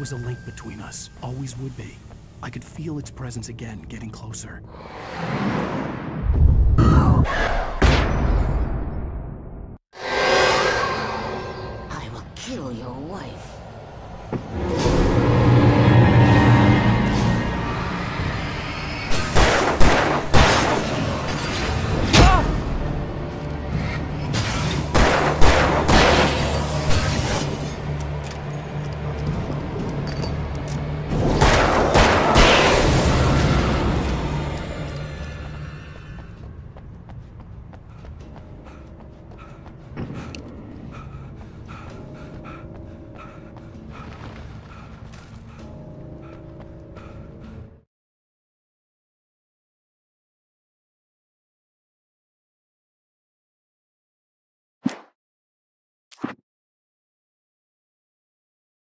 A link between us, always would be. I could feel its presence again, getting closer. I will kill your wife.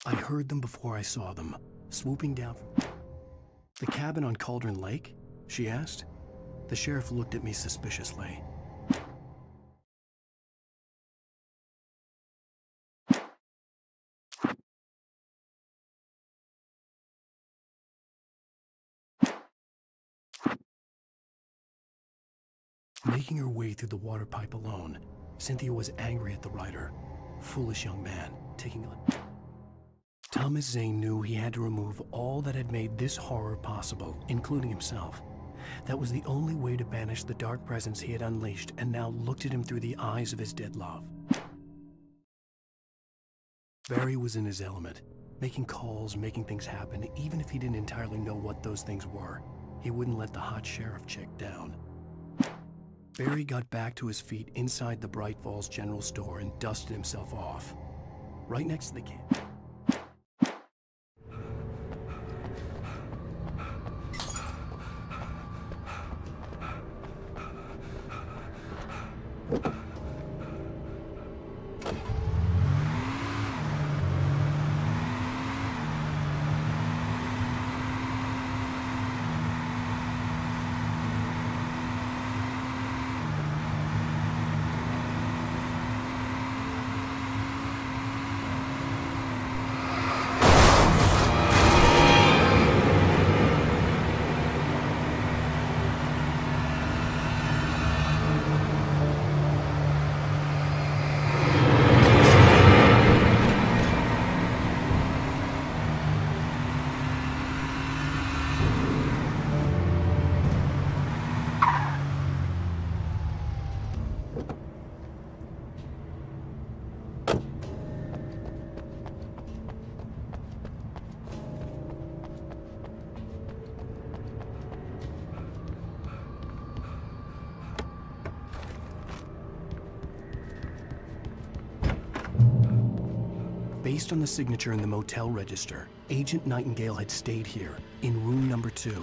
I heard them before I saw them, swooping down from the cabin on Cauldron Lake, she asked. The sheriff looked at me suspiciously. Making her way through the water pipe alone, Cynthia was angry at the writer. Foolish young man, taking a... Thomas Zane knew he had to remove all that had made this horror possible, including himself. That was the only way to banish the dark presence he had unleashed and now looked at him through the eyes of his dead love. Barry was in his element, making calls, making things happen, even if he didn't entirely know what those things were. He wouldn't let the hot sheriff chick down. Barry got back to his feet inside the Bright Falls General Store and dusted himself off. Right next to the camp. Based on the signature in the motel register, Agent Nightingale had stayed here, in room number 2.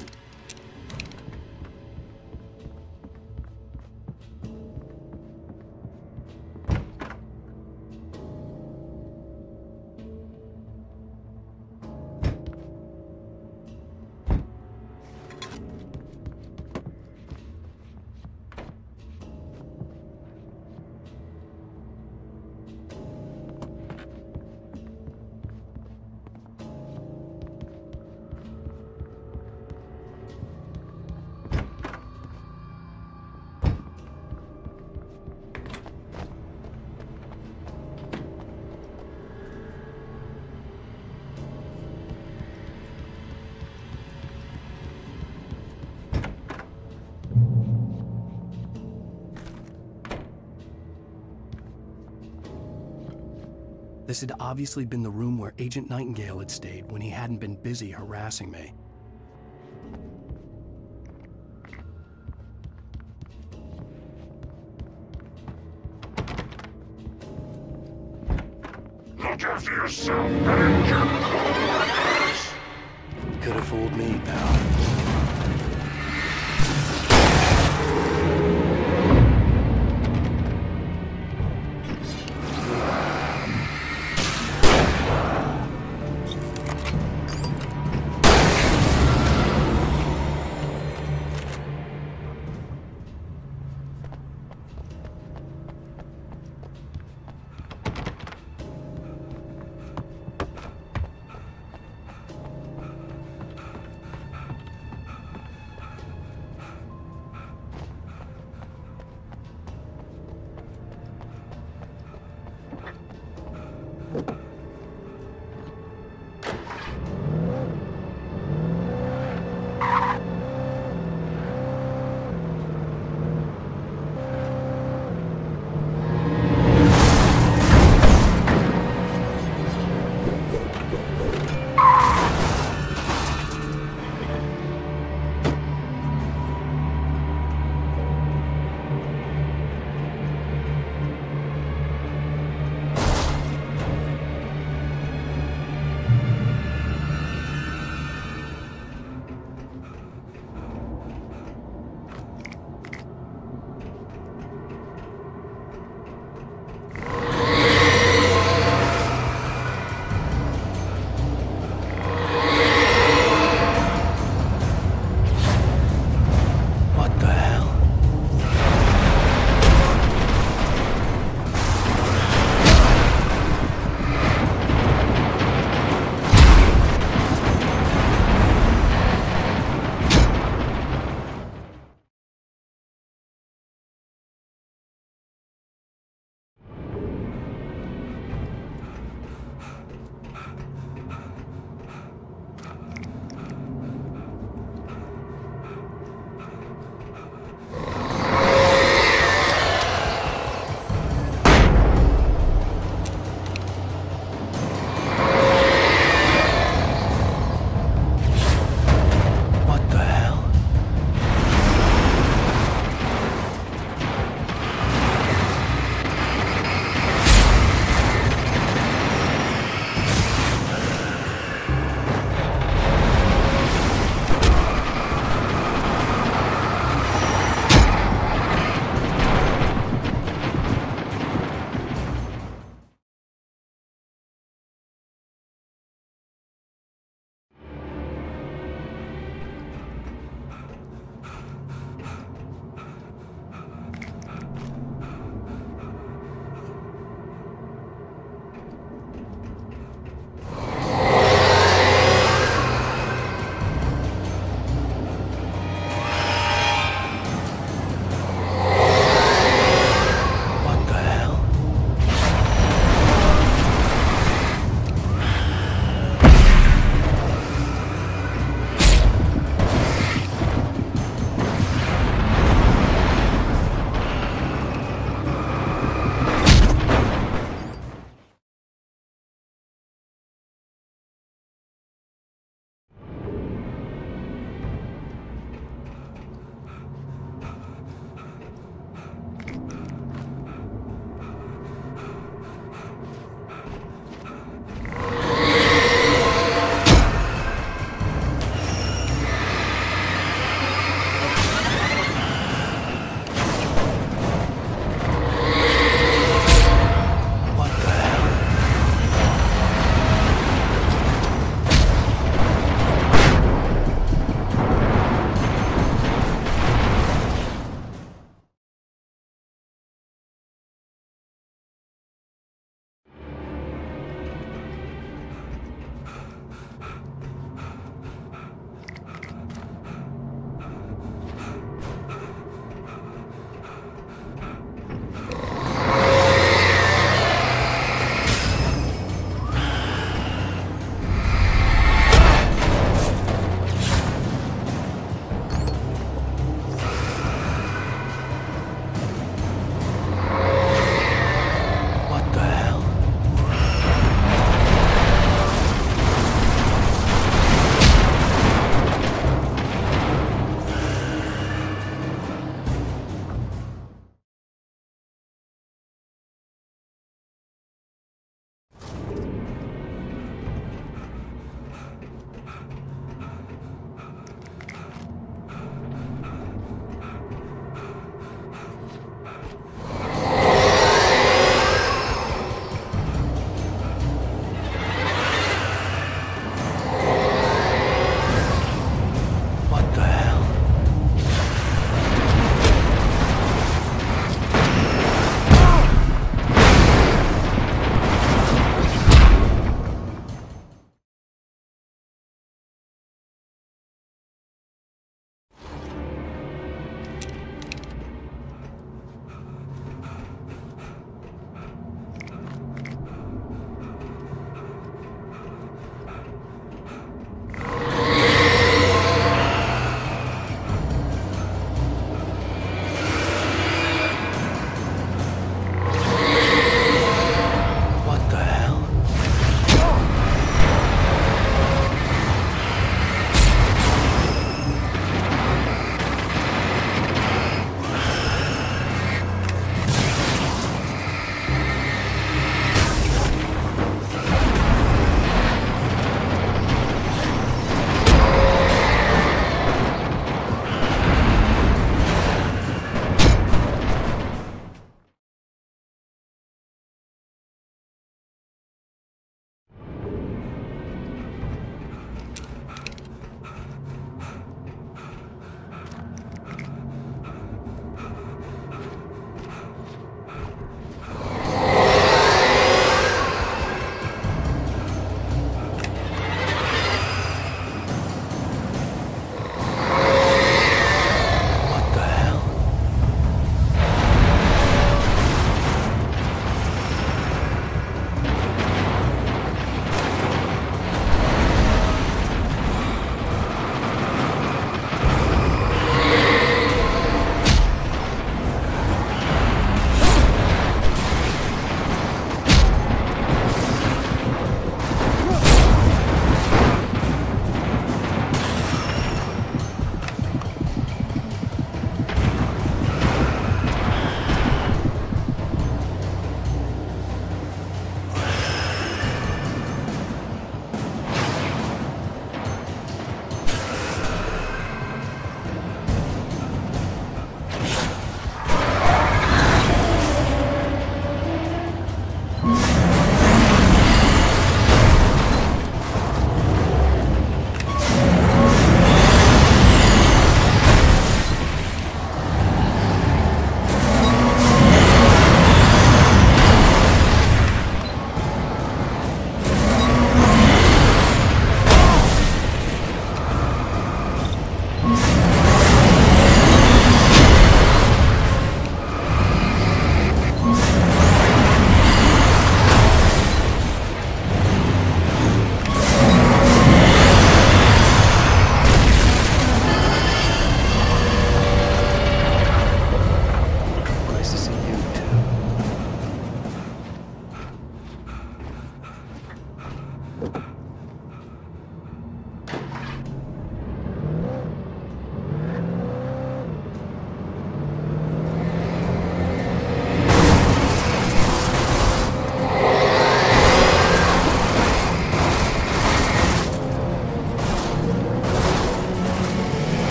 This had obviously been the room where Agent Nightingale had stayed when he hadn't been busy harassing me. Look after yourself, Agent! Could have fooled me, pal.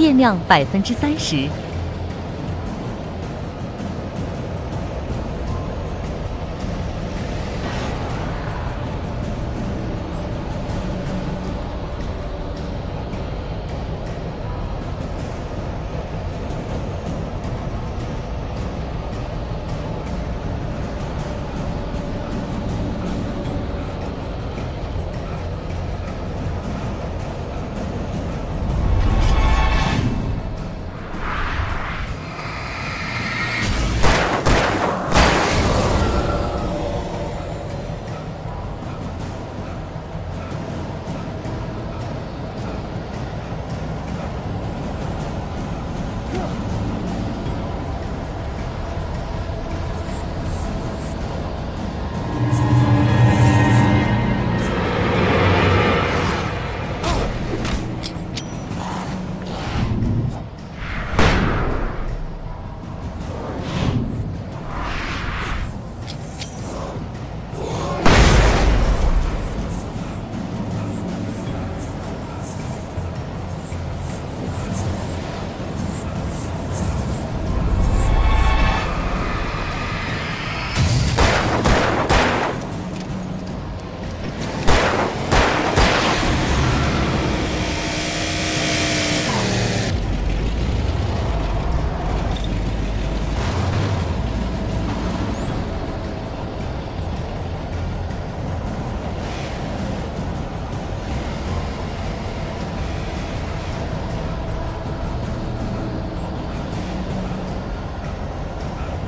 电量30%。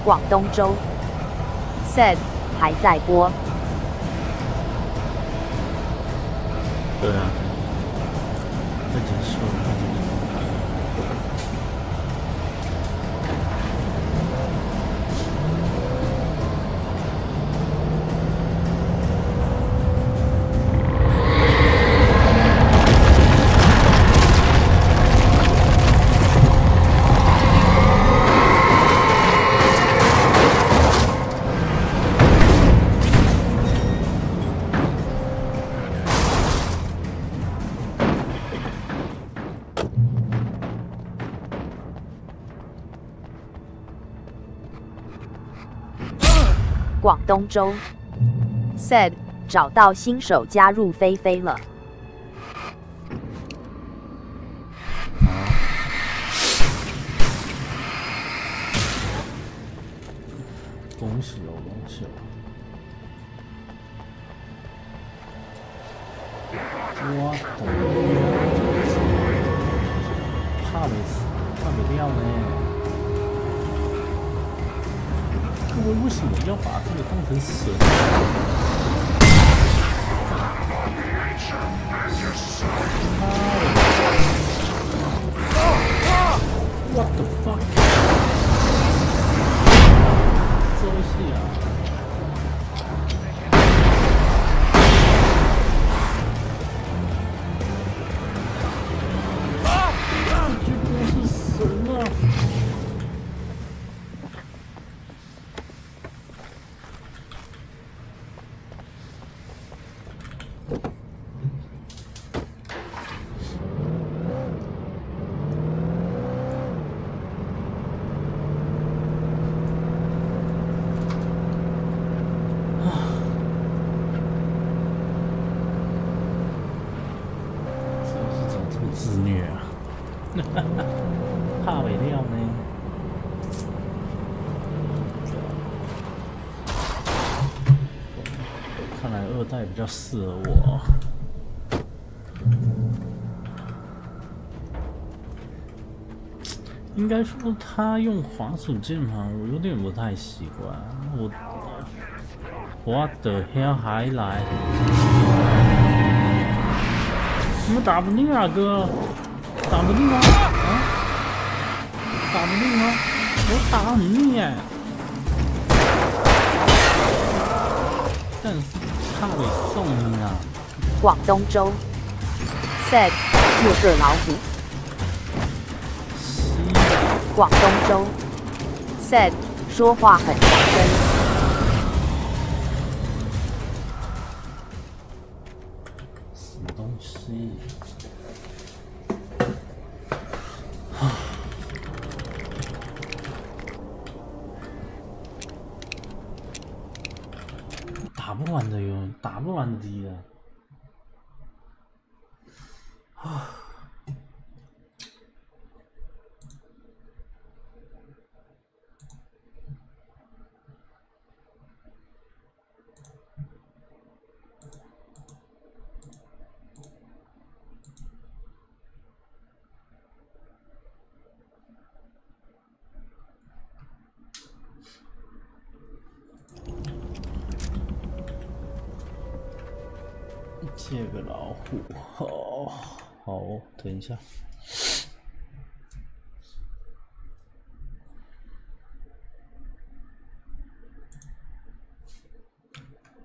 广东州 said 还在播。对啊，快结束了。广东州 said 找到新手加入菲菲了。恭喜哦，恭喜哦！哇，怕没掉呢。各位为什么要把这个当成神？What the fuck？ 这游戏啊！这不是神啊！自虐啊！怕没料呢。看来2代比较适合我。应该说他用滑鼠键盘，我有点不太习惯。我的 hell 还来？怎么打不定啊，哥？打不定啊！啊？打不定啊！我打很腻哎，但是怕被送你啊！广东州 said 又是老虎。广东州 said 说话很小声。什么东西？完的有打不完的敌人。啊。借个老虎，好，等一下，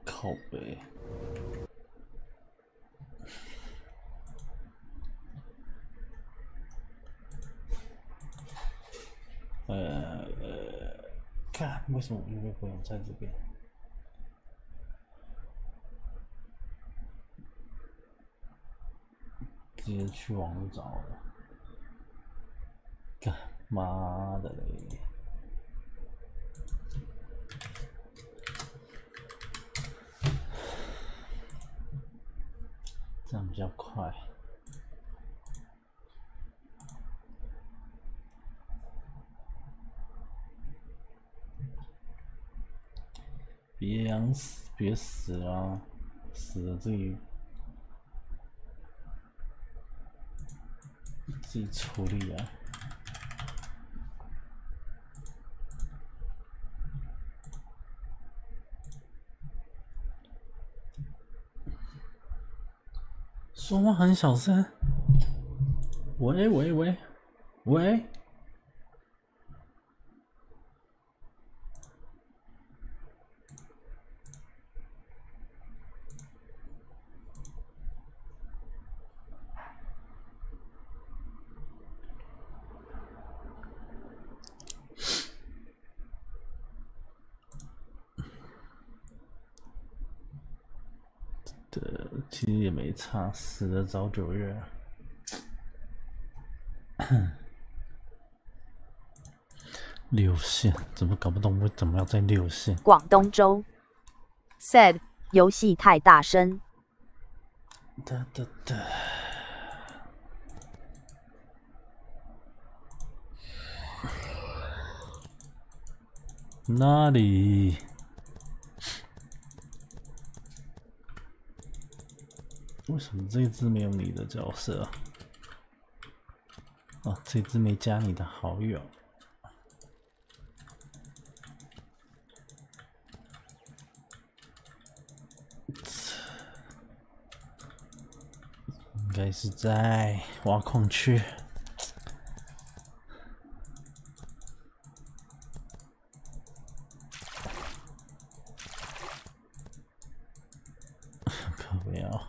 靠北，看为什么因为不能在这边？直接去网络找了，干妈的嘞！这样比较快。别死啊！死了自己处理啊！说话很小声。喂。其实也没差，死了早9月。6线怎么搞不懂？为什么要在6线？广东州 said 游戏太大声。哪里？为什么这只没有你的角色啊？哦，这只没加你的好友。应该是在挖矿区。可不要。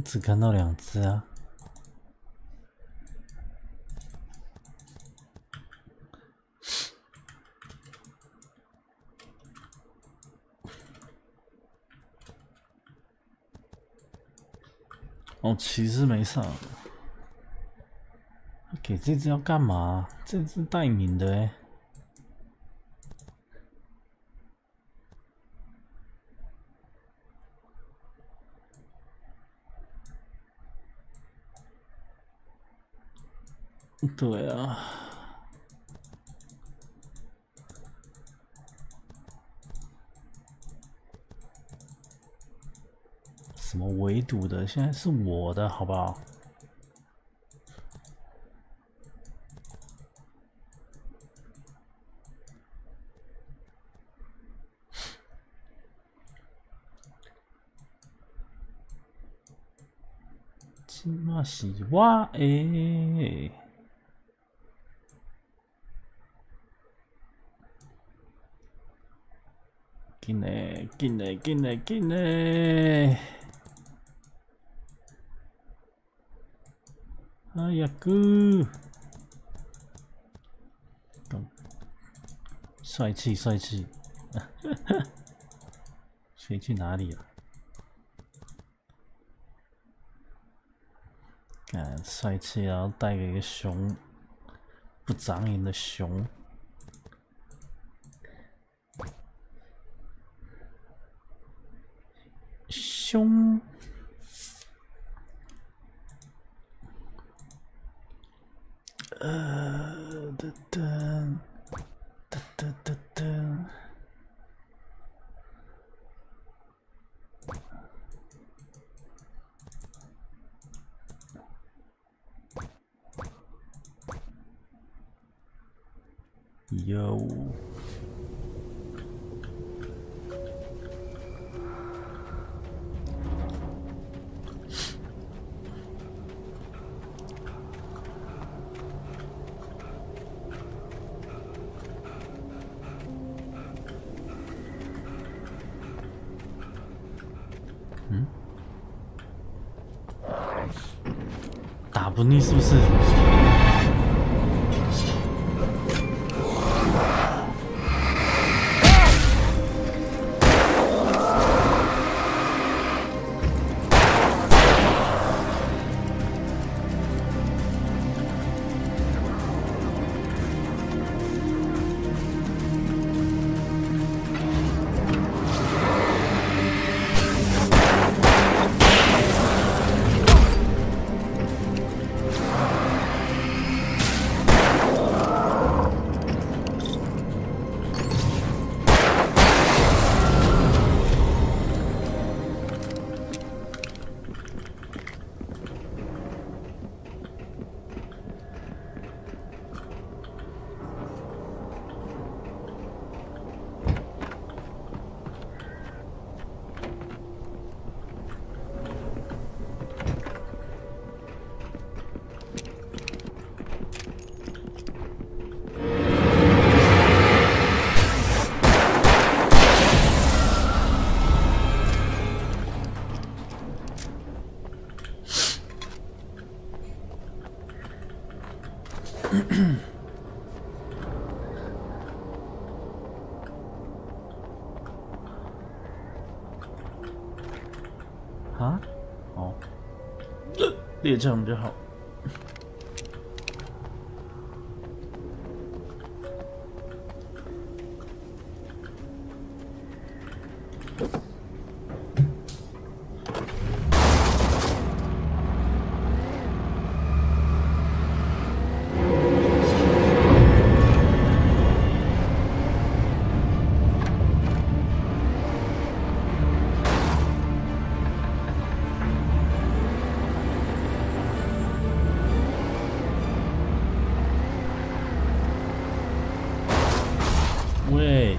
只看到2只啊！哦，骑士没上，给这只要干嘛？这只待命的欸。对啊，什么围堵的？现在是我的，好不好？起码是我的。进来！哎呀哥，帅气！飞去哪里了？看帅气，然后带个一个熊，不长眼的熊。凶。噔噔噔噔噔噔。有。打不腻是不是？啊？哦，列这样比较好。喂，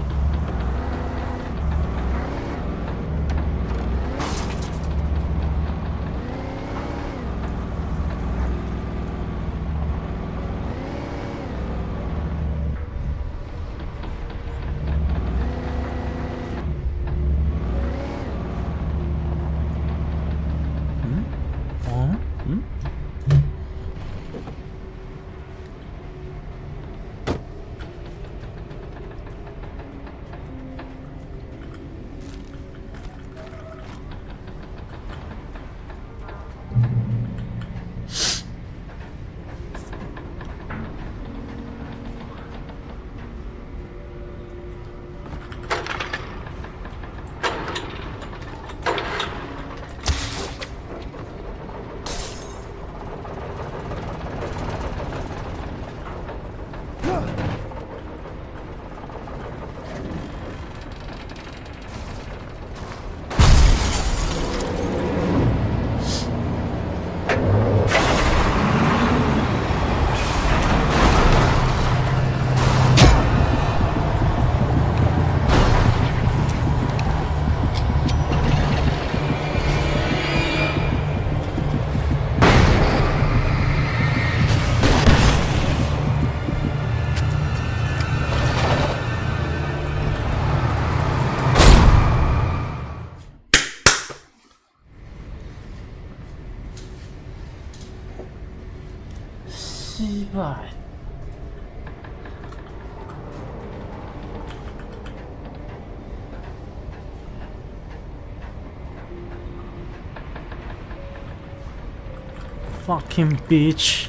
失败。Fucking bitch.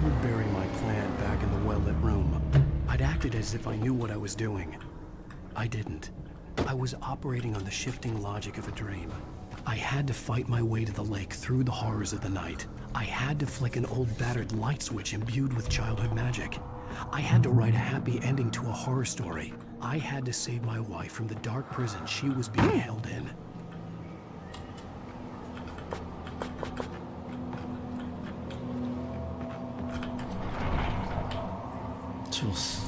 would bury my plan back in the well-lit room. I'd acted as if I knew what I was doing. I didn't. I was operating on the shifting logic of a dream. I had to fight my way to the lake through the horrors of the night. I had to flick an old battered light switch imbued with childhood magic. I had to write a happy ending to a horror story. I had to save my wife from the dark prison she was being held in. 就是。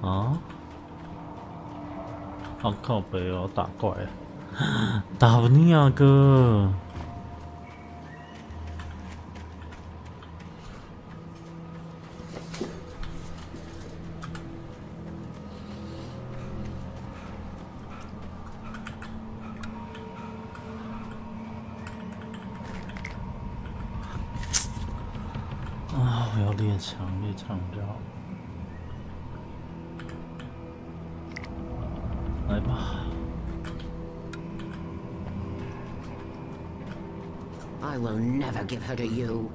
啊！好靠北哦，打怪，打不腻啊，哥。 啊！我要猎枪，猎枪比较好。来吧。I will never give her to you.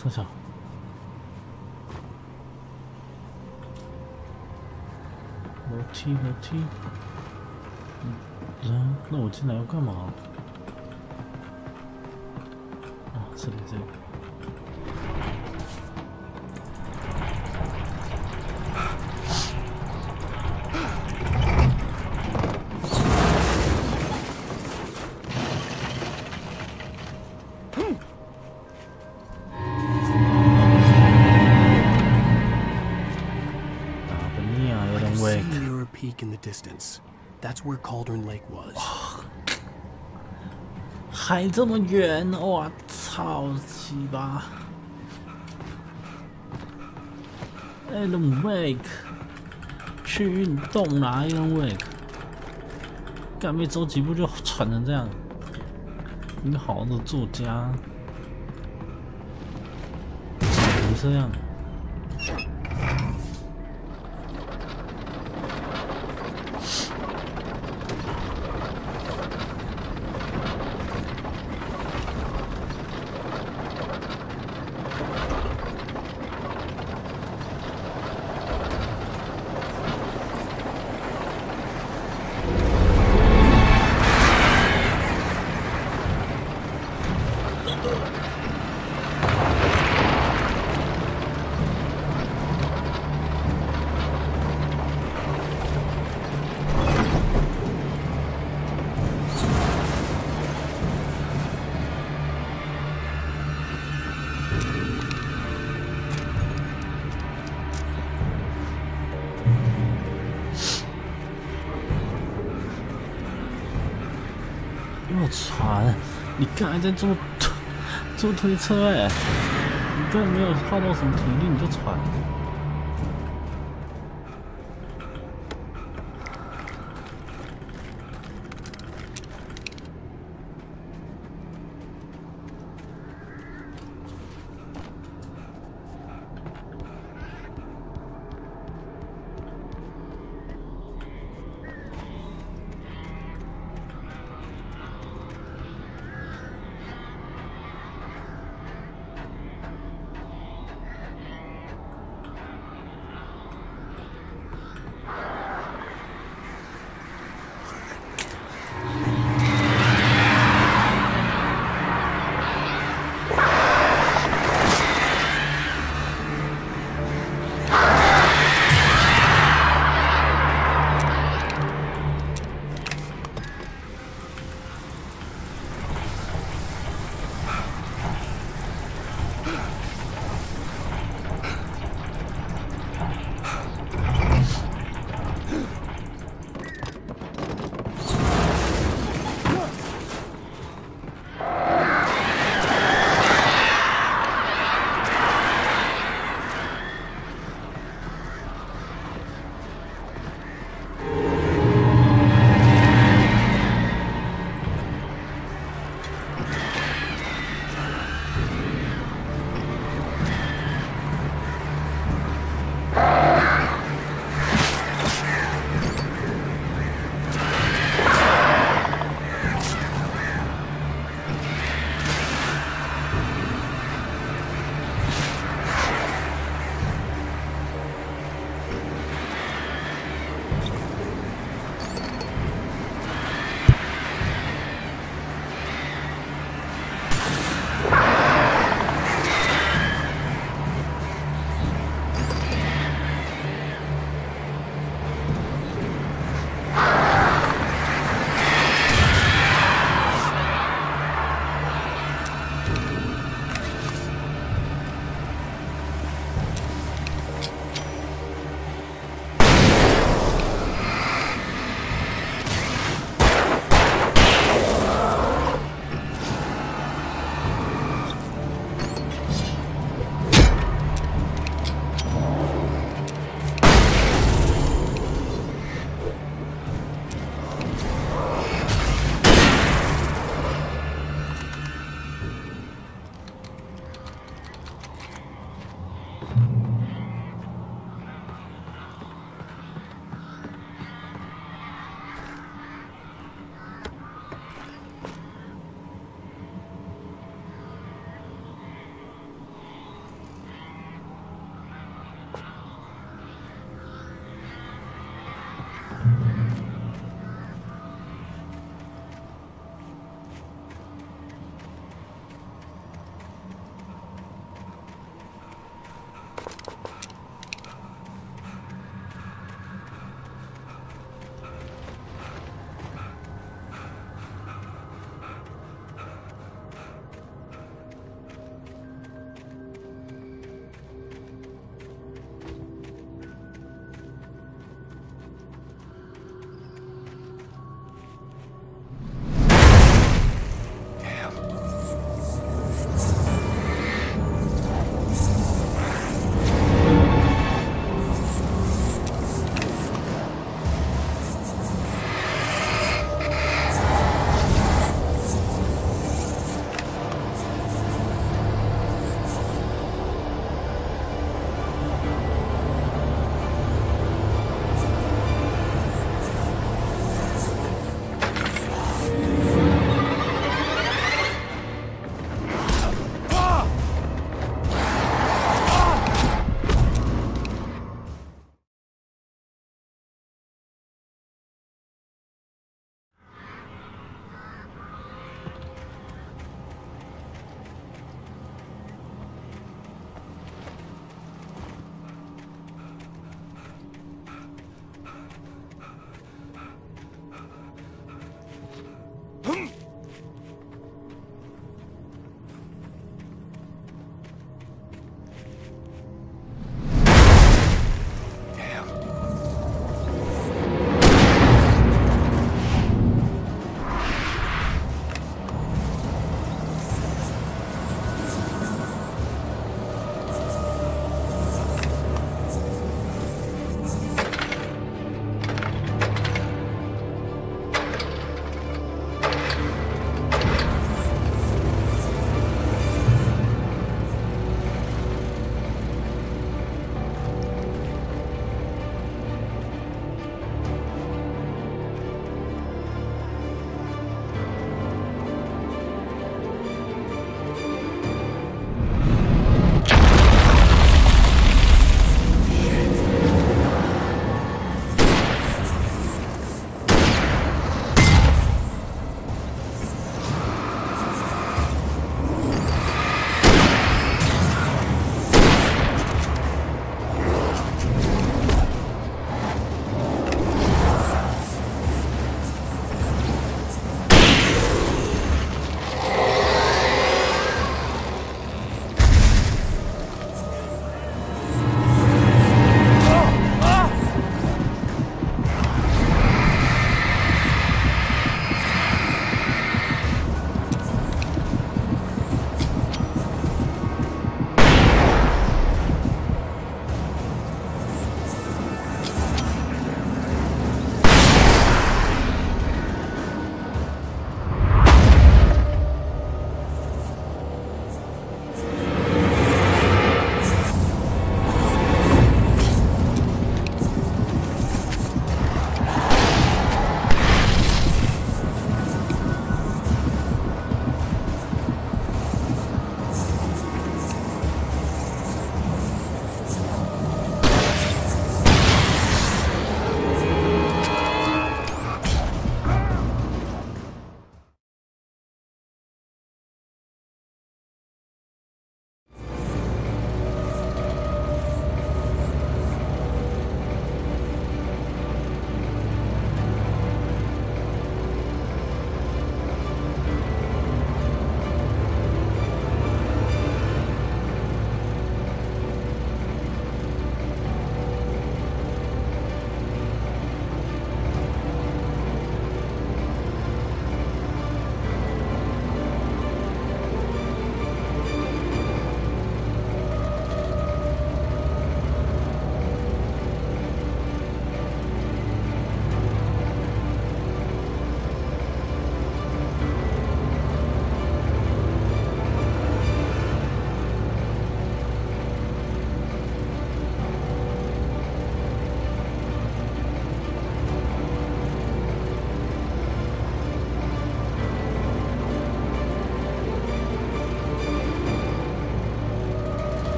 上小。楼梯。人，那我进来要干嘛？啊，这里。In the distance, that's where Cauldron Lake was. 还这么远，我操鸡巴 ！Alan Wake， 去运动啦 ，Alan Wake， 干没走几步就喘成这样，一个好的作家，怎么这样？我喘，你刚才在做推车哎，你根本没有耗到什么体力你就喘。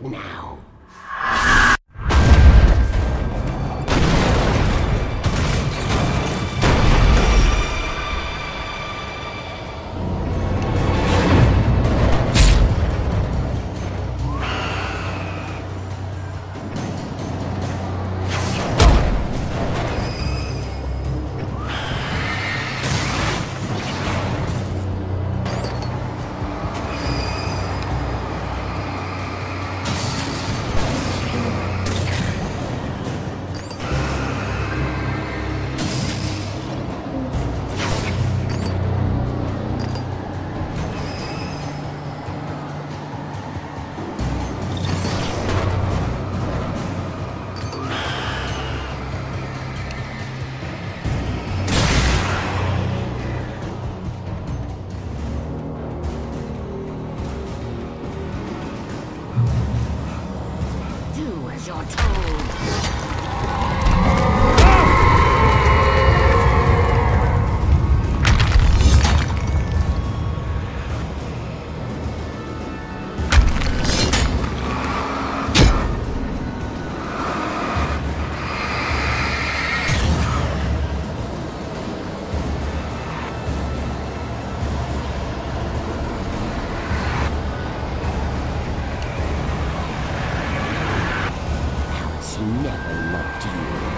now. You're told. Never loved you.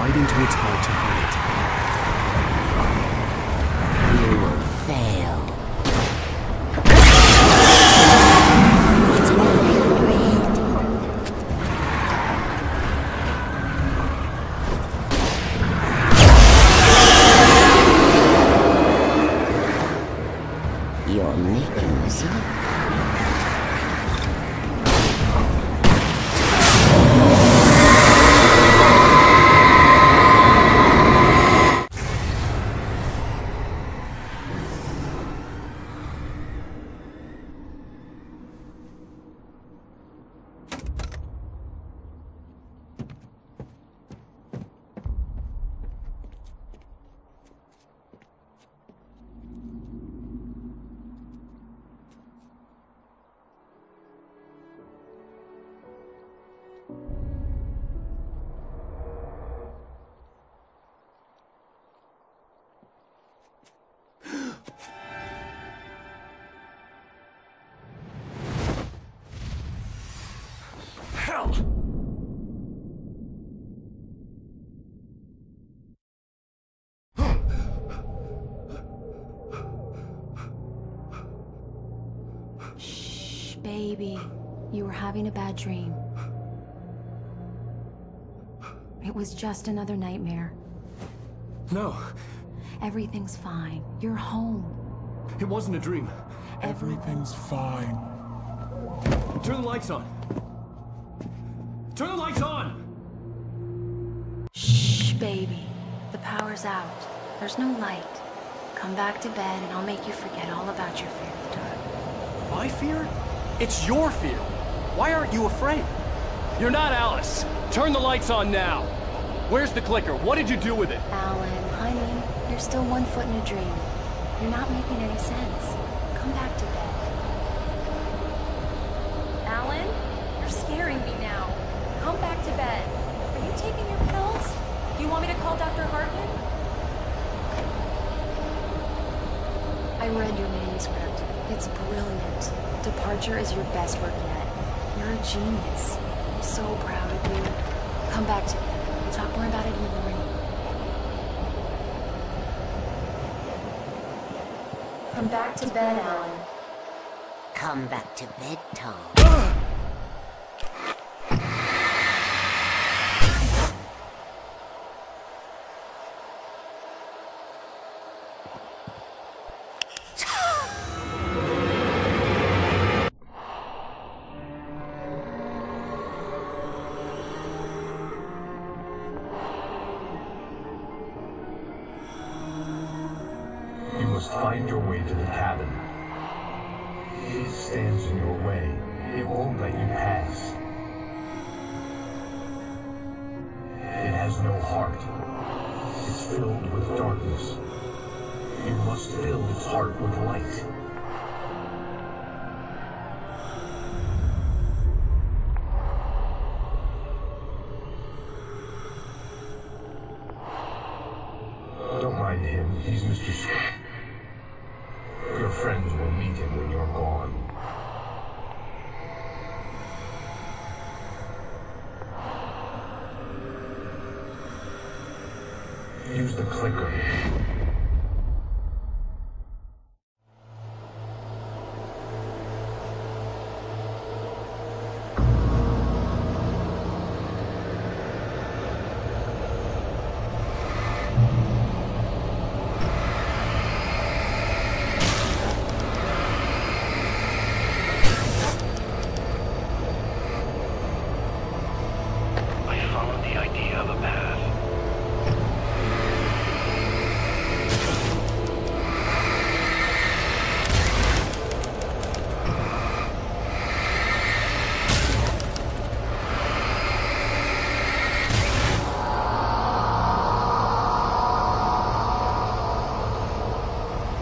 right into its heart to hurt it. You will fail. You're making this up. baby. You were having a bad dream. It was just another nightmare. No. Everything's fine. You're home. It wasn't a dream. Everything's fine. Turn the lights on. Turn the lights on! Shh, baby. The power's out. There's no light. Come back to bed and I'll make you forget all about your fear of the dark. My fear? It's your fear. Why aren't you afraid? You're not Alice. Turn the lights on now. Where's the clicker? What did you do with it? Alan, honey, you're still 1 foot in a dream. You're not making any sense. Come back to bed. Alan, you're scaring me now. Come back to bed. Are you taking your pills? Do you want me to call Dr. Hartman? I read your manuscript. It's brilliant. Departure is your best work yet. You're a genius. I'm so proud of you. Come back to bed. We'll talk more about it in the morning. Come back to bed, Alan. Come back to bed, Tom. Find your way to the cabin. It stands in your way. It won't let you pass. It has no heart. It's filled with darkness. You must fill its heart with light. Don't mind him. He's Mr. Scott. Your friends will meet him when you're gone. Use the clicker.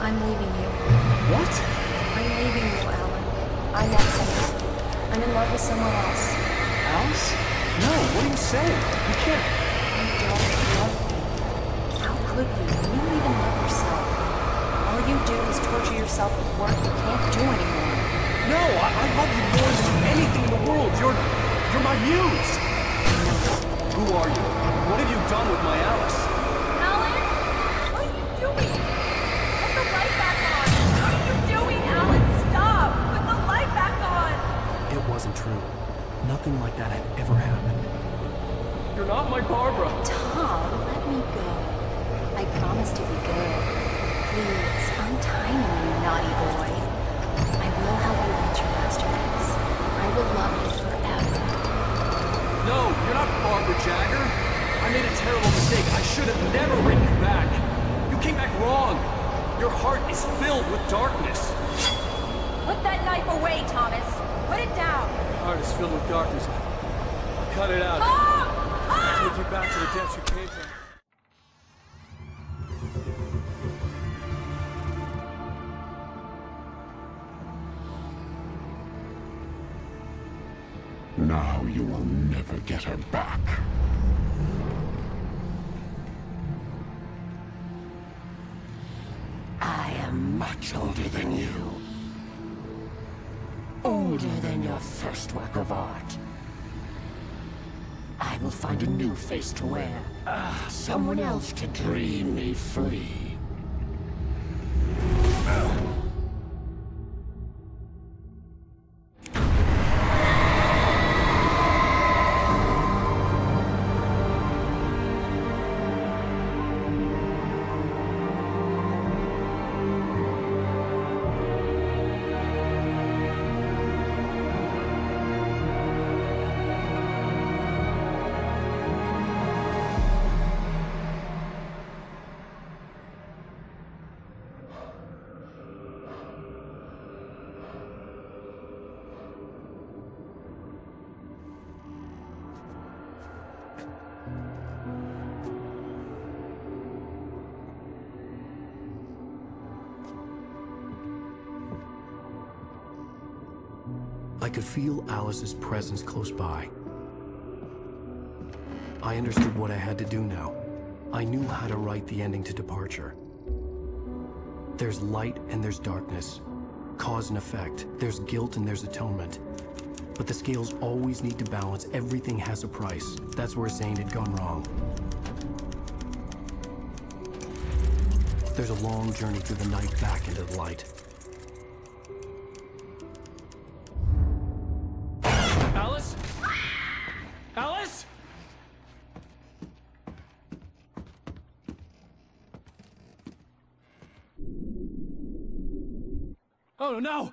I'm leaving you. What? I'm leaving you, Alan. I met someone. I'm in love with someone else. Alice? No, what are you saying? You can't. You don't love me. How could you? You don't even love yourself. All you do is torture yourself with work you can't do anymore. No, I love you more than anything in the world. You're my muse. Who are you? What have you done with my Alice? Alan? What are you doing? Put the light back on. What are you doing, Alan? Stop! Put the light back on! It wasn't true. Nothing like that had ever happened. You're not my Barbara. Tom, let me go. I promise to be good. Please, untie me, you naughty boy. I will help you reach your masterpiece. I will love you forever. No, you're not Barbara Jagger. I made a terrible mistake. I should have never written you back. You came back wrong. Your heart is filled with darkness. Put that knife away, Thomas. Put it down. Your heart is filled with darkness. I'll cut it out. I'll take you back to the depths you came from. Now you will never get her back. I am much older than you. Older than your first work of art. I will find a new face to wear. Someone else to dream me free. I could feel Alice's presence close by. I understood what I had to do now. I knew how to write the ending to Departure. There's light and there's darkness. Cause and effect. There's guilt and there's atonement. But the scales always need to balance. Everything has a price. That's where Zane had gone wrong. There's a long journey through the night back into the light. Alice? Alice? Oh no!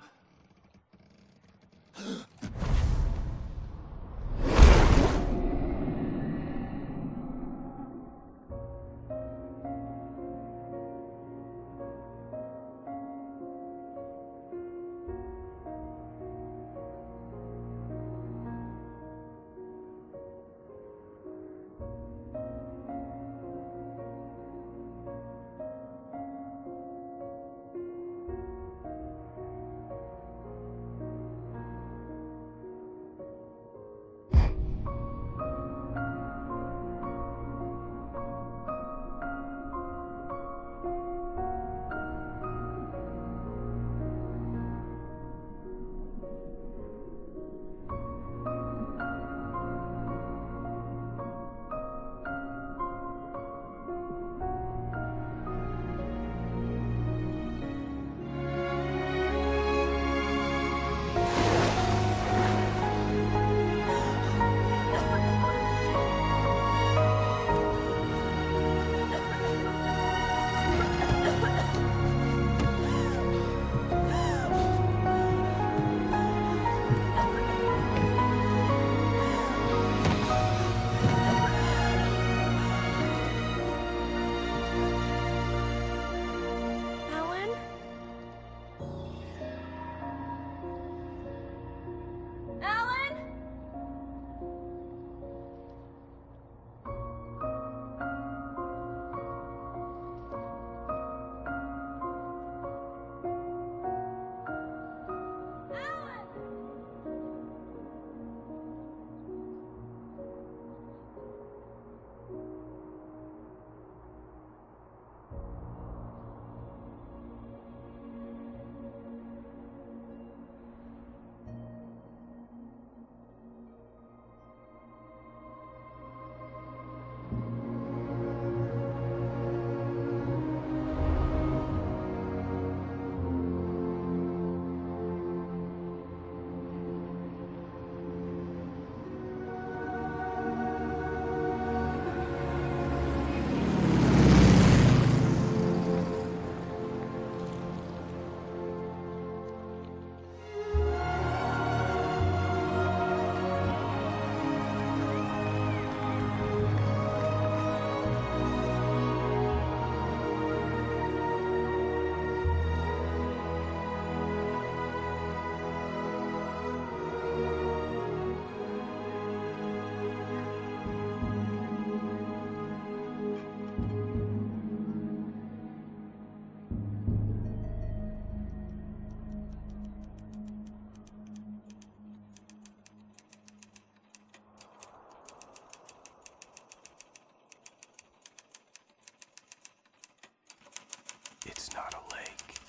It's not a lake.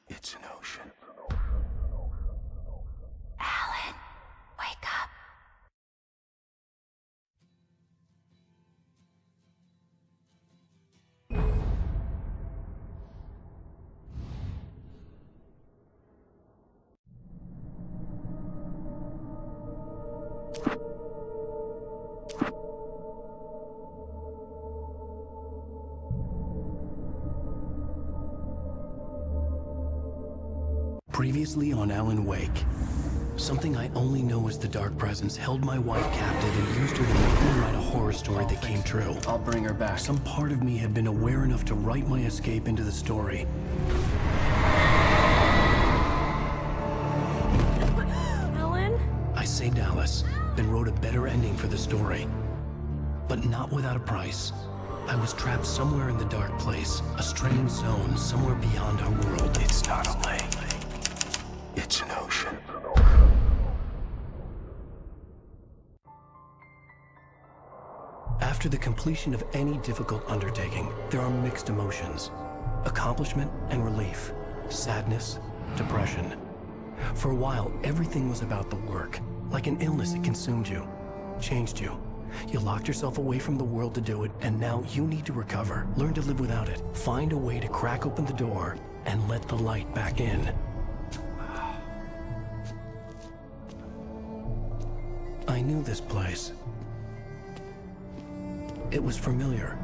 It's an ocean. Alan, wake up. Previously on Alan Wake, something I only know as the Dark Presence held my wife captive and used her to make me write a horror story that came true. I'll bring her back. Some part of me had been aware enough to write my escape into the story. Alan? I saved Alice, then wrote a better ending for the story. But not without a price. I was trapped somewhere in the dark place, a strange zone somewhere beyond our world. It's not a lake. It's an ocean. After the completion of any difficult undertaking, there are mixed emotions. Accomplishment and relief. Sadness, depression. For a while, everything was about the work. Like an illness, it consumed you. Changed you. You locked yourself away from the world to do it, and now you need to recover. Learn to live without it. Find a way to crack open the door and let the light back in. I knew this place. It was familiar,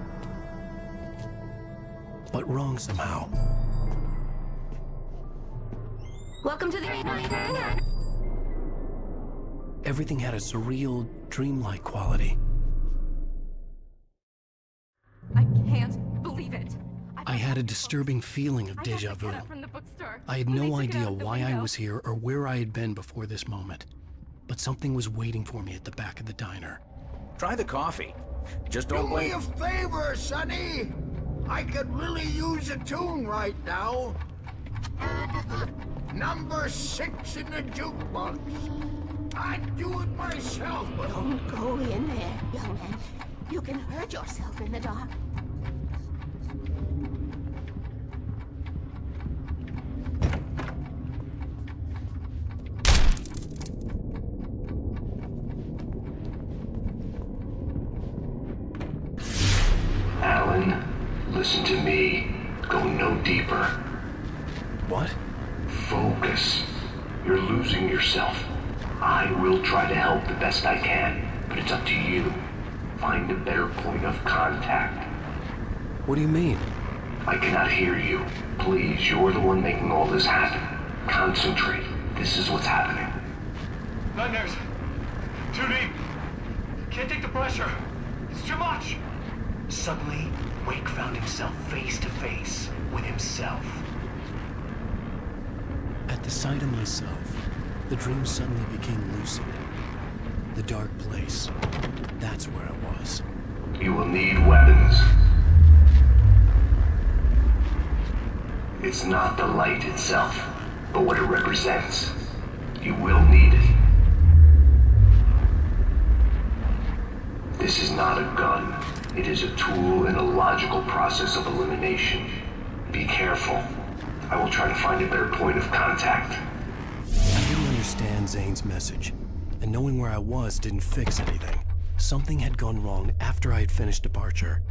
but wrong somehow. Welcome to the... Everything had a surreal, dreamlike quality. I can't believe it. I had a disturbing feeling of deja vu. I had no idea why I was here or where I had been before this moment. But something was waiting for me at the back of the diner. Try the coffee. Just don't wait. Do me a favor, Sonny. I could really use a tune right now. Number 6 in the jukebox. I'd do it myself, but... Don't go in there, young man. You can hurt yourself in the dark. Alan, listen to me. Go no deeper. What? Focus. You're losing yourself. I will try to help the best I can, but it's up to you. Find a better point of contact. What do you mean? I cannot hear you. Please, you're the one making all this happen. Concentrate. This is what's happening. Nightmares. Too deep. Can't take the pressure. It's too much. Suddenly, Wake found himself face to face with himself. At the sight of myself, the dream suddenly became lucid. The dark place. That's where I was. You will need weapons. It's not the light itself, but what it represents. You will need it. This is not a gun. It is a tool in a logical process of elimination. Be careful. I will try to find a better point of contact. I didn't understand Zane's message, and knowing where I was didn't fix anything. Something had gone wrong after I had finished departure.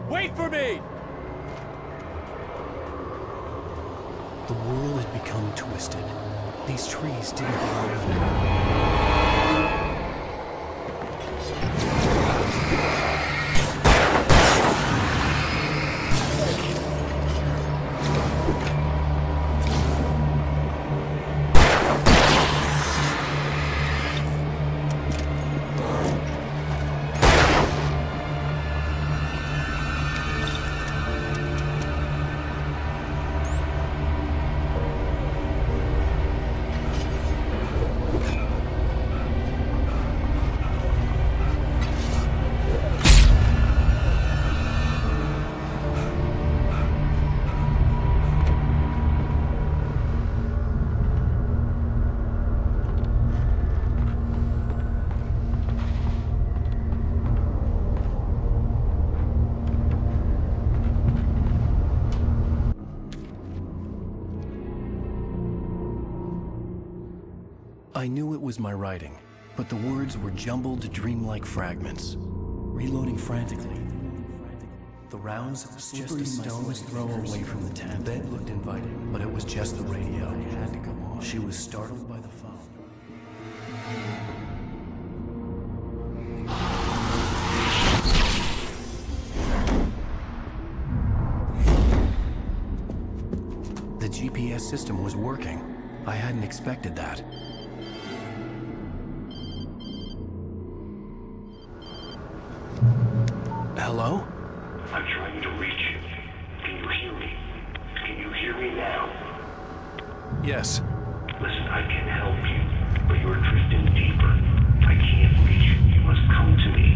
Wait for me! The world had become twisted. These trees didn't belong here. I knew it was my writing, but the words were jumbled, dreamlike fragments. Reloading frantically. The rounds, slippery stones throw away from the tent. The bed looked inviting, but it was just the radio. I had to go on. She was startled by the phone. The GPS system was working. I hadn't expected that. Hello? I'm trying to reach you. Can you hear me? Can you hear me now? Yes. Listen, I can help you, but you're drifting deeper. I can't reach you. You must come to me.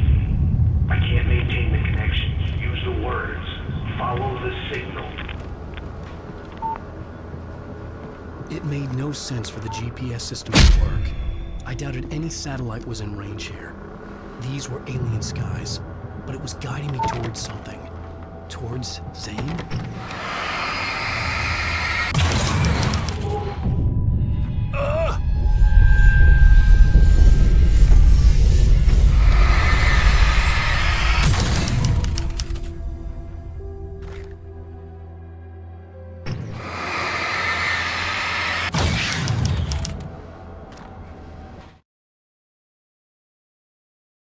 I can't maintain the connection. Use the words. Follow the signal. It made no sense for the GPS system to work. I doubted any satellite was in range here. These were alien skies, but it was guiding me towards something. Towards Zane?